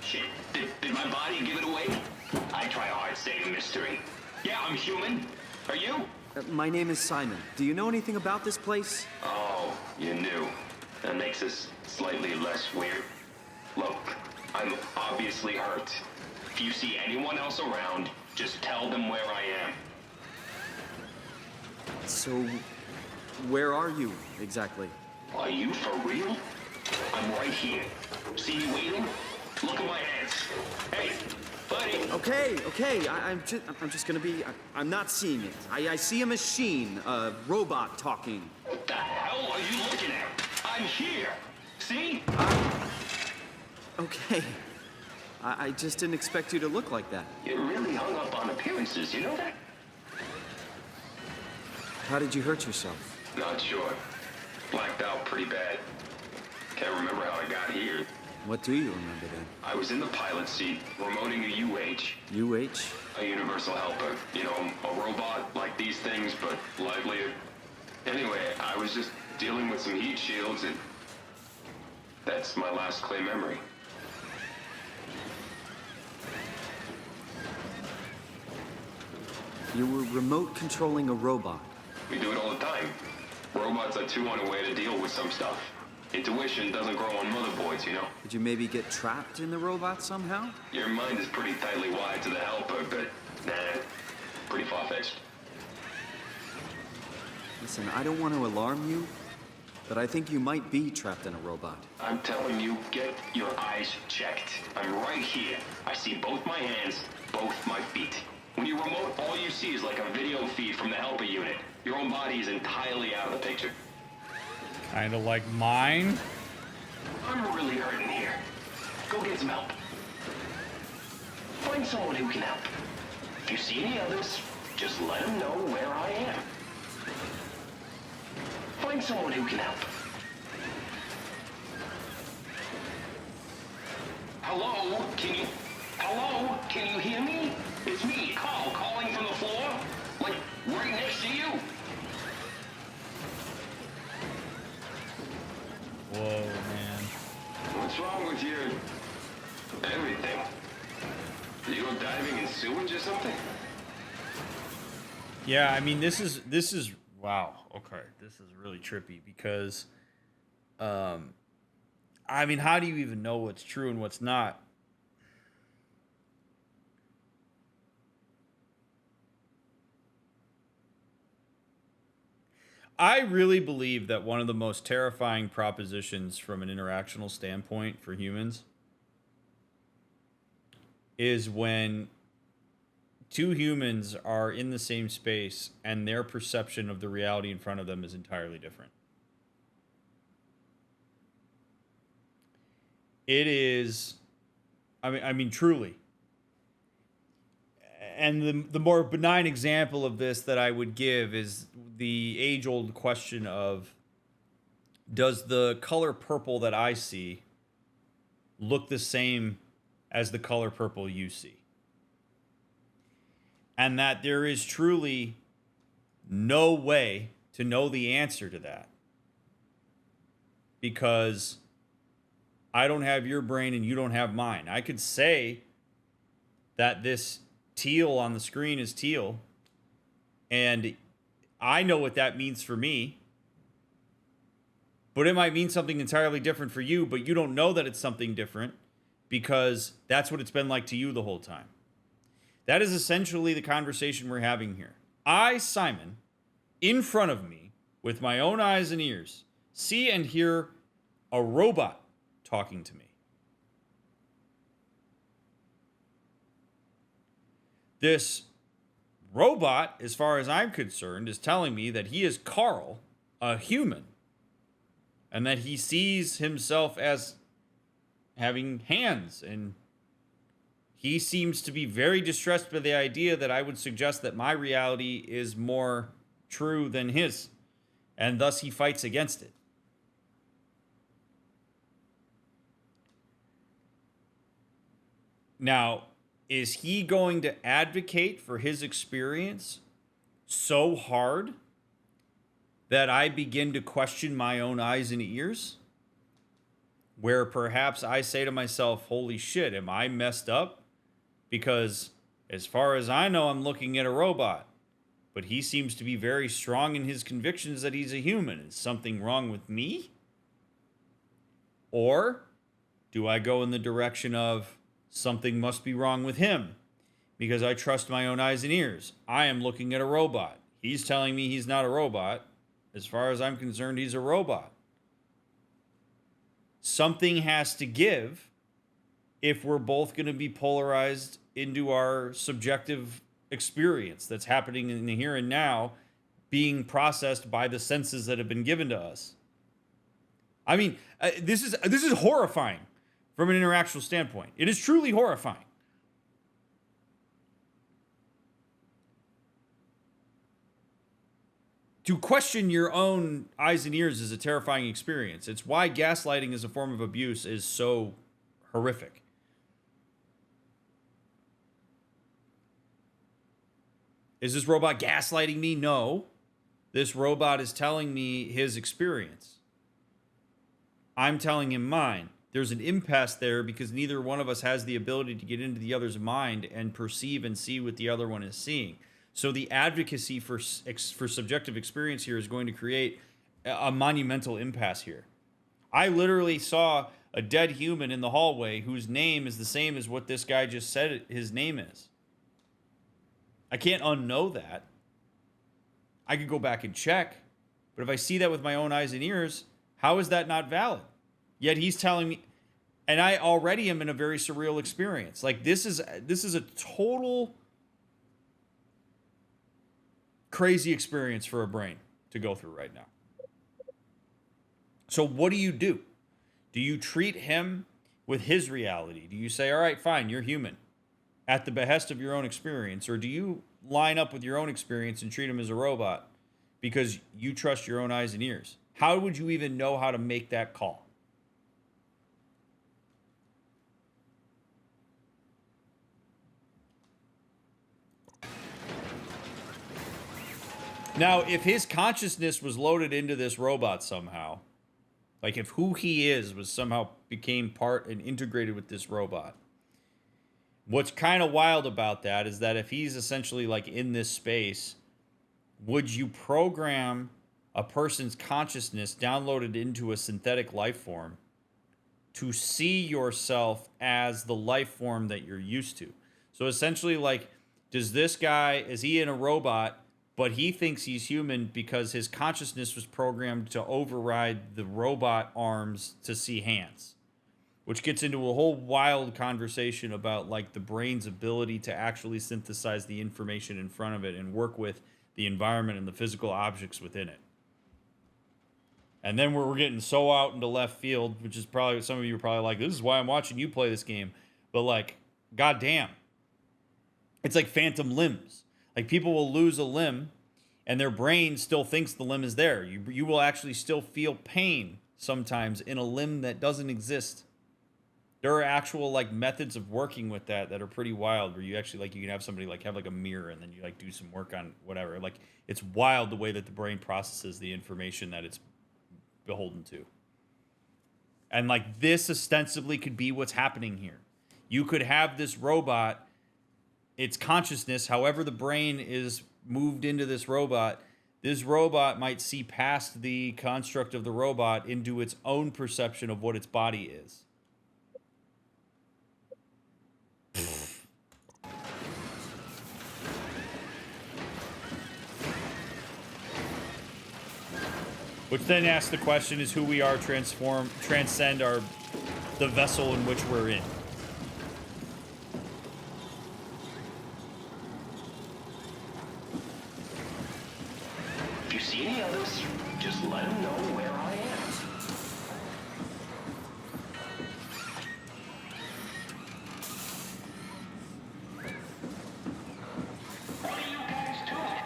J: Shit, did my body give it away? I try hard staying a mystery. Yeah, I'm human. Are you?
C: My name is Simon. Do you know anything about this place?
J: Oh, you knew. That makes us slightly less weird. Look, I'm obviously hurt. If you see anyone else around, just tell them where I am.
C: So, where are you exactly?
J: Are you for real? I'm right here. See me waiting? Look at my hands. Hey, buddy.
C: Okay. I'm just gonna be. I'm not seeing it. I see a machine, a robot talking.
J: What the hell are you looking at? I'm here. See?
C: Okay. I just didn't expect you to look like that.
J: You're really hung up on appearances, you know that?
C: How did you hurt yourself?
J: Not sure. Blacked out pretty bad. Can't remember how I got here.
C: What do you remember then?
J: I was in the pilot seat, remoting a UH.
C: UH?
J: A universal helper. You know, a robot like these things, but livelier. Anyway, I was just dealing with some heat shields, and that's my last clear memory.
C: You were remote controlling a robot.
J: We do it all the time. Robots are too on a way to deal with some stuff. Intuition doesn't grow on motherboards, you know?
C: Did you maybe get trapped in the robot somehow?
J: Your mind is pretty tightly wired to the helper, but nah, pretty far-fetched.
C: Listen, I don't want to alarm you, but I think you might be trapped in a robot.
J: I'm telling you, get your eyes checked. I'm right here. I see both my hands, both my feet. When you remote, all you see is like a video feed from the helper unit. Your own body is entirely out of the picture.
A: Kinda like mine.
J: I'm really hurting here. Go get some help. Find someone who can help. If you see any others, just let them know where I am. Find someone who can help. Hello? Hello? Can you hear me? It's me, Carl, calling from the floor. Like, right next to you.
A: Whoa, man.
J: What's wrong with your... everything? You go diving in sewage or something?
A: Yeah, I mean, this is wow. Okay, this is really trippy because, I mean, how do you even know what's true and what's not? I really believe that one of the most terrifying propositions from an interactional standpoint for humans is when two humans are in the same space and their perception of the reality in front of them is entirely different. It is, I mean, truly. And the more benign example of this that I would give is the age-old question of, does the color purple that I see look the same as the color purple you see? And that there is truly no way to know the answer to that. Because I don't have your brain and you don't have mine. I could say that this teal on the screen is teal, and I know what that means for me, but it might mean something entirely different for you, but you don't know that it's something different because that's what it's been like to you the whole time. That is essentially the conversation we're having here. I, Simon, in front of me, with my own eyes and ears, see and hear a robot talking to me. This robot, as far as I'm concerned, is telling me that he is Carl, a human, and that he sees himself as having hands, and he seems to be very distressed by the idea that I would suggest that my reality is more true than his, and thus he fights against it. Now, is he going to advocate for his experience so hard that I begin to question my own eyes and ears? Where perhaps I say to myself, holy shit, am I messed up? Because as far as I know, I'm looking at a robot. But he seems to be very strong in his convictions that he's a human. Is something wrong with me? Or do I go in the direction of something must be wrong with him because I trust my own eyes and ears? I am looking at a robot. He's telling me he's not a robot. As far as I'm concerned, he's a robot. Something has to give if we're both going to be polarized into our subjective experience that's happening in the here and now, being processed by the senses that have been given to us. I mean, this is horrifying from an interactional standpoint. It is truly horrifying. To question your own eyes and ears is a terrifying experience. It's why gaslighting as a form of abuse is so horrific. Is this robot gaslighting me? No. This robot is telling me his experience. I'm telling him mine. There's an impasse there because neither one of us has the ability to get into the other's mind and perceive and see what the other one is seeing. So the advocacy for subjective experience here is going to create a monumental impasse here. I literally saw a dead human in the hallway whose name is the same as what this guy just said his name is. I can't unknow that. I could go back and check, but if I see that with my own eyes and ears, how is that not valid? Yet he's telling me, and I already am in a very surreal experience. Like this is a total crazy experience for a brain to go through right now. So what do you do? Do you treat him with his reality? Do you say, all right, fine, you're human. at the behest of your own experience, or do you line up with your own experience and treat him as a robot because you trust your own eyes and ears? How would you even know how to make that call? Now, if his consciousness was loaded into this robot somehow, like if who he is was somehow became part and integrated with this robot, what's kind of wild about that is that if he's essentially like in this space, would you program a person's consciousness downloaded into a synthetic life form to see yourself as the life form that you're used to? So essentially, like, does this guy, is he in a robot, but he thinks he's human because his consciousness was programmed to override the robot arms to see hands? Which gets into a whole wild conversation about like the brain's ability to actually synthesize the information in front of it and work with the environment and the physical objects within it. And then we're getting so out into left field, which is probably, some of you are probably like, this is why I'm watching you play this game. But like, goddamn. It's like phantom limbs. Like, people will lose a limb and their brain still thinks the limb is there. You will actually still feel pain sometimes in a limb that doesn't exist. There are actual like methods of working with that are pretty wild, where you actually like, you can have somebody like have like a mirror and then you like do some work on whatever. Like, it's wild the way that the brain processes the information that it's beholden to. And like, this ostensibly could be what's happening here. You could have this robot, its consciousness, however the brain is moved into this robot might see past the construct of the robot into its own perception of what its body is. Which then asks the question, is who we are transcend the vessel in which we're in?
J: If you see any others, just let them know where I am. What are you guys doing?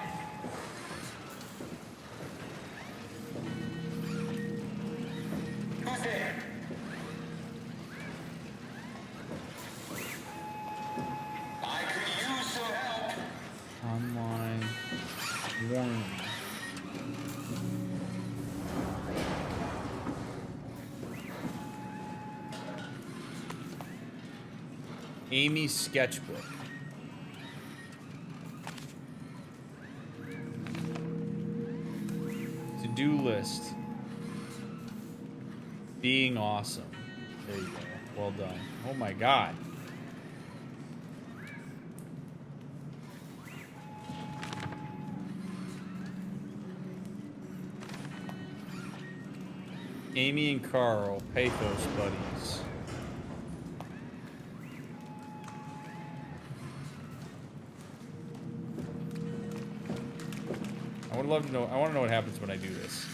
J: Who's there? I could use some help.
A: Online warning. Amy's sketchbook. To-do list. Being awesome. There you go. Well done. Oh my God. Amy and Carl, pathos buddies. I would love to know. I want to know what happens when I do this.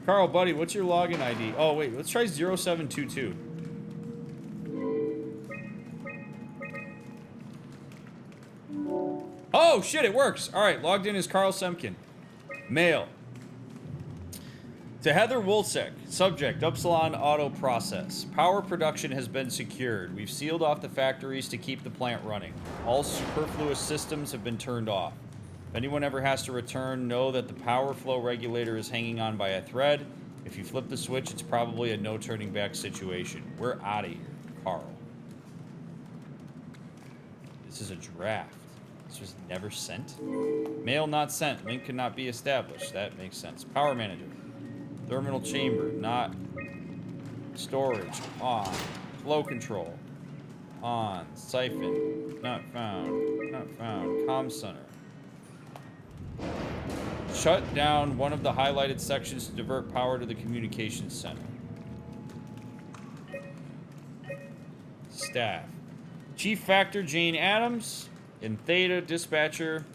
A: Carl, buddy, what's your login ID? Oh, wait, let's try 0722. Oh, shit, it works. All right, logged in as Carl Semkin. Mail. To Heather Wolczek. Subject, Upsilon Auto Process. Power production has been secured. We've sealed off the factories to keep the plant running. All superfluous systems have been turned off. If anyone ever has to return, know that the power flow regulator is hanging on by a thread. If you flip the switch, it's probably a no turning back situation. We're out of here, Carl. This is a draft. This was never sent. Mail not sent. Link cannot be established. That makes sense. Power manager. Terminal chamber. Not. Storage. On. Flow control. On. Siphon. Not found. Not found. Comm center. Shut down one of the highlighted sections to divert power to the communications center. Staff. Chief Factor Jane Adams. And Theta Dispatcher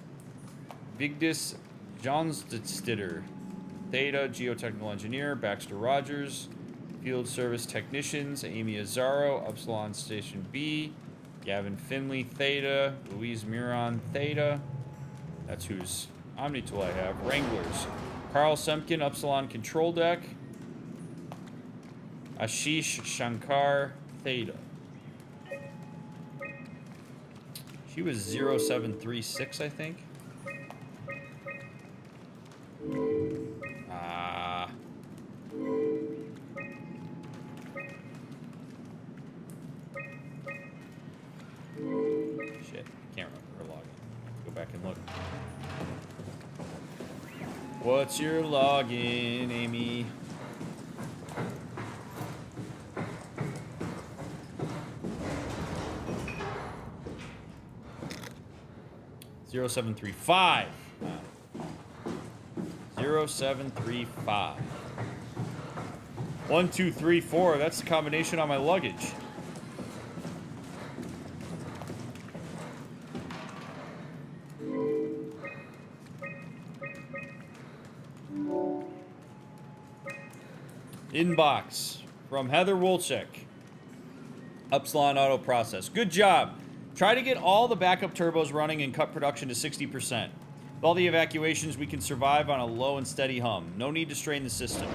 A: Vigdis Johnstitter. Theta Geotechnical Engineer Baxter Rogers. Field Service Technicians Amy Azaro, Upsilon Station B. Gavin Finley, Theta. Louise Miron, Theta. That's whose Omnitool I have. Wranglers. Carl Semkin, Upsilon Control Deck. Ashish Shankar, Theta. She was 0736, I think. Shit, can't remember her login. Go back and look. What's your login, Amy? Zero 0735. 0735. 1, 2, 3, 4. That's the combination on my luggage. Inbox from Heather Wolchek. Upsilon Auto Process. Good job. Try to get all the backup turbos running and cut production to 60%. With all the evacuations, we can survive on a low and steady hum. No need to strain the system.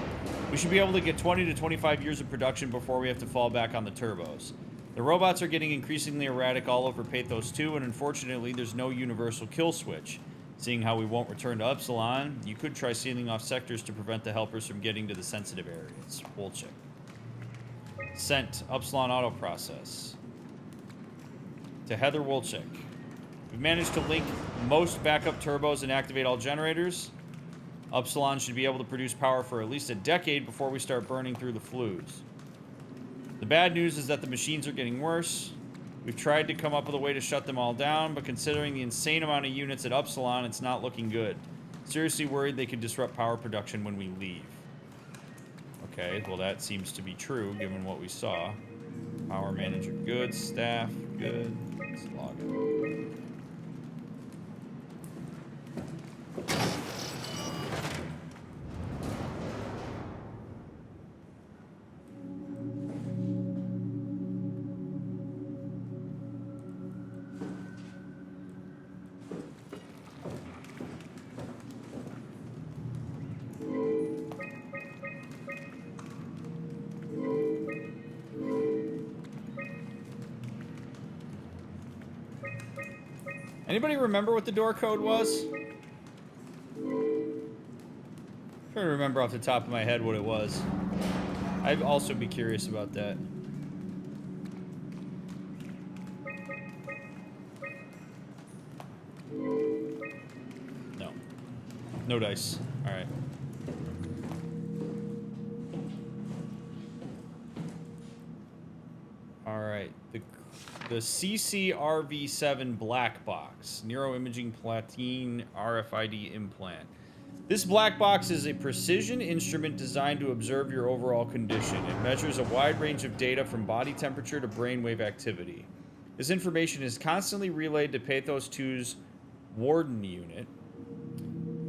A: We should be able to get 20 to 25 years of production before we have to fall back on the turbos. The robots are getting increasingly erratic all over Pathos 2, and unfortunately, there's no universal kill switch. Seeing how we won't return to Upsilon, you could try sealing off sectors to prevent the helpers from getting to the sensitive areas. Wolchek. Sent. Upsilon Auto Process. To Heather Wolchek. We've managed to link most backup turbos and activate all generators. Upsilon should be able to produce power for at least a decade before we start burning through the flues. The bad news is that the machines are getting worse. We've tried to come up with a way to shut them all down, but considering the insane amount of units at Upsilon, it's not looking good. Seriously worried they could disrupt power production when we leave. Okay, well that seems to be true given what we saw. Power manager good, staff good. Let's log in. Anybody remember what the door code was? I'm trying to remember off the top of my head what it was. I'd also be curious about that. No. No dice. All right. All right. The CCRV7 black box, neuroimaging platine RFID implant. This black box is a precision instrument designed to observe your overall condition. It measures a wide range of data from body temperature to brainwave activity. This information is constantly relayed to Pathos 2's Warden unit.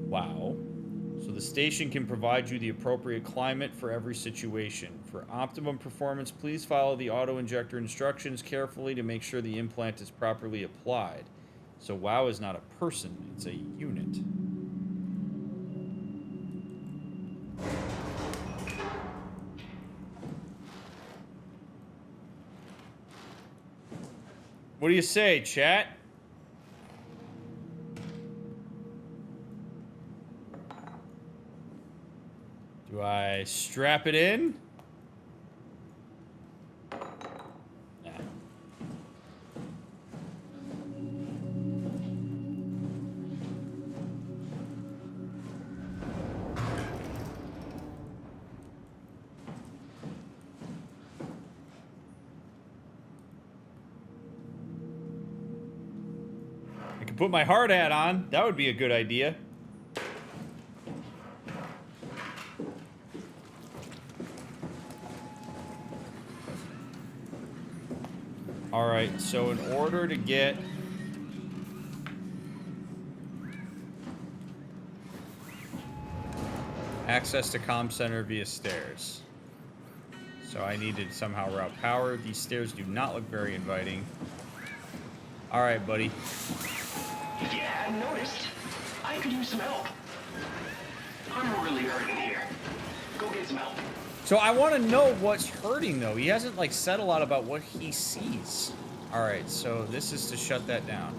A: Wow. So the station can provide you the appropriate climate for every situation. For optimum performance, please follow the auto-injector instructions carefully to make sure the implant is properly applied. So WOW is not a person, it's a unit. What do you say, chat? Do I strap it in? Nah. I could put my hard hat on. That would be a good idea. Alright, so in order to get... access to comm center via stairs. So I need to somehow route power. These stairs do not look very inviting. Alright, buddy.
J: If you hadn't noticed, I could use some help. I'm really hurting here. Go get some help.
A: So I want to know what's hurting, though. He hasn't, like, said a lot about what he sees. Alright, so this is to shut that down.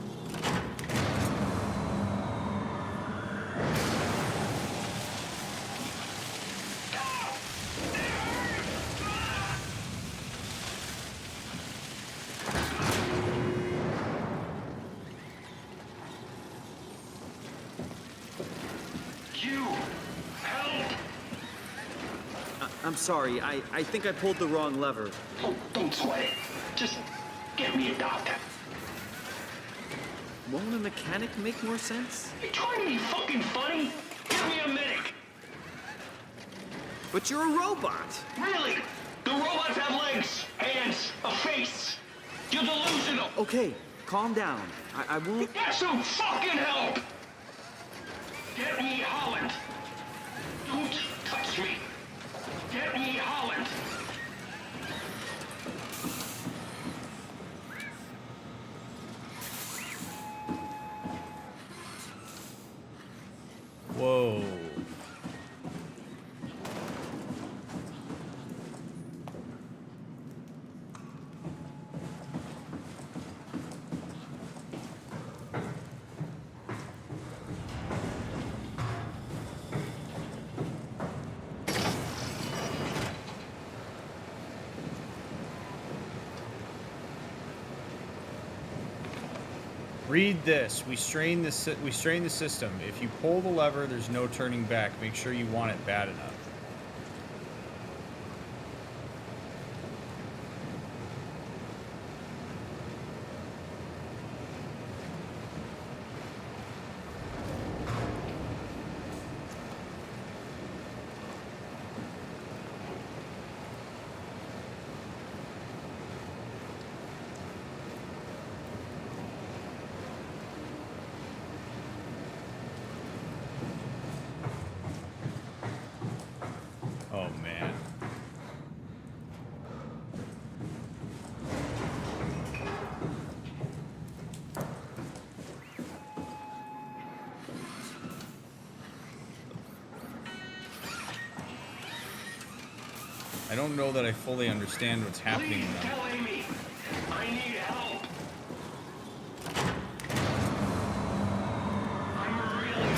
C: I'm sorry, I think I pulled the wrong lever.
J: Oh, don't sweat it. Just get me a doctor.
C: Won't a mechanic make more sense?
J: You trying to be fucking funny? Give me a medic.
C: But you're a robot.
J: Really? The robots have legs, hands, a face. You're delusional.
C: Okay, calm down. I won't...
J: Get some fucking help! Get me Holland. Don't touch me. Get me Holland.
A: Whoa. Read this. We strain the system. If you pull the lever, there's no turning back. Make sure you want it bad enough. Oh, man. I don't know that I fully understand what's happening
J: Please
A: now.
J: tell Amy. I need help. I'm really...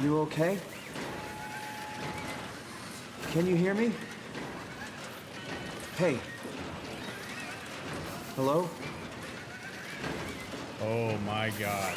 C: You okay? Can you hear me? Hey. Hello?
A: Oh my God.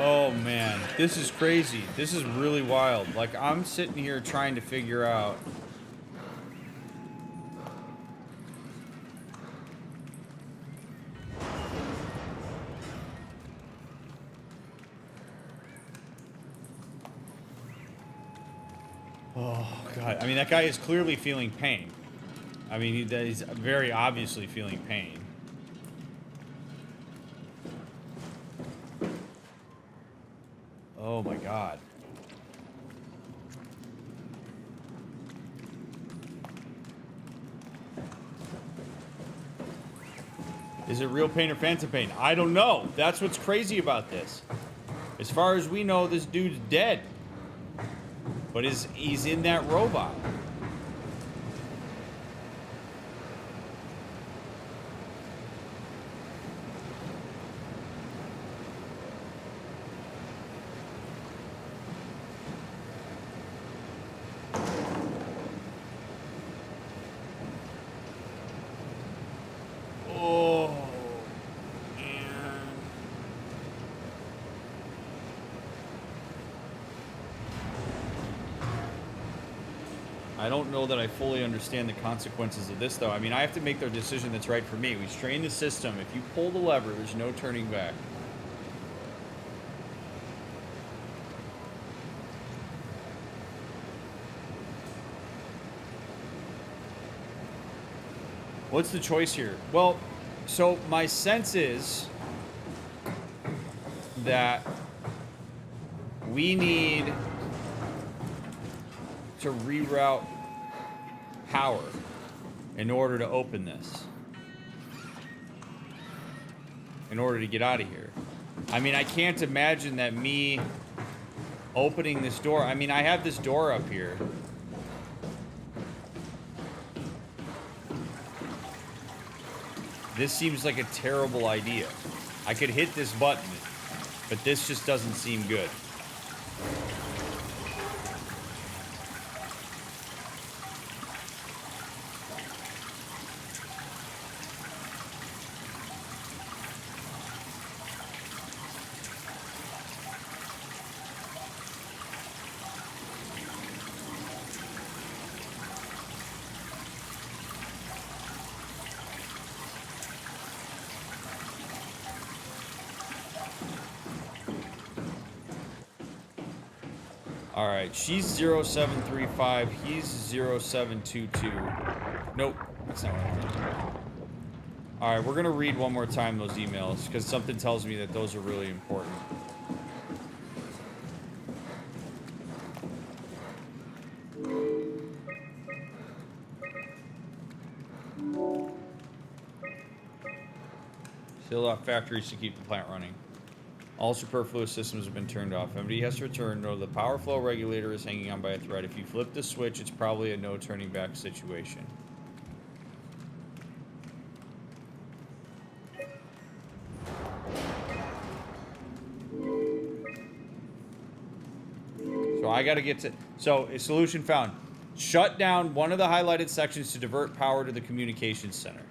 A: Oh man, this is crazy. This is really wild. Like, I'm sitting here trying to figure out. Oh God, I mean, that guy is clearly feeling pain. I mean, he's very obviously feeling pain. Oh my God. Is it real pain or phantom pain? I don't know. That's what's crazy about this. As far as we know, this dude's dead. But he's in that robot. Oh, man. I don't know that I fully understand the consequences of this, though. I mean, I have to make the decision that's right for me. We strain the system. If you pull the lever, there's no turning back. What's the choice here? Well, so my sense is that we need to reroute power in order to open this. In order to get out of here. I mean, I can't imagine that me opening this door. I mean, I have this door up here. This seems like a terrible idea. I could hit this button, but this just doesn't seem good. Alright, she's 0735, he's 0722. Nope, that's not what I wanted. Alright, we're gonna read one more time those emails, because something tells me that those are really important. Seal off factories to keep the plant running. All superfluous systems have been turned off. MD has to return. No, the power flow regulator is hanging on by a thread. If you flip the switch, it's probably a no turning back situation. So I got to get to... So, a solution found. Shut down one of the highlighted sections to divert power to the communications center.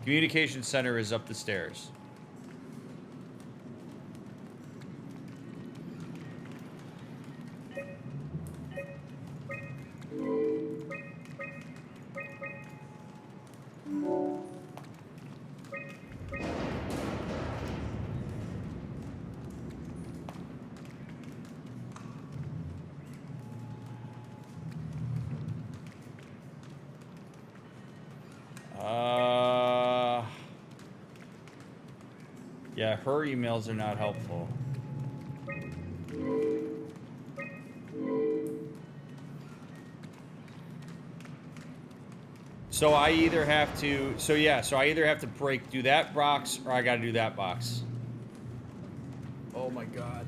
A: Communication center is up the stairs. Yeah, her emails are not helpful. So I either have to, so I either have to do that box or I gotta do that box. Oh my God.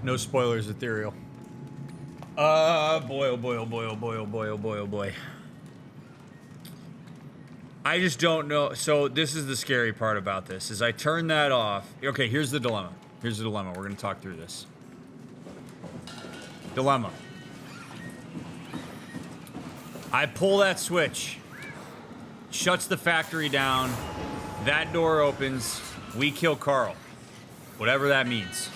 A: No spoilers, Ethereal. Boy, oh boy, oh boy, oh boy, oh boy, oh boy, oh boy. I just don't know. So this is the scary part about this, is I turn that off. Okay, here's the dilemma. Here's the dilemma. We're gonna talk through this. Dilemma. I pull that switch. Shuts the factory down. That door opens. We kill Carl. Whatever that means.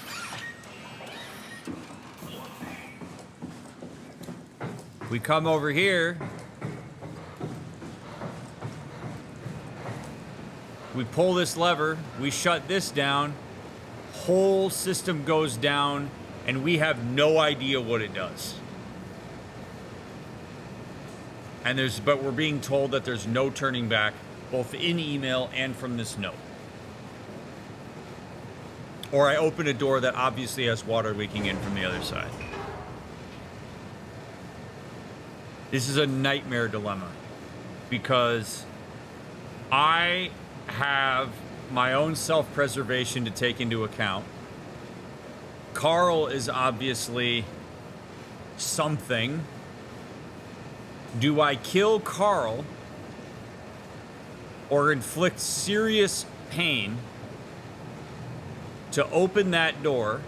A: We come over here. We pull this lever, we shut this down, whole system goes down, and we have no idea what it does. And but we're being told that there's no turning back, both in email and from this note. Or I open a door that obviously has water leaking in from the other side. This is a nightmare dilemma because I have my own self-preservation to take into account. Carl is obviously something. Do I kill Carl or inflict serious pain to open that door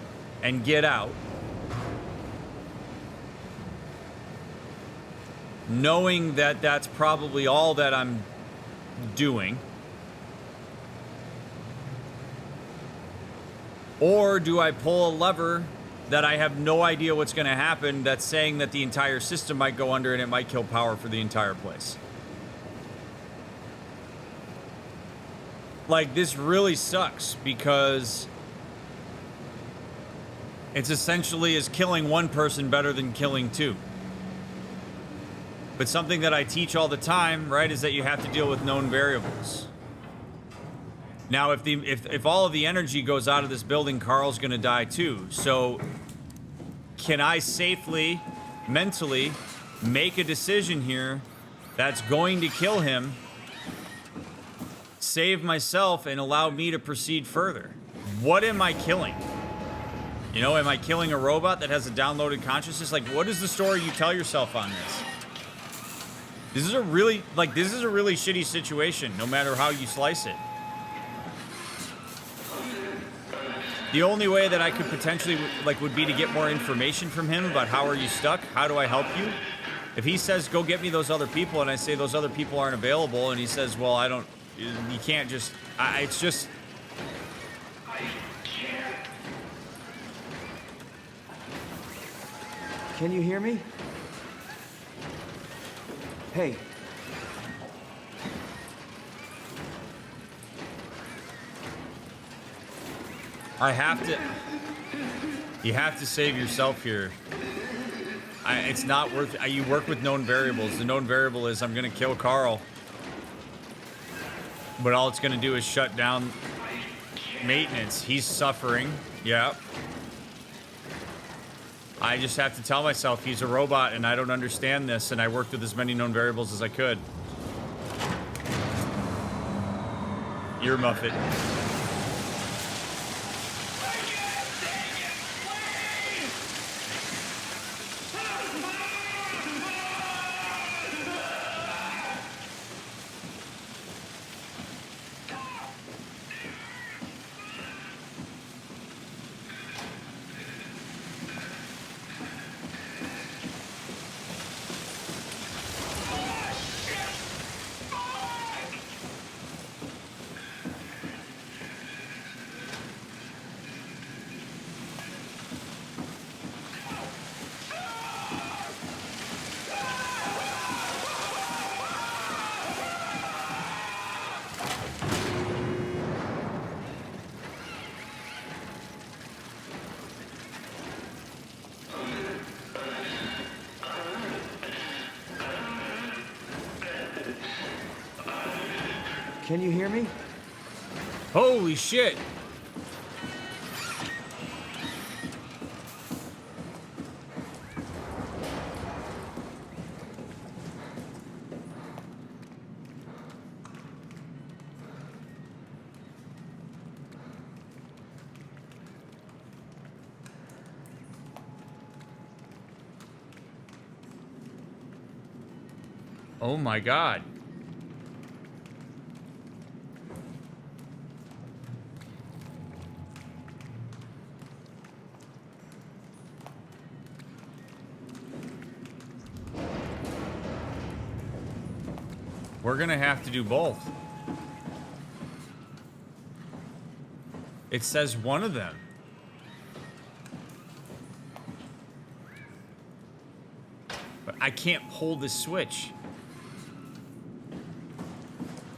A: and get out, knowing that that's probably all that I'm doing? Or do I pull a lever that I have no idea what's going to happen, that's saying that the entire system might go under and it might kill power for the entire place? Like, this really sucks because it's essentially is killing one person better than killing two. But something that I teach all the time, right, is that you have to deal with known variables. Now, if all of the energy goes out of this building, Carl's going to die too. So can I safely, mentally, make a decision here that's going to kill him, save myself, and allow me to proceed further? What am I killing? You know, am I killing a robot that has a downloaded consciousness? Like, what is the story you tell yourself on this? This is a really shitty situation, no matter how you slice it. The only way that I could potentially, would be to get more information from him about how are you stuck? How do I help you? If he says, go get me those other people, and I say those other people aren't available, and he says, well, you can't just, it's just.
C: Can you hear me? Hey.
A: You have to save yourself here. It's not worth it. You work with known variables. The known variable is I'm going to kill Carl. But all it's going to do is shut down maintenance. He's suffering. Yeah. I just have to tell myself he's a robot and I don't understand this, and I worked with as many known variables as I could. Earmuff it.
C: Can you hear me?
A: Holy shit. Oh my God. We're gonna have to do both. It says one of them. But I can't pull this switch.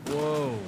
A: Whoa.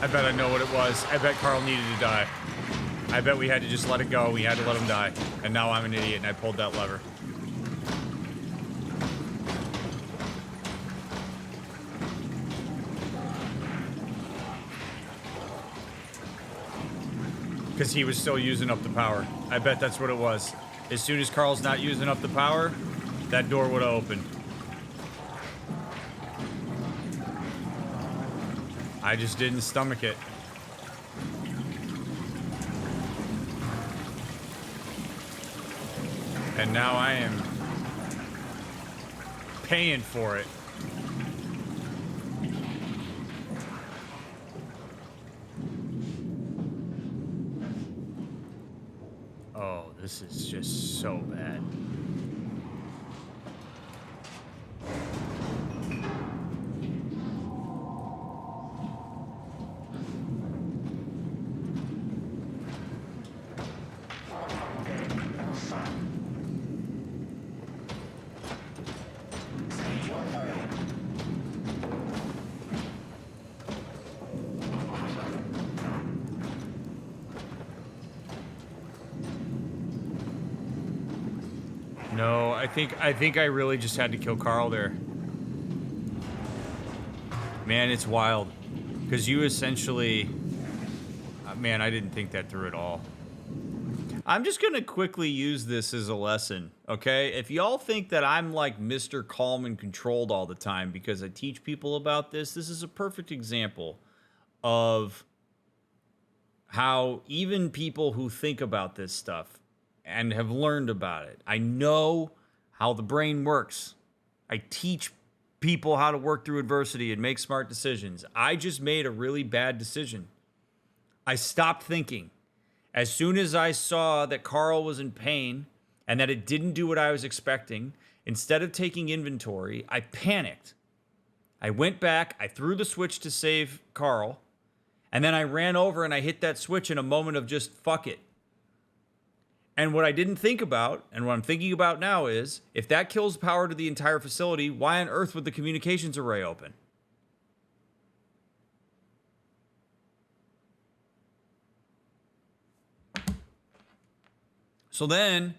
A: I bet I know what it was. I bet Carl needed to die. I bet we had to just let it go. We had to let him die. And now I'm an idiot and I pulled that lever. Because he was still using up the power. I bet that's what it was. As soon as Carl's not using up the power, that door would have opened. I just didn't stomach it. And now I am paying for it. Oh, this is just so bad. No, I think I really just had to kill Carl there. Man, it's wild. Because you essentially... man, I didn't think that through at all. I'm just going to quickly use this as a lesson, okay? If y'all think that I'm like Mr. Calm and controlled all the time because I teach people about this, this is a perfect example of how even people who think about this stuff and have learned about it. I know how the brain works. I teach people how to work through adversity and make smart decisions. I just made a really bad decision. I stopped thinking. As soon as I saw that Carl was in pain and that it didn't do what I was expecting, instead of taking inventory, I panicked. I went back, I threw the switch to save Carl, and then I ran over and I hit that switch in a moment of just fuck it. And what I didn't think about, and what I'm thinking about now is, if that kills power to the entire facility, why on earth would the communications array open? So then,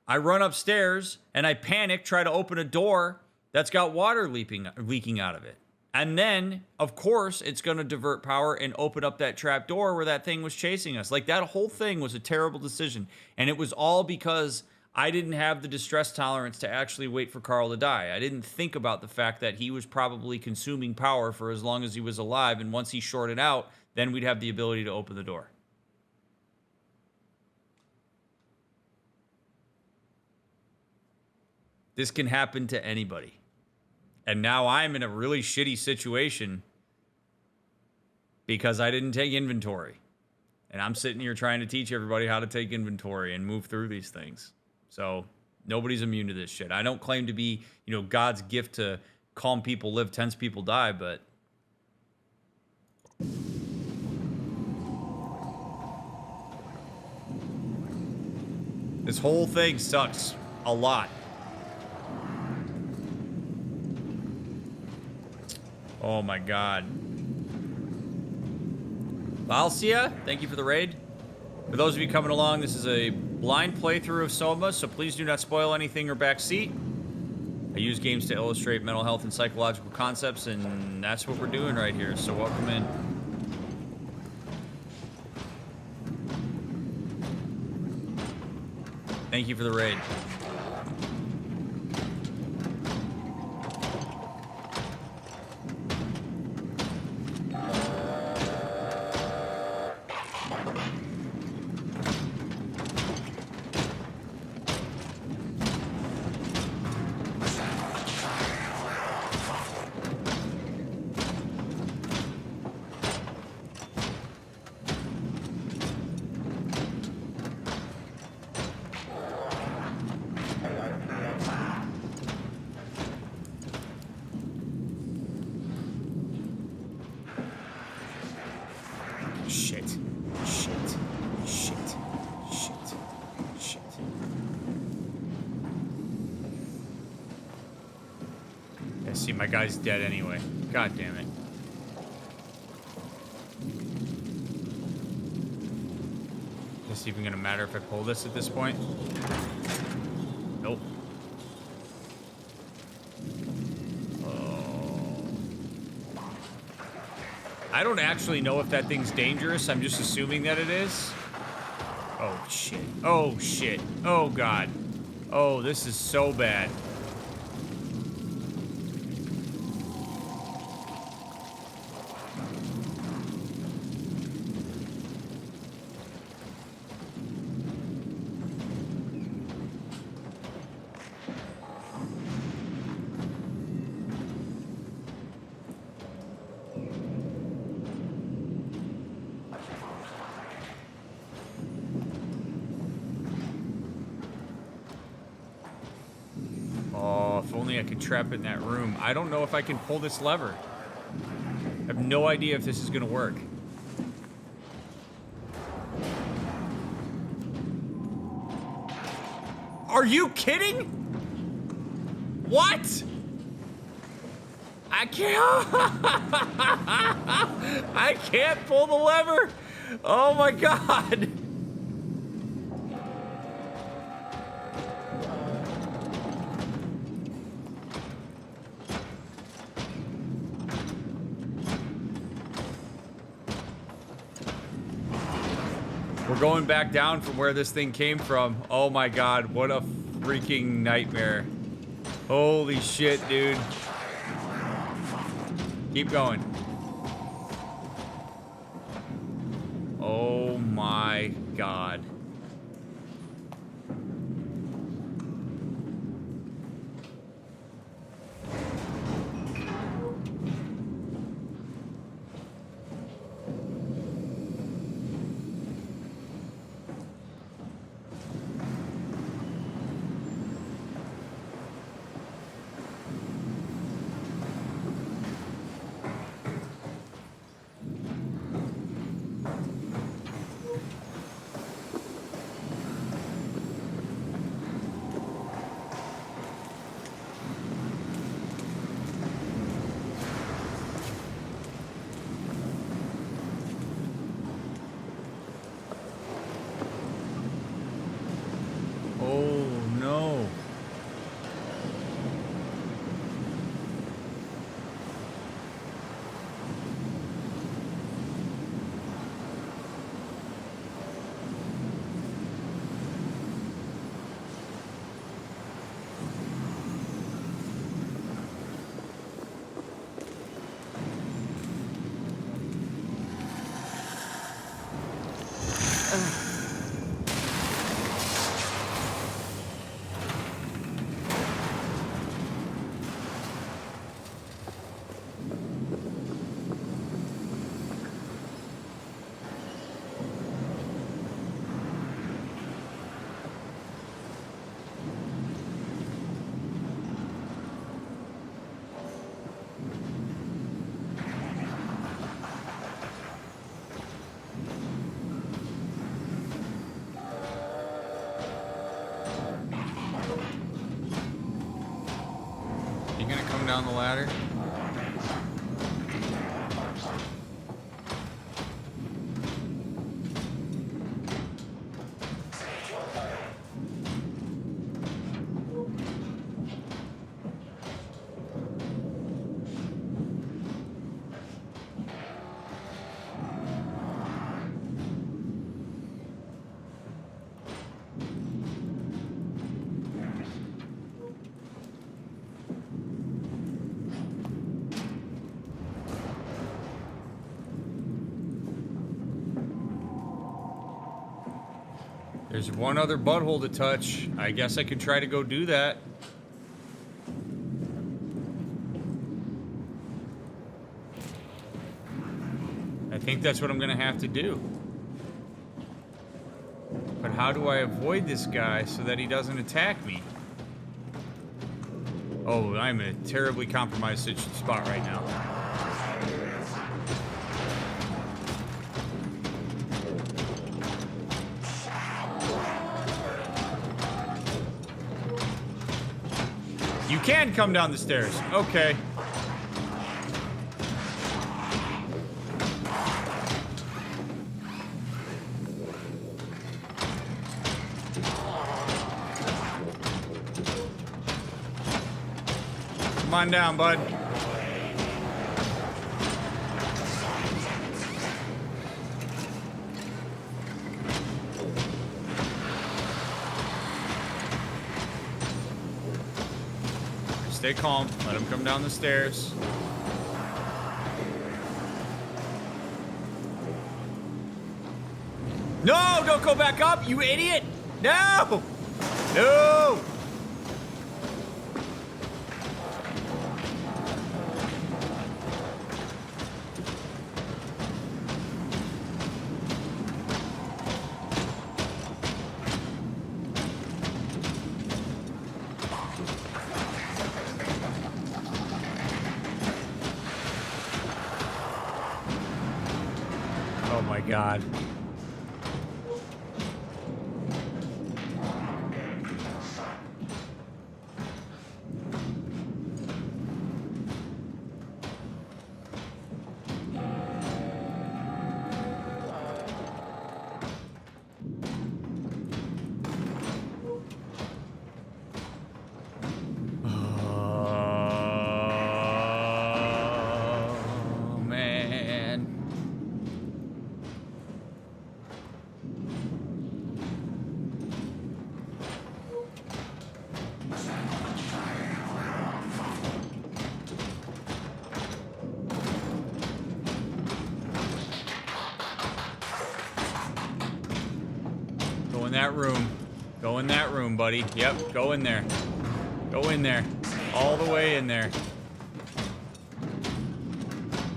A: I run upstairs, and I panic, try to open a door that's got water leaking out of it. And then, of course, it's going to divert power and open up that trap door where that thing was chasing us. Like, that whole thing was a terrible decision. And it was all because I didn't have the distress tolerance to actually wait for Carl to die. I didn't think about the fact that he was probably consuming power for as long as he was alive. And once he shorted out, then we'd have the ability to open the door. This can happen to anybody. And now I'm in a really shitty situation because I didn't take inventory. And I'm sitting here trying to teach everybody how to take inventory and move through these things. So nobody's immune to this shit. I don't claim to be, God's gift to calm people live, tense people die, but... this whole thing sucks a lot. Oh my god. Valsia, thank you for the raid. For those of you coming along, this is a blind playthrough of SOMA, so please do not spoil anything or backseat. I use games to illustrate mental health and psychological concepts, and that's what we're doing right here, so welcome in. Thank you for the raid. My guy's dead anyway. God damn it. this even gonna matter if I pull this at this point? Nope. Oh. I don't actually know if that thing's dangerous. I'm just assuming that it is. Oh, shit. Oh, shit. Oh, God. Oh, this is so bad. I could trap it in that room. I don't know if I can pull this lever. I have no idea if this is gonna work. Are you kidding? What? I can't. I can't pull the lever. Oh my God. We're going back down from where this thing came from. Oh my God, what a freaking nightmare. Holy shit, dude. Keep going. Oh my God. Down the ladder. There's one other butthole to touch. I guess I could try to go do that. I think that's what I'm gonna have to do. But how do I avoid this guy so that he doesn't attack me? Oh, I'm in a terribly compromised spot right now. You can come down the stairs. Okay. Come on down, bud. Stay calm. Let him come down the stairs. No, don't go back up, you idiot! No! No! Oh my God. Oh, man. Go in that room. Go in that room, buddy. Yep, go in there. Go in there. All the way in there.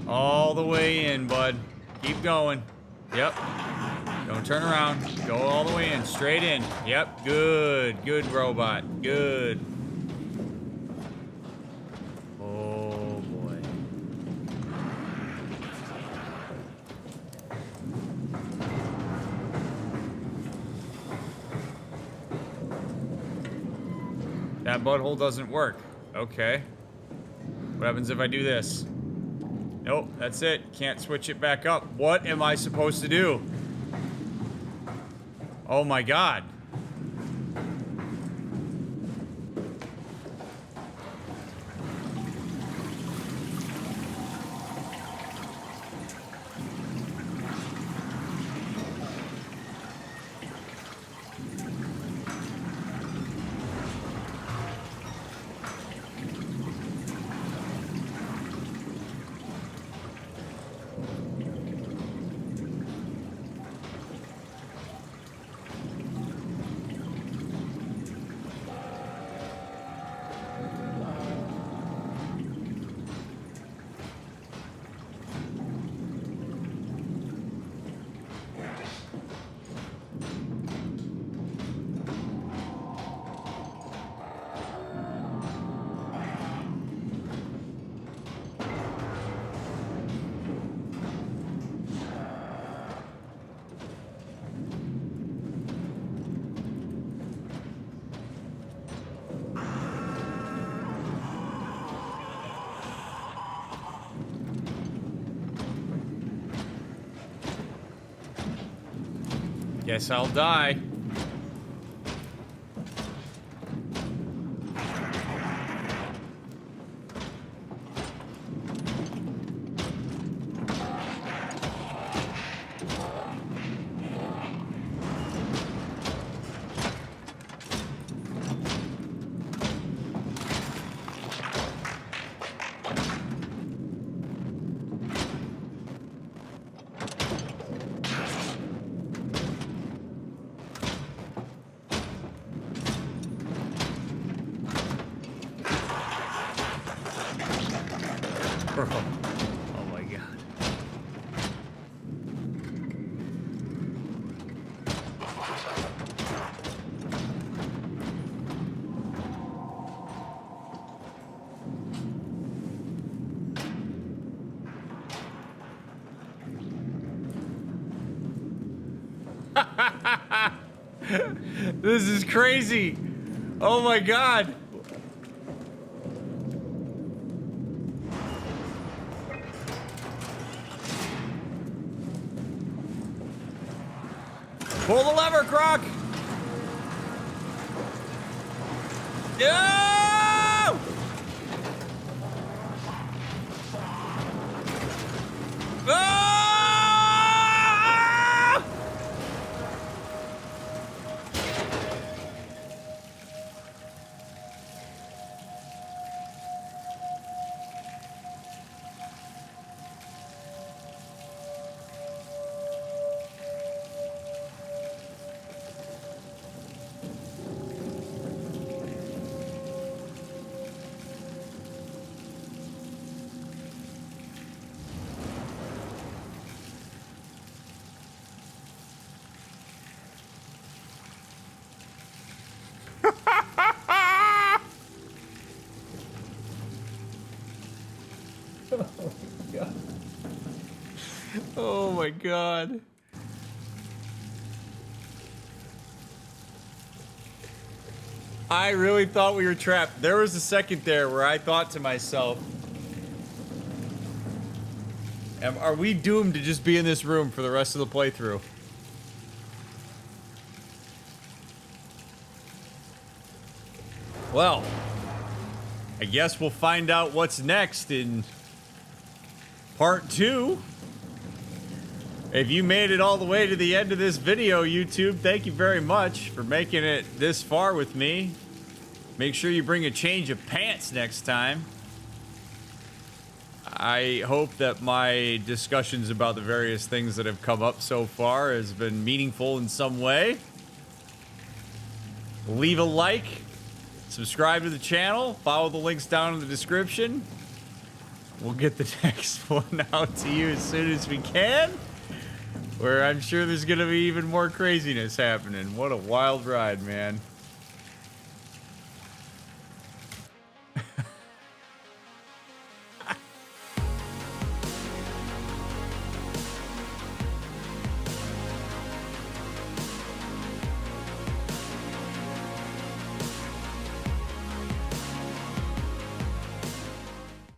A: All the way in, bud. Keep going. Yep. Don't turn around. Go all the way in. Straight in. Yep. Good. Good, robot. Good. Oh, boy. That butthole doesn't work. Okay. What happens if I do this? Nope, that's it. Can't switch it back up. What am I supposed to do? Oh my God. Guess I'll die. Bro. Oh my God. This is crazy. Oh my God. Pull the lever, Croc! No! Ah! Oh my god. I really thought we were trapped. There was a second there where I thought to myself, are we doomed to just be in this room for the rest of the playthrough? Well, I guess we'll find out what's next in part 2. If you made it all the way to the end of this video, YouTube, thank you very much for making it this far with me. Make sure you bring a change of pants next time. I hope that my discussions about the various things that have come up so far has been meaningful in some way. Leave a like, subscribe to the channel, follow the links down in the description. We'll get the next one out to you as soon as we can, where I'm sure there's gonna be even more craziness happening. What a wild ride, man.